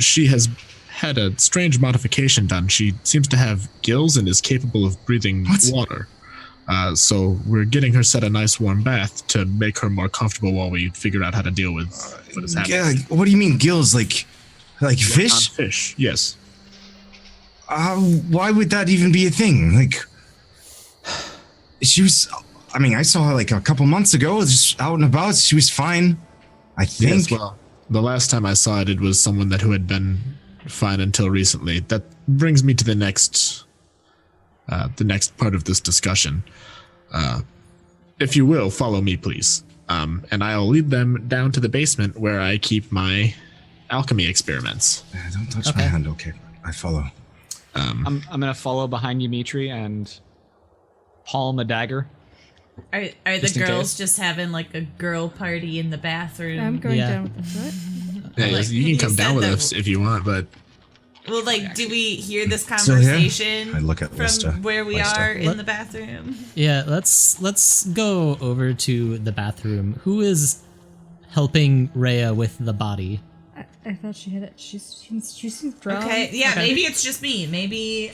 She has had a strange modification done. She seems to have gills and is capable of breathing water. So we're getting her set a nice warm bath to make her more comfortable while we figure out how to deal with what is happening. Yeah, what do you mean gills? Like fish? Fish, yes. Why would that even be a thing? Like, she was. I mean, I saw her like a couple months ago, just out and about. She was fine, I think. Yes, well, the last time I saw it was someone who had been fine until recently. That brings me to the next part of this discussion. If you will, follow me, please. And I'll lead them down to the basement where I keep my alchemy experiments. Don't touch my hand, okay? I follow. I'm gonna follow behind you, Mitri, and palm a dagger. Are the Just in girls case. just having like a girl party in the bathroom? I'm going Yeah. down with the foot. Yeah, Like, you can come you down said with that- us if you want, but Well, like, do we hear this Still here? conversation I look at from Lista. where we Lista. are in Let- the bathroom? Yeah, let's go over to the bathroom. Who is helping Raya with the body? I thought she had it. She seems drunk. Okay, yeah, Okay. maybe it's just me. Maybe,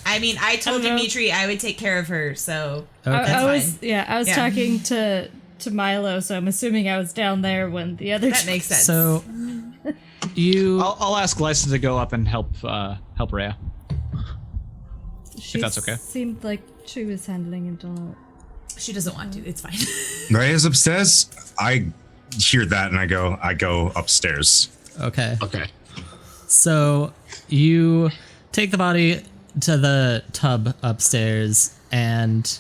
I mean, I told don't know. Dimitri I would take care of her, so Okay. that's I was fine. I was Yeah. talking to Milo, so I'm assuming I was down there when the other. That makes sense. So you I'll ask Lysa to go up and help Rhea. she that's okay. Seemed like she was handling it all. She doesn't want to. It's fine. Raya's upstairs. I hear that and I go upstairs. okay. okay. So you take the body to the tub upstairs, and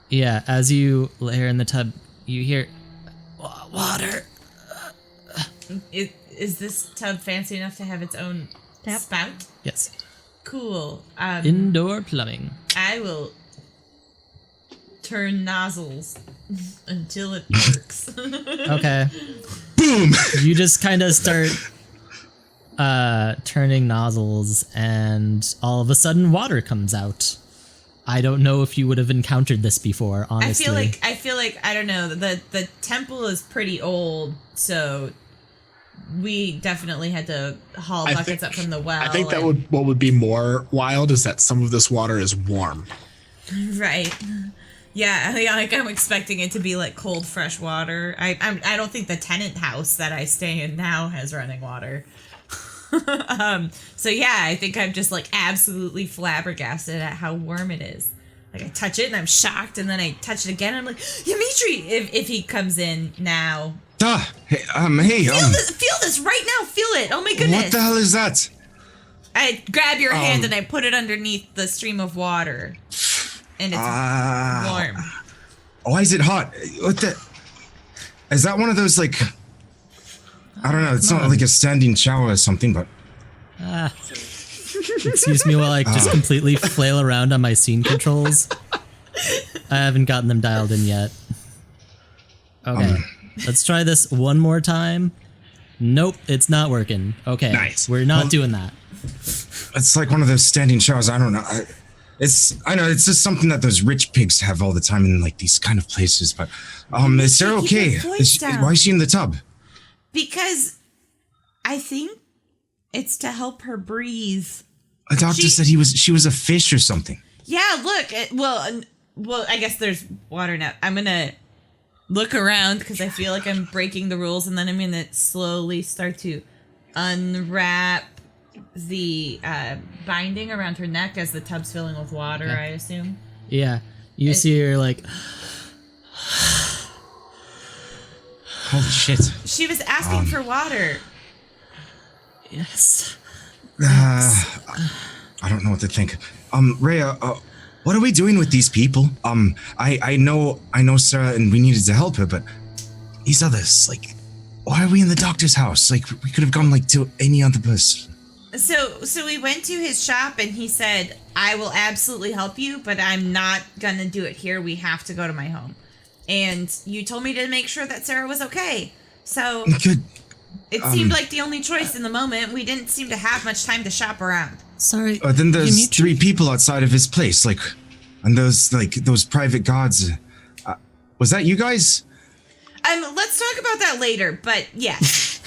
yeah, as you lay her in the tub, you hear water. Is this tub fancy enough to have its own Tap? spout? Yes, Cool. indoor plumbing. I will turn nozzles until it works. Okay. Boom! You just kind of start turning nozzles, and all of a sudden water comes out. I don't know if you would have encountered this before, honestly. I feel like I don't know. The temple is pretty old, so we definitely had to haul buckets up from the well. I think that and- what would be more wild is that some of this water is warm. right. Yeah, like I'm expecting it to be like cold, fresh water. I don't think the tenant house that I stay in now has running water. So yeah, I think I'm just like absolutely flabbergasted at how warm it is. Like I touch it and I'm shocked, and then I touch it again and I'm like, Dimitri, if he comes in now. Hey, Feel this right now, feel it. Oh my goodness. what the hell is that? I grab your hand and I put it underneath the stream of water. And it's warm. Why is it hot? What the? Is that one of those like? I don't know. It's not like a standing shower or something, but Excuse me while I just completely flail around on my scene controls. I haven't gotten them dialed in yet. Okay, let's try this one more time. Nope, it's not working. Okay, Nice. we're not doing that. it's like one of those standing showers. I don't know. I know it's just something that those rich pigs have all the time in like these kind of places. But is Sarah Keep okay? your voice down. Why is she in the tub? Because I think it's to help her breathe. A doctor She- said she was a fish or something. Yeah, look. Well, I guess there's water now. I'm gonna look around because I feel like I'm breaking the rules, and then I'm gonna slowly start to unwrap the binding around her neck as the tub's filling with water. I assume. Yeah, you see her like, Holy shit! She was asking for water. yes. I don't know what to think. Rhea, what are we doing with these people? I know Sarah, and we needed to help her, but these others, like, why are we in the doctor's house? Like, we could have gone like to any other person. So we went to his shop and he said, I will absolutely help you, but I'm not gonna do it here. We have to go to my home. And you told me to make sure that Sarah was okay. So Good. it seemed like the only choice in the moment. We didn't seem to have much time to shop around. Sorry. Then there's Dimitri? 3 people outside of his place, like, and those private guards. Was that you guys? Let's talk about that later, but yes.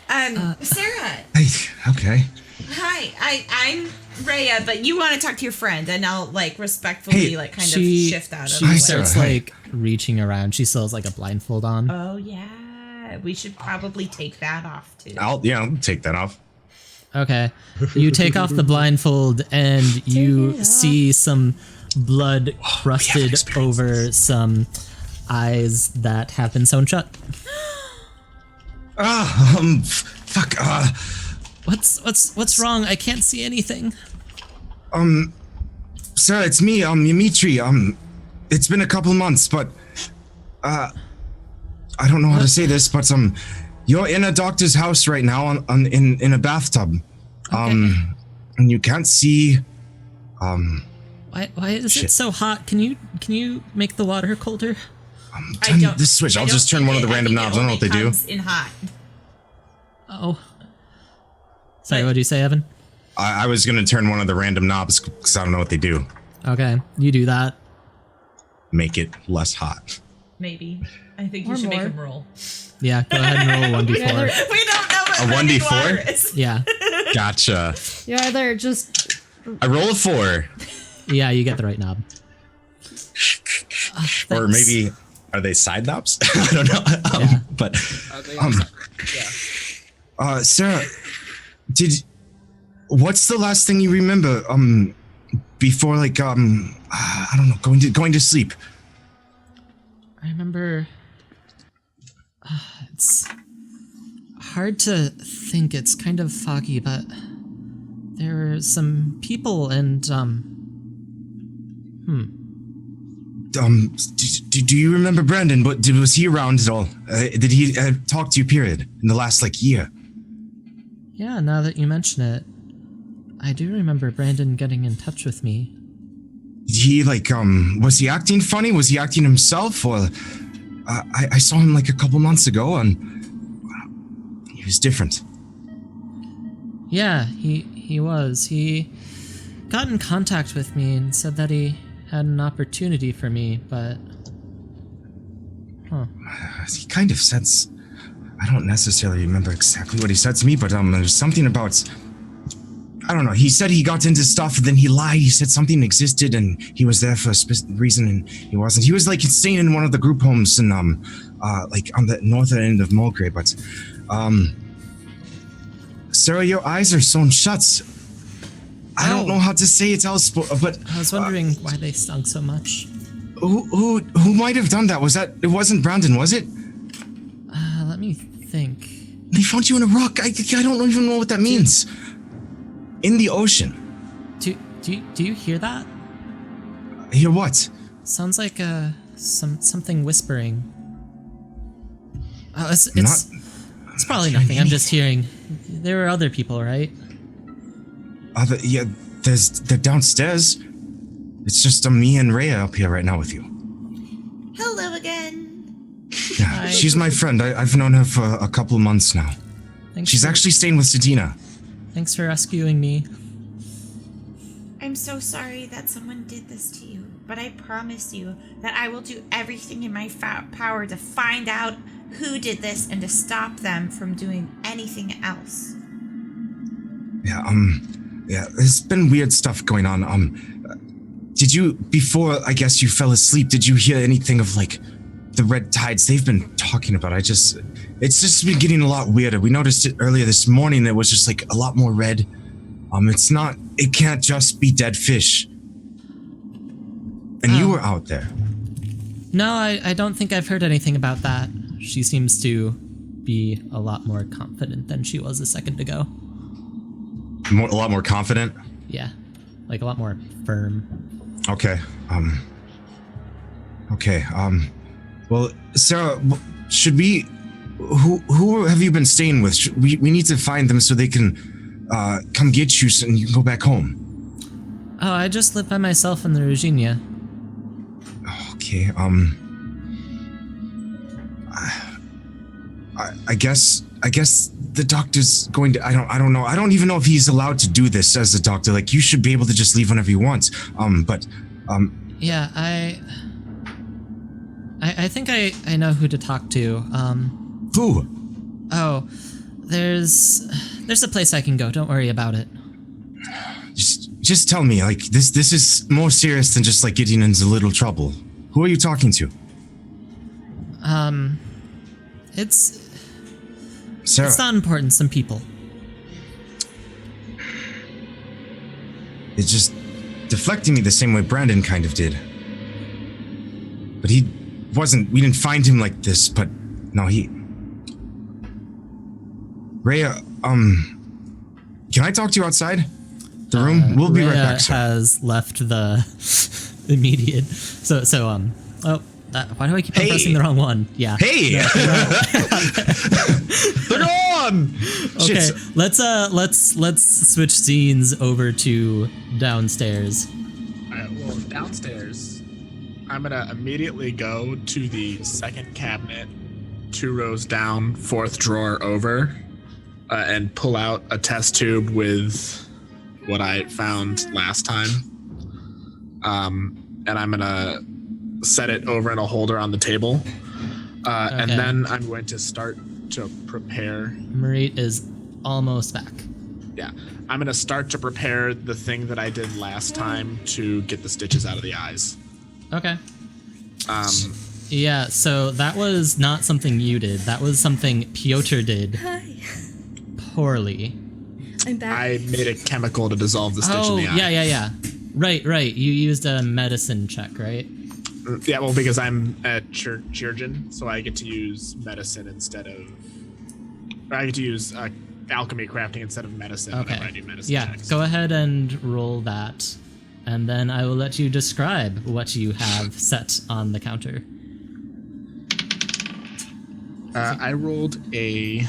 Sarah. Hey, okay. Hi, I'm Raya, but you want to talk to your friend, and I'll like respectfully Hey, kind of She shift out of she the way. starts Sarah, like reaching around. She still has like a blindfold on. Oh yeah, we should probably take that off too. I'll take that off. Okay. You take off the blindfold and you see some blood crusted experience over some eyes that have been sewn shut. Fuck. What's wrong? I can't see anything. Sarah, it's me, Dimitri. It's been a couple months, but I don't know how to say this, but you're in a doctor's house right now in a bathtub. And you can't see. Why is it so hot? Can you make the water colder? Turn this switch. I'll just turn one of the random knobs. I don't know what they do. In hot. Oh. Sorry, what did you say, Evan? I was gonna turn one of the random knobs because I don't know what they do. Okay, you do that. Make it less hot. Maybe. I think Or you should make more. him roll. Yeah, go ahead and roll 1d4. We don't know what A running 1d4? water is. Yeah. Gotcha. You either just I roll a 4, Yeah, you get the right knob. or maybe are they side knobs? I don't know. Yeah. But Sarah, what's the last thing you remember? Before I don't know, going to sleep. I remember. It's hard to think. It's kind of foggy, but there were some people and Do you remember Brandon? Was he around at all? Did he talk to you? Period. In the last year. Yeah, now that you mention it, I do remember Brandon getting in touch with me. He was he acting funny? Was he acting himself? Or I saw him a couple months ago and he was different. Yeah, he was. He got in contact with me and said that he had an opportunity for me, but He kind of said, I don't necessarily remember exactly what he said to me, but there's something about, I don't know. He said he got into stuff, and then he lied. He said something existed, and he was there for a reason, and he wasn't. He was staying in one of the group homes, and on the northern end of Mulgrave. But, Sarah, your eyes are sewn shut. I don't know how to say it else, but I was wondering why they stung so much. who might have done that? It wasn't Brandon, was it? Let me think. They found you in a rock. I don't even know what that means. In the ocean. Do you hear that? Hear what? Sounds like something whispering. Oh, it's probably nothing. I'm just hearing. There were other people, right? They're downstairs. It's just me and Raya up here right now with you. Hello again. Yeah, Hi. she's my friend. I've known her for a couple of months now. She's actually staying with Sadina. Thanks for rescuing me. I'm so sorry that someone did this to you, but I promise you that I will do everything in my power to find out who did this and to stop them from doing anything else. Yeah, there's been weird stuff going on. Did you, before I guess you fell asleep, did you hear anything of the red tides they've been talking about? It's just been getting a lot weirder. We noticed it earlier this morning. It was just a lot more red. It can't just be dead fish. And you were out there. No, I don't think I've heard anything about that. She seems to be a lot more confident than she was a second ago. A lot more confident? Yeah, a lot more firm. Okay. Well, Sarah, should we... Who have you been staying with? We need to find them so they can come get you and you can go back home. Oh, I just live by myself in the Regina. Okay, I guess the doctor's going to... I don't know. I don't even know if he's allowed to do this as a doctor. You should be able to just leave whenever you want. Yeah, I think I know who to talk to. Who? Oh, There's a place I can go. Don't worry about it. Just tell me, like, this is more serious than just, like, getting into a little trouble. Who are you talking to? It's Sarah. It's not important. Some people. It's just deflecting me the same way Brandon kind of did. But we didn't find him like this, but no, Raya, can I talk to you outside the room? We'll be right back, sir. Has left the immediate. Why do I keep on pressing the wrong one? Yeah. Hey! They're gone! Okay, Shit. let's switch scenes over to downstairs. Well, downstairs, I'm gonna immediately go to the second cabinet, 2 rows down, 4th drawer over, and pull out a test tube with what I found last time. And I'm gonna set it over in a holder on the table. And then I'm going to start to prepare. Marit is almost back. Yeah. I'm going to start to prepare the thing that I did last time to get the stitches out of the eyes. Okay. Yeah, so that was not something you did. That was something Piotr did. Hi. Poorly. I'm back. I made a chemical to dissolve the stitch in the eye. Yeah. Right. You used a medicine check, right? Yeah, well, because I'm a chirurgeon, so I get to use medicine instead of... I get to use alchemy crafting instead of medicine whenever I do medicine checks. Go ahead and roll that, and then I will let you describe what you have set on the counter. I rolled I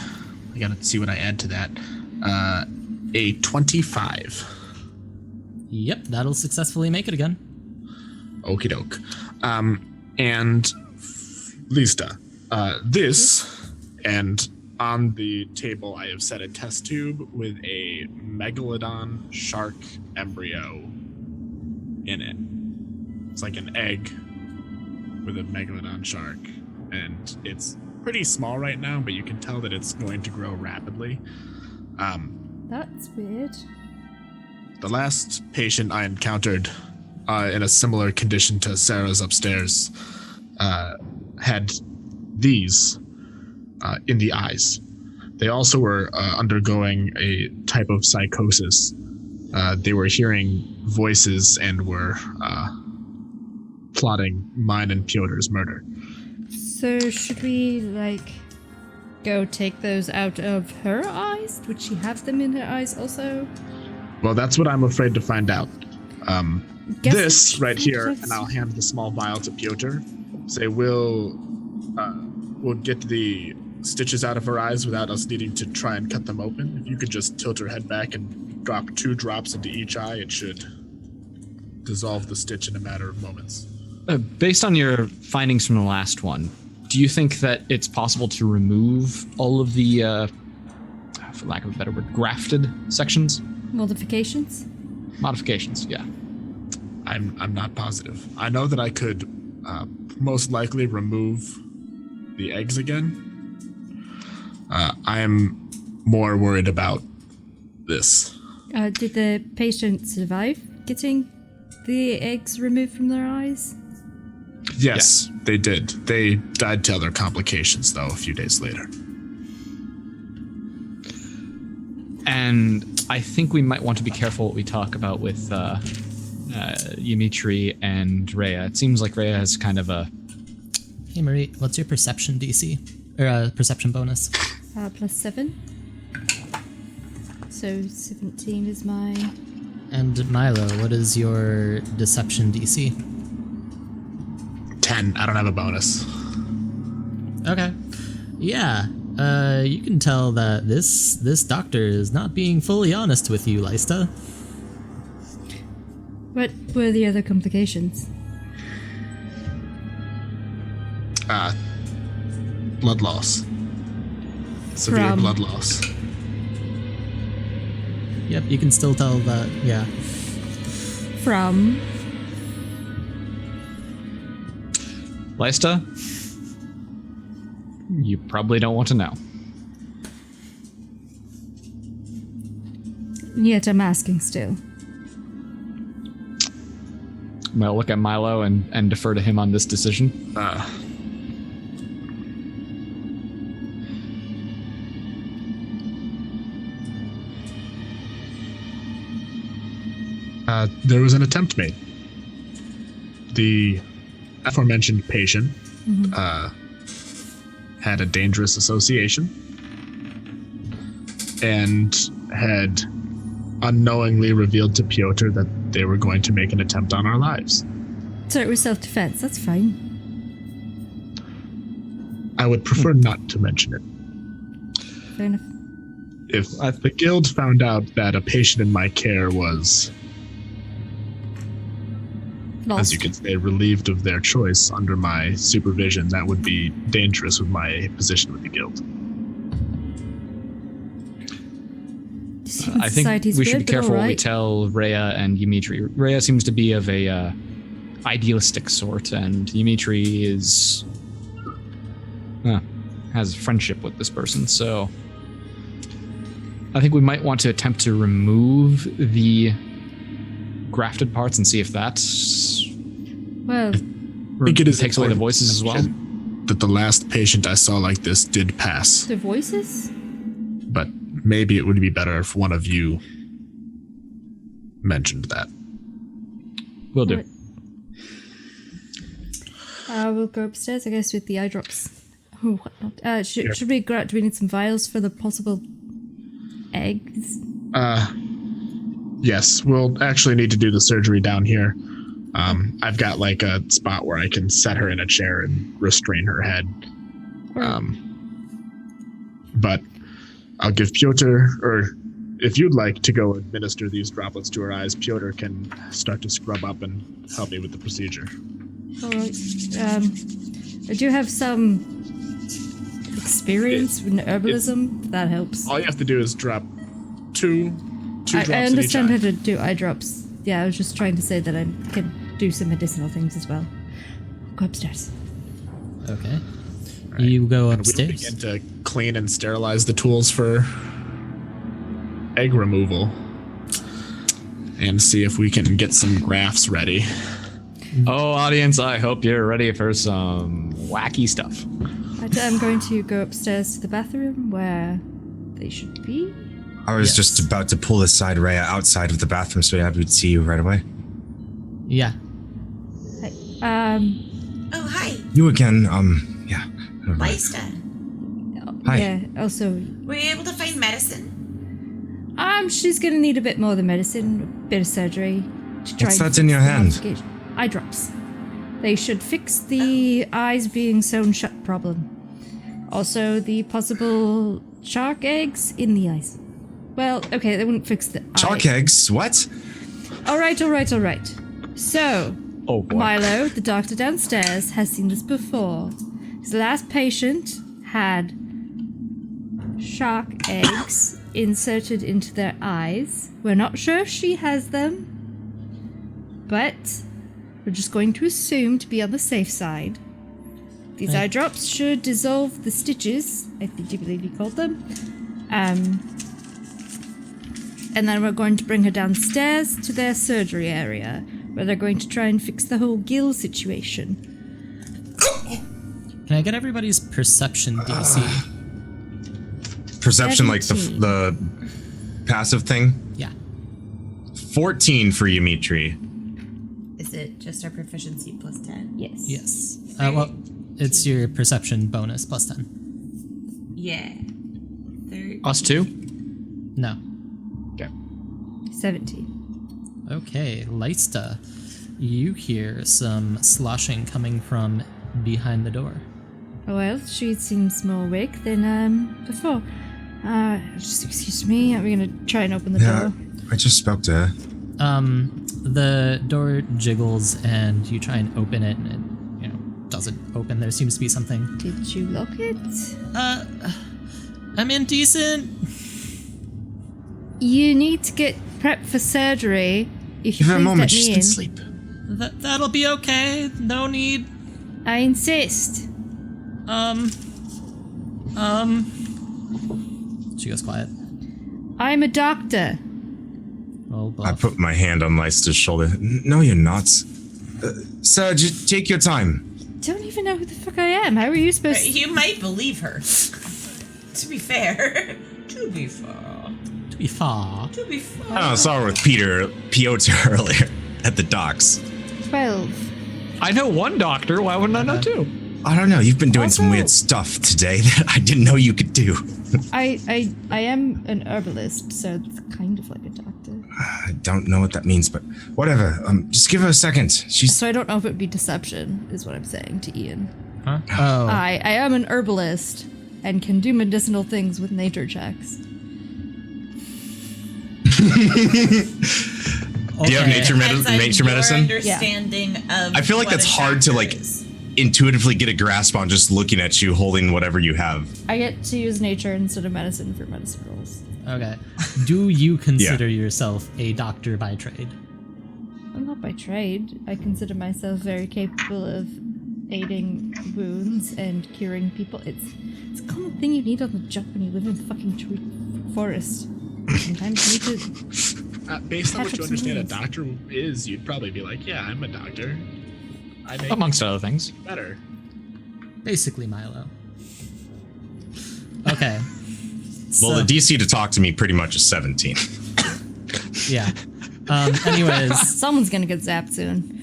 gotta see what I add to that. A 25. Yep, that'll successfully make it again. Okie doke. And Lista, this, and on the table I have set a test tube with a megalodon shark embryo in it. It's like an egg with a megalodon shark, and it's pretty small right now, but you can tell that it's going to grow rapidly. That's weird. The last patient I encountered in a similar condition to Sarah's upstairs had these in the eyes. They also were undergoing a type of psychosis. They were hearing voices and were plotting mine and Piotr's murder. So should we, go take those out of her eyes? Would she have them in her eyes also? Well, that's what I'm afraid to find out. This right here, that's- and I'll hand the small vial to Piotr. Say we'll get the stitches out of her eyes without us needing to try and cut them open. If you could just tilt her head back and drop 2 drops into each eye, it should dissolve the stitch in a matter of moments. Based on your findings from the last one, do you think that it's possible to remove all of the, for lack of a better word, grafted sections? Modifications? Modifications, yeah. I'm not positive. I know that I could most likely remove the eggs again. I am more worried about this. Did the patient survive getting the eggs removed from their eyes? Yes, they did. They died to other complications, though, a few days later. And I think we might want to be careful what we talk about with Dimitri and Raya. It seems like Raya has kind of a... Hey Marie, what's your perception DC? Or perception bonus? +7. So 17 is my... And Milo, what is your deception DC? 10. I don't have a bonus. Okay. Yeah. You can tell that this doctor is not being fully honest with you, Lista. What were the other complications? Blood loss. Severe From- blood loss. Yep, you can still tell that, yeah. From... Lista? You probably don't want to know. Yet I'm asking still. I'm gonna look at Milo and defer to him on this decision. There was an attempt made. The aforementioned patient had a dangerous association and had unknowingly revealed to Piotr that they were going to make an attempt on our lives. So it was self-defense, that's fine. I would prefer not to mention it. Fair enough. If the guild found out that a patient in my care was, Lost. as you could say, relieved of their choice under my supervision, that would be dangerous with my position with the guild. I think we should be careful what we tell Raya and Dimitri. Raya seems to be of a idealistic sort, and Dimitri is has friendship with this person. So I think we might want to attempt to remove the grafted parts and see if that's Well, I think it is takes away the important voices as well. that the last patient I saw like this did pass, the voices? but maybe it would be better if one of you mentioned that. Will do. We'll go upstairs, I guess, with the eye drops. Oh, whatnot. Should we go out? Do we need some vials for the possible eggs? Yes, we'll actually need to do the surgery down here. I've got like a spot where I can set her in a chair and restrain her head. But I'll give Piotr, or if you'd like to go administer these droplets to her eyes, Piotr can start to scrub up and help me with the procedure. Alright. I do have some experience in herbalism. That helps. All you have to do is drop two drops I in understand how each to do eye drops. Yeah, I was just trying to say that I can do some medicinal things as well. Go upstairs. Okay. You go And we'll upstairs. begin to clean and sterilize the tools for egg removal and see if we can get some grafts ready. Oh, audience, I hope you're ready for some wacky stuff. I'm going to go upstairs to the bathroom where they should be. I was Yes. just about to pull aside Raya outside of the bathroom so I would see you right away. Yeah. Oh, hi, You again, yeah. Leista. Hi. Yeah, also, Were you able to find medicine? she's gonna need a bit more than medicine, a bit of surgery to try What's and that in fix your the hand? complication. Eye drops. They should fix the eyes being sewn shut problem. Also, the possible shark eggs in the eyes. Well, okay, they wouldn't fix the Chalk eye. eggs? What? All right. So, Oh boy. Milo, the doctor downstairs, has seen this before. His last patient had shark eggs inserted into their eyes. We're not sure if she has them, but we're just going to assume to be on the safe side. These eye drops should dissolve the stitches, I believe you called them. And then we're going to bring her downstairs to their surgery area, where they're going to try and fix the whole gill situation. Can I get everybody's perception DC? Perception, like 17. the passive thing? Yeah. 14 for you, Dimitri. Is it just our proficiency plus 10? Yes. Yes. Well, it's your perception bonus plus 10. Yeah. Us too? No. Okay. 17. Okay, Leista, you hear some sloshing coming from behind the door. Well, she seems more awake than before. Just excuse me, I'm gonna try and open the Yeah, door. I just spoke to her. The door jiggles and you try and open it and it, doesn't open. There seems to be something. Did you lock it? I'm indecent. You need to get prepped for surgery. If you Give her a please moment, let me she's in. been asleep. That'll be okay. No need. I insist. She goes quiet. I'm a doctor. Roll I bluff. put my hand on Leicester's shoulder. No, you're not. Sir, just take your time. Don't even know who the fuck I am. How are you supposed to... You might believe her. To be fair. To be fair. To be far. To be fair. I saw her with Piotr earlier at the docks. 12. I know one doctor. Why wouldn't I know two? I don't know. You've been doing some Also- weird stuff today that I didn't know you could do. I am an herbalist, so it's kind of like a doctor. I don't know what that means, but whatever. Just give her a second. She's So I don't know if it would be deception, is what I'm saying to Ian. Huh? Oh. I am an herbalist and can do medicinal things with nature checks. Do you have nature Depends on nature your medicine? understanding of I feel like what that's a hard to doctor like is. intuitively get a grasp on just looking at you holding whatever you have. I get to use nature instead of medicine for medicine rolls. Okay. Do you consider yourself a doctor by trade? I'm not by trade. I consider myself very capable of aiding wounds and curing people. It's a common thing you need on the job when you live in the fucking forest. Sometimes you need to... Based on what Patch you up understand a some doctor is, you'd probably be like, yeah, I'm a doctor. I make Amongst other things. better. Basically Milo. Okay. Well, So- the DC to talk to me pretty much is 17. Yeah. Anyways, Someone's gonna get zapped soon.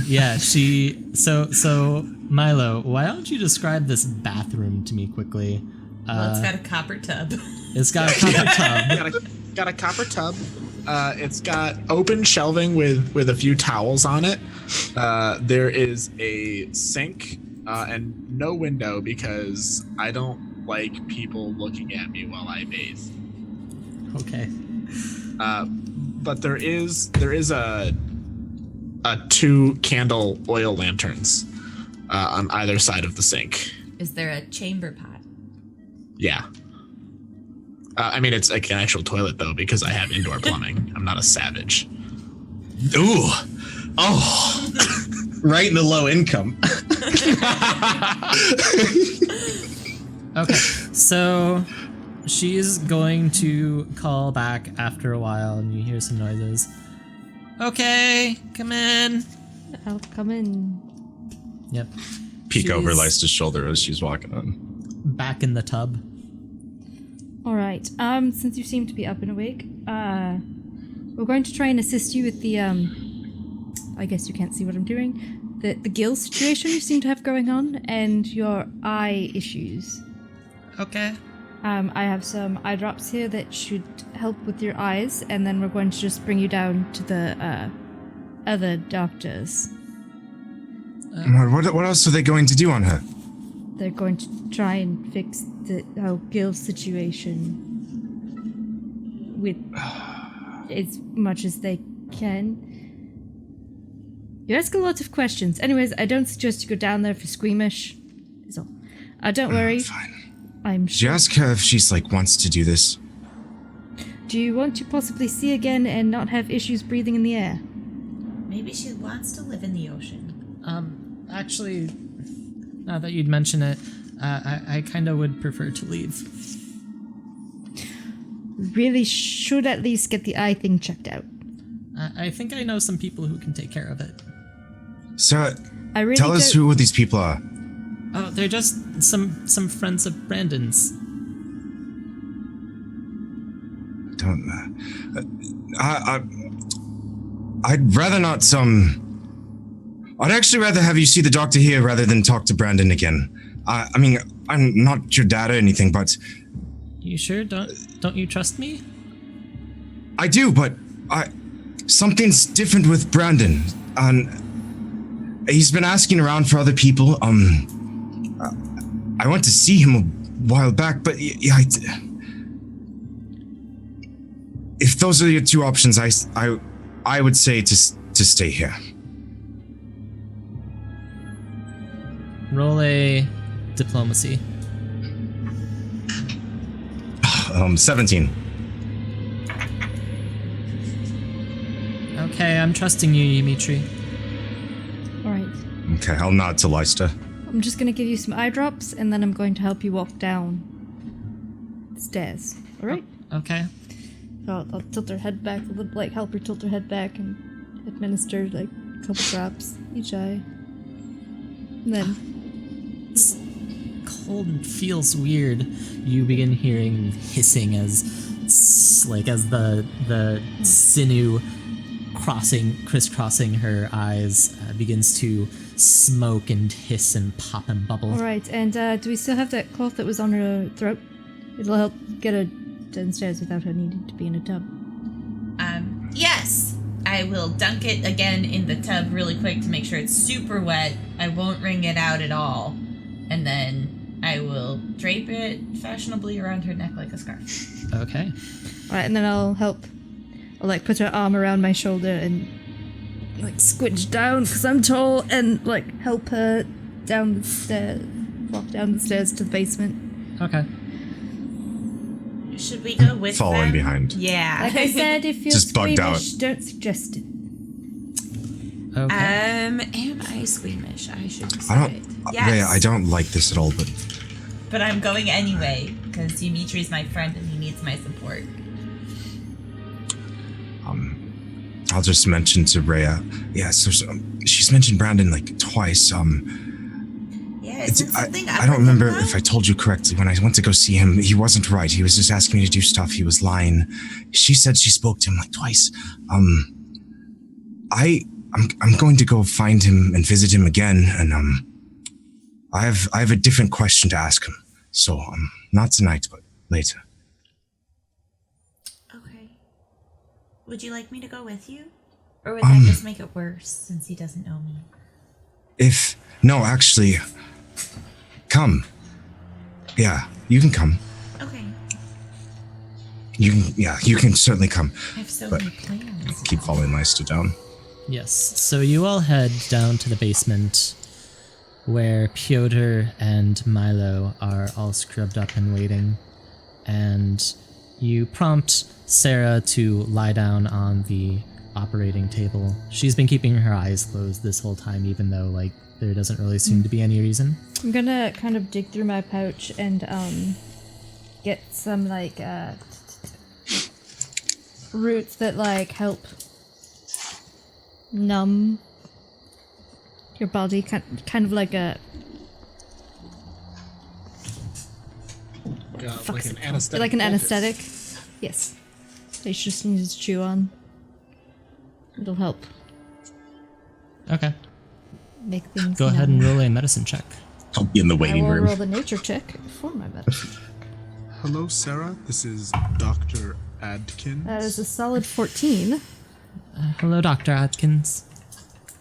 yeah, so Milo, why don't you describe this bathroom to me quickly? Well, it's got a copper tub. It's got a copper tub. Got a copper tub. It's got open shelving with a few towels on it. There is a sink and no window because I don't like people looking at me while I bathe. Okay. But there is a 2 candle oil lanterns on either side of the sink. Is there a chamber pot? Yeah. I mean, it's like an actual toilet though because I have indoor plumbing. I'm not a savage. Ooh. Oh. Right in the low income. Okay. So she's going to call back after a while and you hear some noises. Okay, come in. I'll come in. Yep. Peek over She's Leicester's shoulder as she's walking on. back in the tub. Alright, since you seem to be up and awake, we're going to try and assist you with the, I guess you can't see what I'm doing, the gill situation you seem to have going on, and your eye issues. Okay. I have some eye drops here that should help with your eyes, and then we're going to just bring you down to the, other doctors. What else are they going to do on her? They're going to try and fix the whole gill situation with as much as they can. You ask a lot of questions. Anyways, I don't suggest you go down there if you're squeamish. Is all. Don't worry. Fine. I'm Did you sure. ask her if she's like wants to do this? Do you want to possibly see again and not have issues breathing in the air? Maybe she wants to live in the ocean. Actually, now that you'd mention it, I kind of would prefer to leave. Really should at least get the eye thing checked out. I think I know some people who can take care of it. So, I really tell us don't- who these people are. Oh, they're just some friends of Brandon's. Don't. I'd rather not. I'd actually rather have you see the doctor here rather than talk to Brandon again. I mean, I'm not your dad or anything, but You sure? Don't you trust me? I do. But something's different with Brandon, and he's been asking around for other people. I went to see him a while back, but yeah, if those are your 2 options, I would say to stay here. Roll a diplomacy. 17. Okay, I'm trusting you, Dimitri. Alright. Okay, I'll nod to Leicester. I'm just gonna give you some eye drops and then I'm going to help you walk down the stairs. Alright? Okay. I'll tilt her head back, like help her tilt her head back and administer like a couple drops each eye. And then It's cold and feels weird. You begin hearing hissing as the sinew crisscrossing her eyes begins to smoke and hiss and pop and bubble. alright, and do we still have that cloth that was on her throat? It'll help get her downstairs without her needing to be in a tub. Yes. I will dunk it again in the tub really quick to make sure it's super wet. I won't wring it out at all. And then I will drape it fashionably around her neck like a scarf. Okay. Alright, and then I'll like put her arm around my shoulder and like squinch down because I'm tall and like help her down the stairs, walk down the stairs to the basement. Okay. Should we go with Following them? behind. Yeah. Like I said, if you're Just bugged out. squeamish, don't suggest it. Okay. Am I squeamish? I should I decide. don't. Yes. Raya, I don't like this at all, but But I'm going anyway, because Dimitri's my friend and he needs my support. I'll just mention to Raya. Yeah, so she's mentioned Brandon like twice. Yeah, isn't something I don't remember if I told you correctly. When I went to go see him, he wasn't right. He was just asking me to do stuff. He was lying. She said she spoke to him like twice. I'm going to go find him and visit him again, and I have a different question to ask him. So not tonight, but later. Okay. Would you like me to go with you? Or would that just make it worse since he doesn't know me? No, actually, come. Yeah, you can come. Okay. You can certainly come. I have so But- many plans. Keep following Leicester down. Yes. So you all head down to the basement where Pyotr and Milo are all scrubbed up and waiting. And you prompt Sarah to lie down on the operating table. She's been keeping her eyes closed this whole time, even though, like, there doesn't really seem to be any reason. I'm gonna kind of dig through my pouch and get some like roots that like help numb your body, kind of like a Like an anesthetic. like an poultice. anesthetic. Yes, that you just need to chew on. It'll help Okay. make things. Go ahead and numb. roll a medicine check. I'll be in the I waiting will room. roll the nature check for my medicine. Hello, Sarah. This is Dr. Adkins. That is a solid 14. Hello, Dr. Atkins.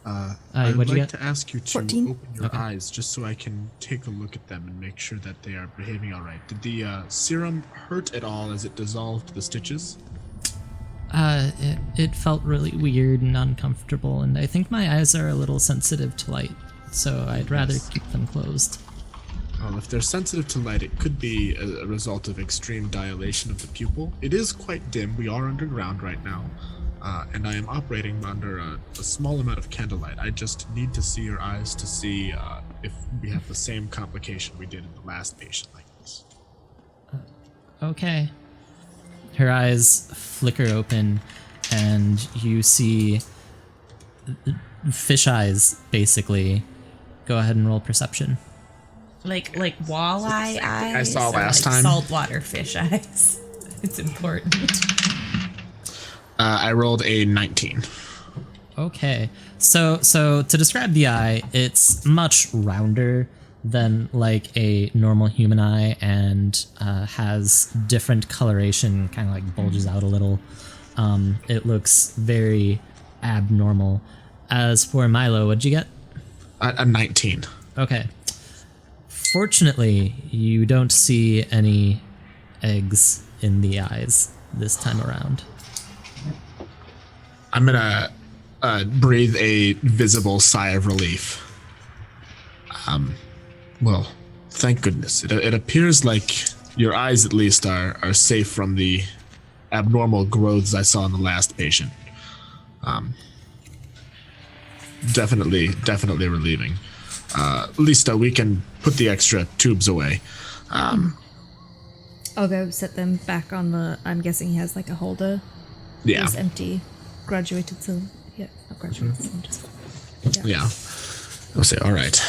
I would what'd you like get? to ask you to 14. open your eyes just so I can take a look at them and make sure that they are behaving all right. Did the serum hurt at all as it dissolved the stitches? It felt really weird and uncomfortable, and I think my eyes are a little sensitive to light, so I'd rather keep them closed. Well, if they're sensitive to light, it could be a result of extreme dilation of the pupil. It is quite dim. We are underground right now, and I am operating under a small amount of candlelight. I just need to see your eyes to see if we have the same complication we did in the last patient like this. Okay. Her eyes flicker open, and you see fish eyes, Go ahead and roll perception. Like walleye eyes? I saw or last like time. saltwater fish eyes. It's important. I rolled a 19. Okay. So to describe the eye, it's much rounder than like a normal human eye, and has different coloration, kind of like bulges out a little. It looks very abnormal. As for Milo, what'd you get? A 19. Okay. Fortunately, you don't see any eggs in the eyes this time around. I'm gonna breathe a visible sigh of relief. Well, thank goodness. It appears like your eyes, at least, are safe from the abnormal growths I saw in the last patient. Definitely relieving. Lista, we can put the extra tubes away. I'll go set them back on the. I'm guessing he has like a holder. Yeah. It's empty. Graduated silver. Yeah, not graduated silver. Just, Yeah. I'll say, all right.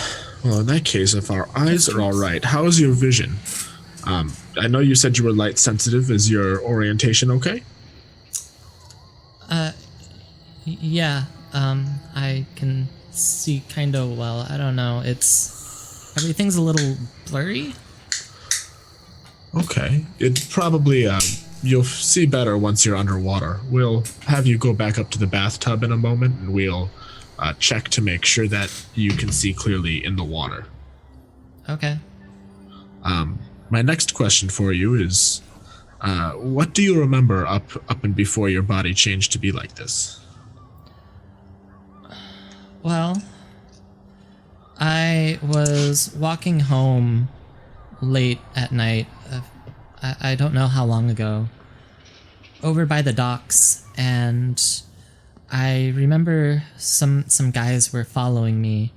Well, in that case, if our eyes are all right, how is your vision? I know you said you were light sensitive. Is your orientation okay? Yeah. I can see kind of well. I don't know. Everything's a little blurry. Okay. It probably, you'll see better once you're underwater. We'll have you go back up to the bathtub in a moment, and we'll check to make sure that you can see clearly in the water. Okay. My next question for you is, what do you remember up and before your body changed to be like this? Well, I was walking home late at night. I don't know how long ago. Over by the docks, and I remember some guys were following me,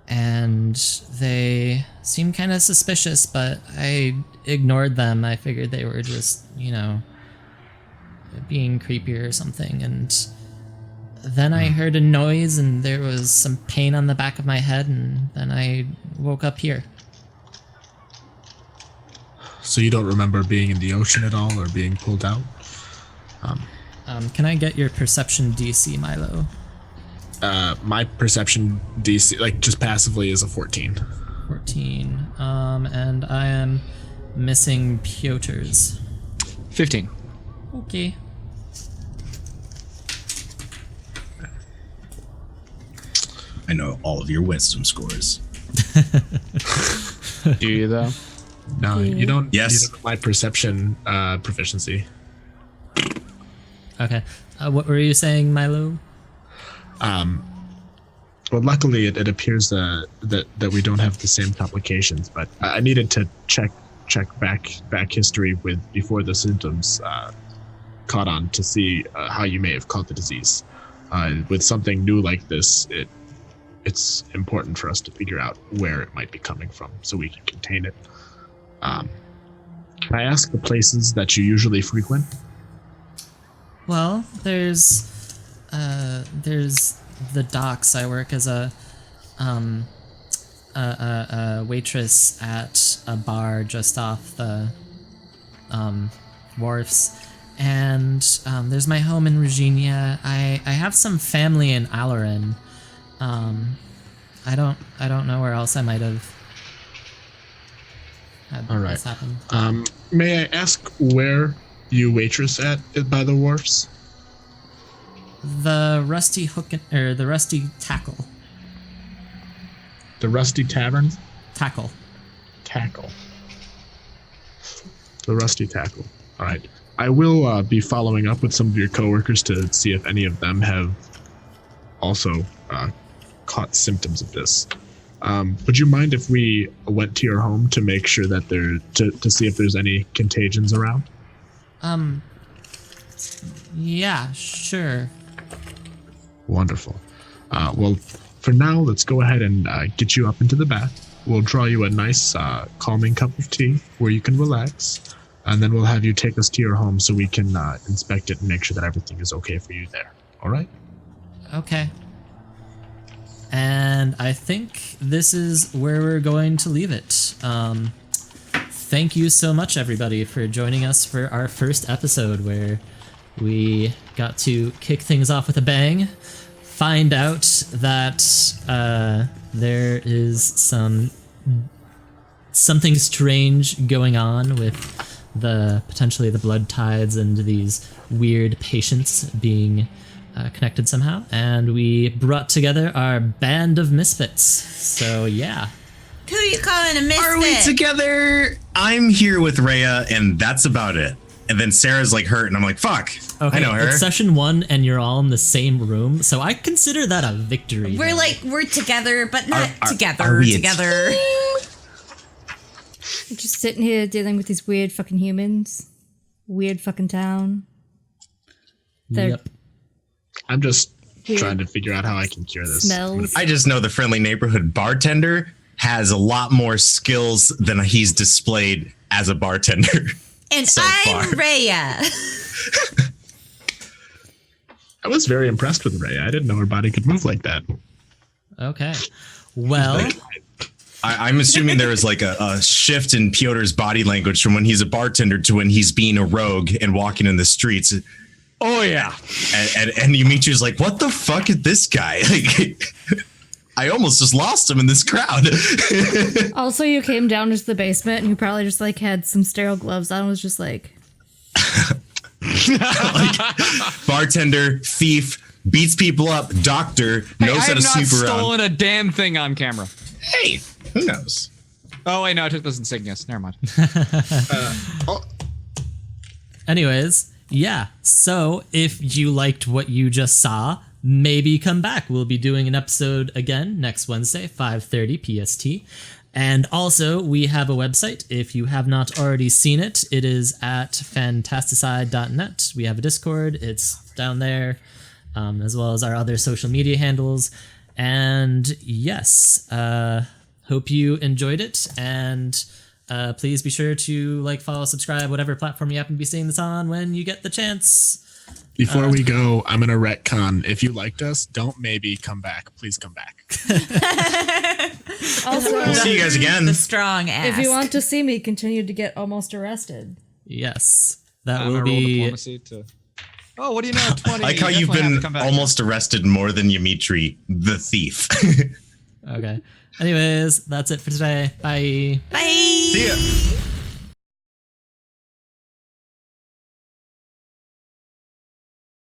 and they seemed kind of suspicious, but I ignored them. I figured they were just, being creepy or something, and then I heard a noise, and there was some pain on the back of my head, and then I woke up here. So you don't remember being in the ocean at all or being pulled out? Can I get your perception DC, Milo? My perception DC, like just passively, is a 14. 14. And I am missing Piotr's. 15. Okay. I know all of your wisdom scores. Do you, though? No, you don't. Yes. You don't have my perception proficiency. Okay. What were you saying, Milo? Well, luckily, it appears that we don't have the same complications. But I needed to check back history with before the symptoms caught on to see how you may have caught the disease. With something new like this, it's important for us to figure out where it might be coming from so we can contain it. Can I ask the places that you usually frequent? Well, there's the docks. I work as a waitress at a bar just off the wharfs, and there's my home in Regina. I have some family in Alarin. I don't know where else I might have had All right. this happen. May I ask where you waitress at by the wharfs? The Rusty Hook or the Rusty Tackle. The Rusty Tavern? Tackle. Tackle. The Rusty Tackle. All right. I will be following up with some of your coworkers to see if any of them have also caught symptoms of this. Would you mind if we went to your home to make sure that to see if there's any contagions around? Yeah, sure. Wonderful. Well, for now, let's go ahead and get you up into the bath. We'll draw you a nice, calming cup of tea where you can relax, and then we'll have you take us to your home so we can inspect it and make sure that everything is okay for you there. All right? Okay. And I think this is where we're going to leave it. Thank you so much, everybody, for joining us for our first episode where we got to kick things off with a bang, find out that there is something strange going on with potentially the blood tides and these weird patients being connected somehow, and we brought together our band of misfits. So yeah. Who you calling a misfit? Are we together? I'm here with Raya, and that's about it. And then Sarah's like hurt, and I'm like, fuck. Okay, I know her. it's session 1 and you're all in the same room, so I consider that a victory. We're together, but not together. are we a together. I'm just sitting here dealing with these weird fucking humans. Weird fucking town. They're Yep. I'm just Weird trying to figure out how I can cure this. smells. I just know the friendly neighborhood bartender has a lot more skills than he's displayed as a bartender. And so I'm far. Raya. I was very impressed with Raya. I didn't know her body could move like that. Okay. Well, I'm assuming there is like a shift in Piotr's body language from when he's a bartender to when he's being a rogue and walking in the streets. Oh yeah. And Dimitri's like, what the fuck is this guy? Like, I almost just lost him in this crowd. Also, you came down into the basement and you probably just like had some sterile gloves on and was just like, Bartender, thief, beats people up, doctor, knows I how have to not snoop around. stolen a damn thing on camera. Hey, who knows? Oh wait, no, I took those insignias. Never mind. anyways, yeah. So if you liked what you just saw, maybe come back. We'll be doing an episode again next Wednesday, 5:30 PST. And also, we have a website. If you have not already seen it, it is at fantasticide.net. We have a Discord. It's down there, as well as our other social media handles. And yes, hope you enjoyed it. And please be sure to like, follow, subscribe, whatever platform you happen to be seeing this on when you get the chance. Before we go, I'm going to retcon. If you liked us, don't maybe come back. Please come back. also, We'll see you guys again. The strong ass. if you want to see me continue to get almost arrested. Yes, that I'm will gonna roll be... diplomacy to. Oh, what do you know? 20. I like how you've Definitely have to been come back. almost arrested more than Dimitri, the thief. Okay. Anyways, that's it for today. Bye. Bye. See ya.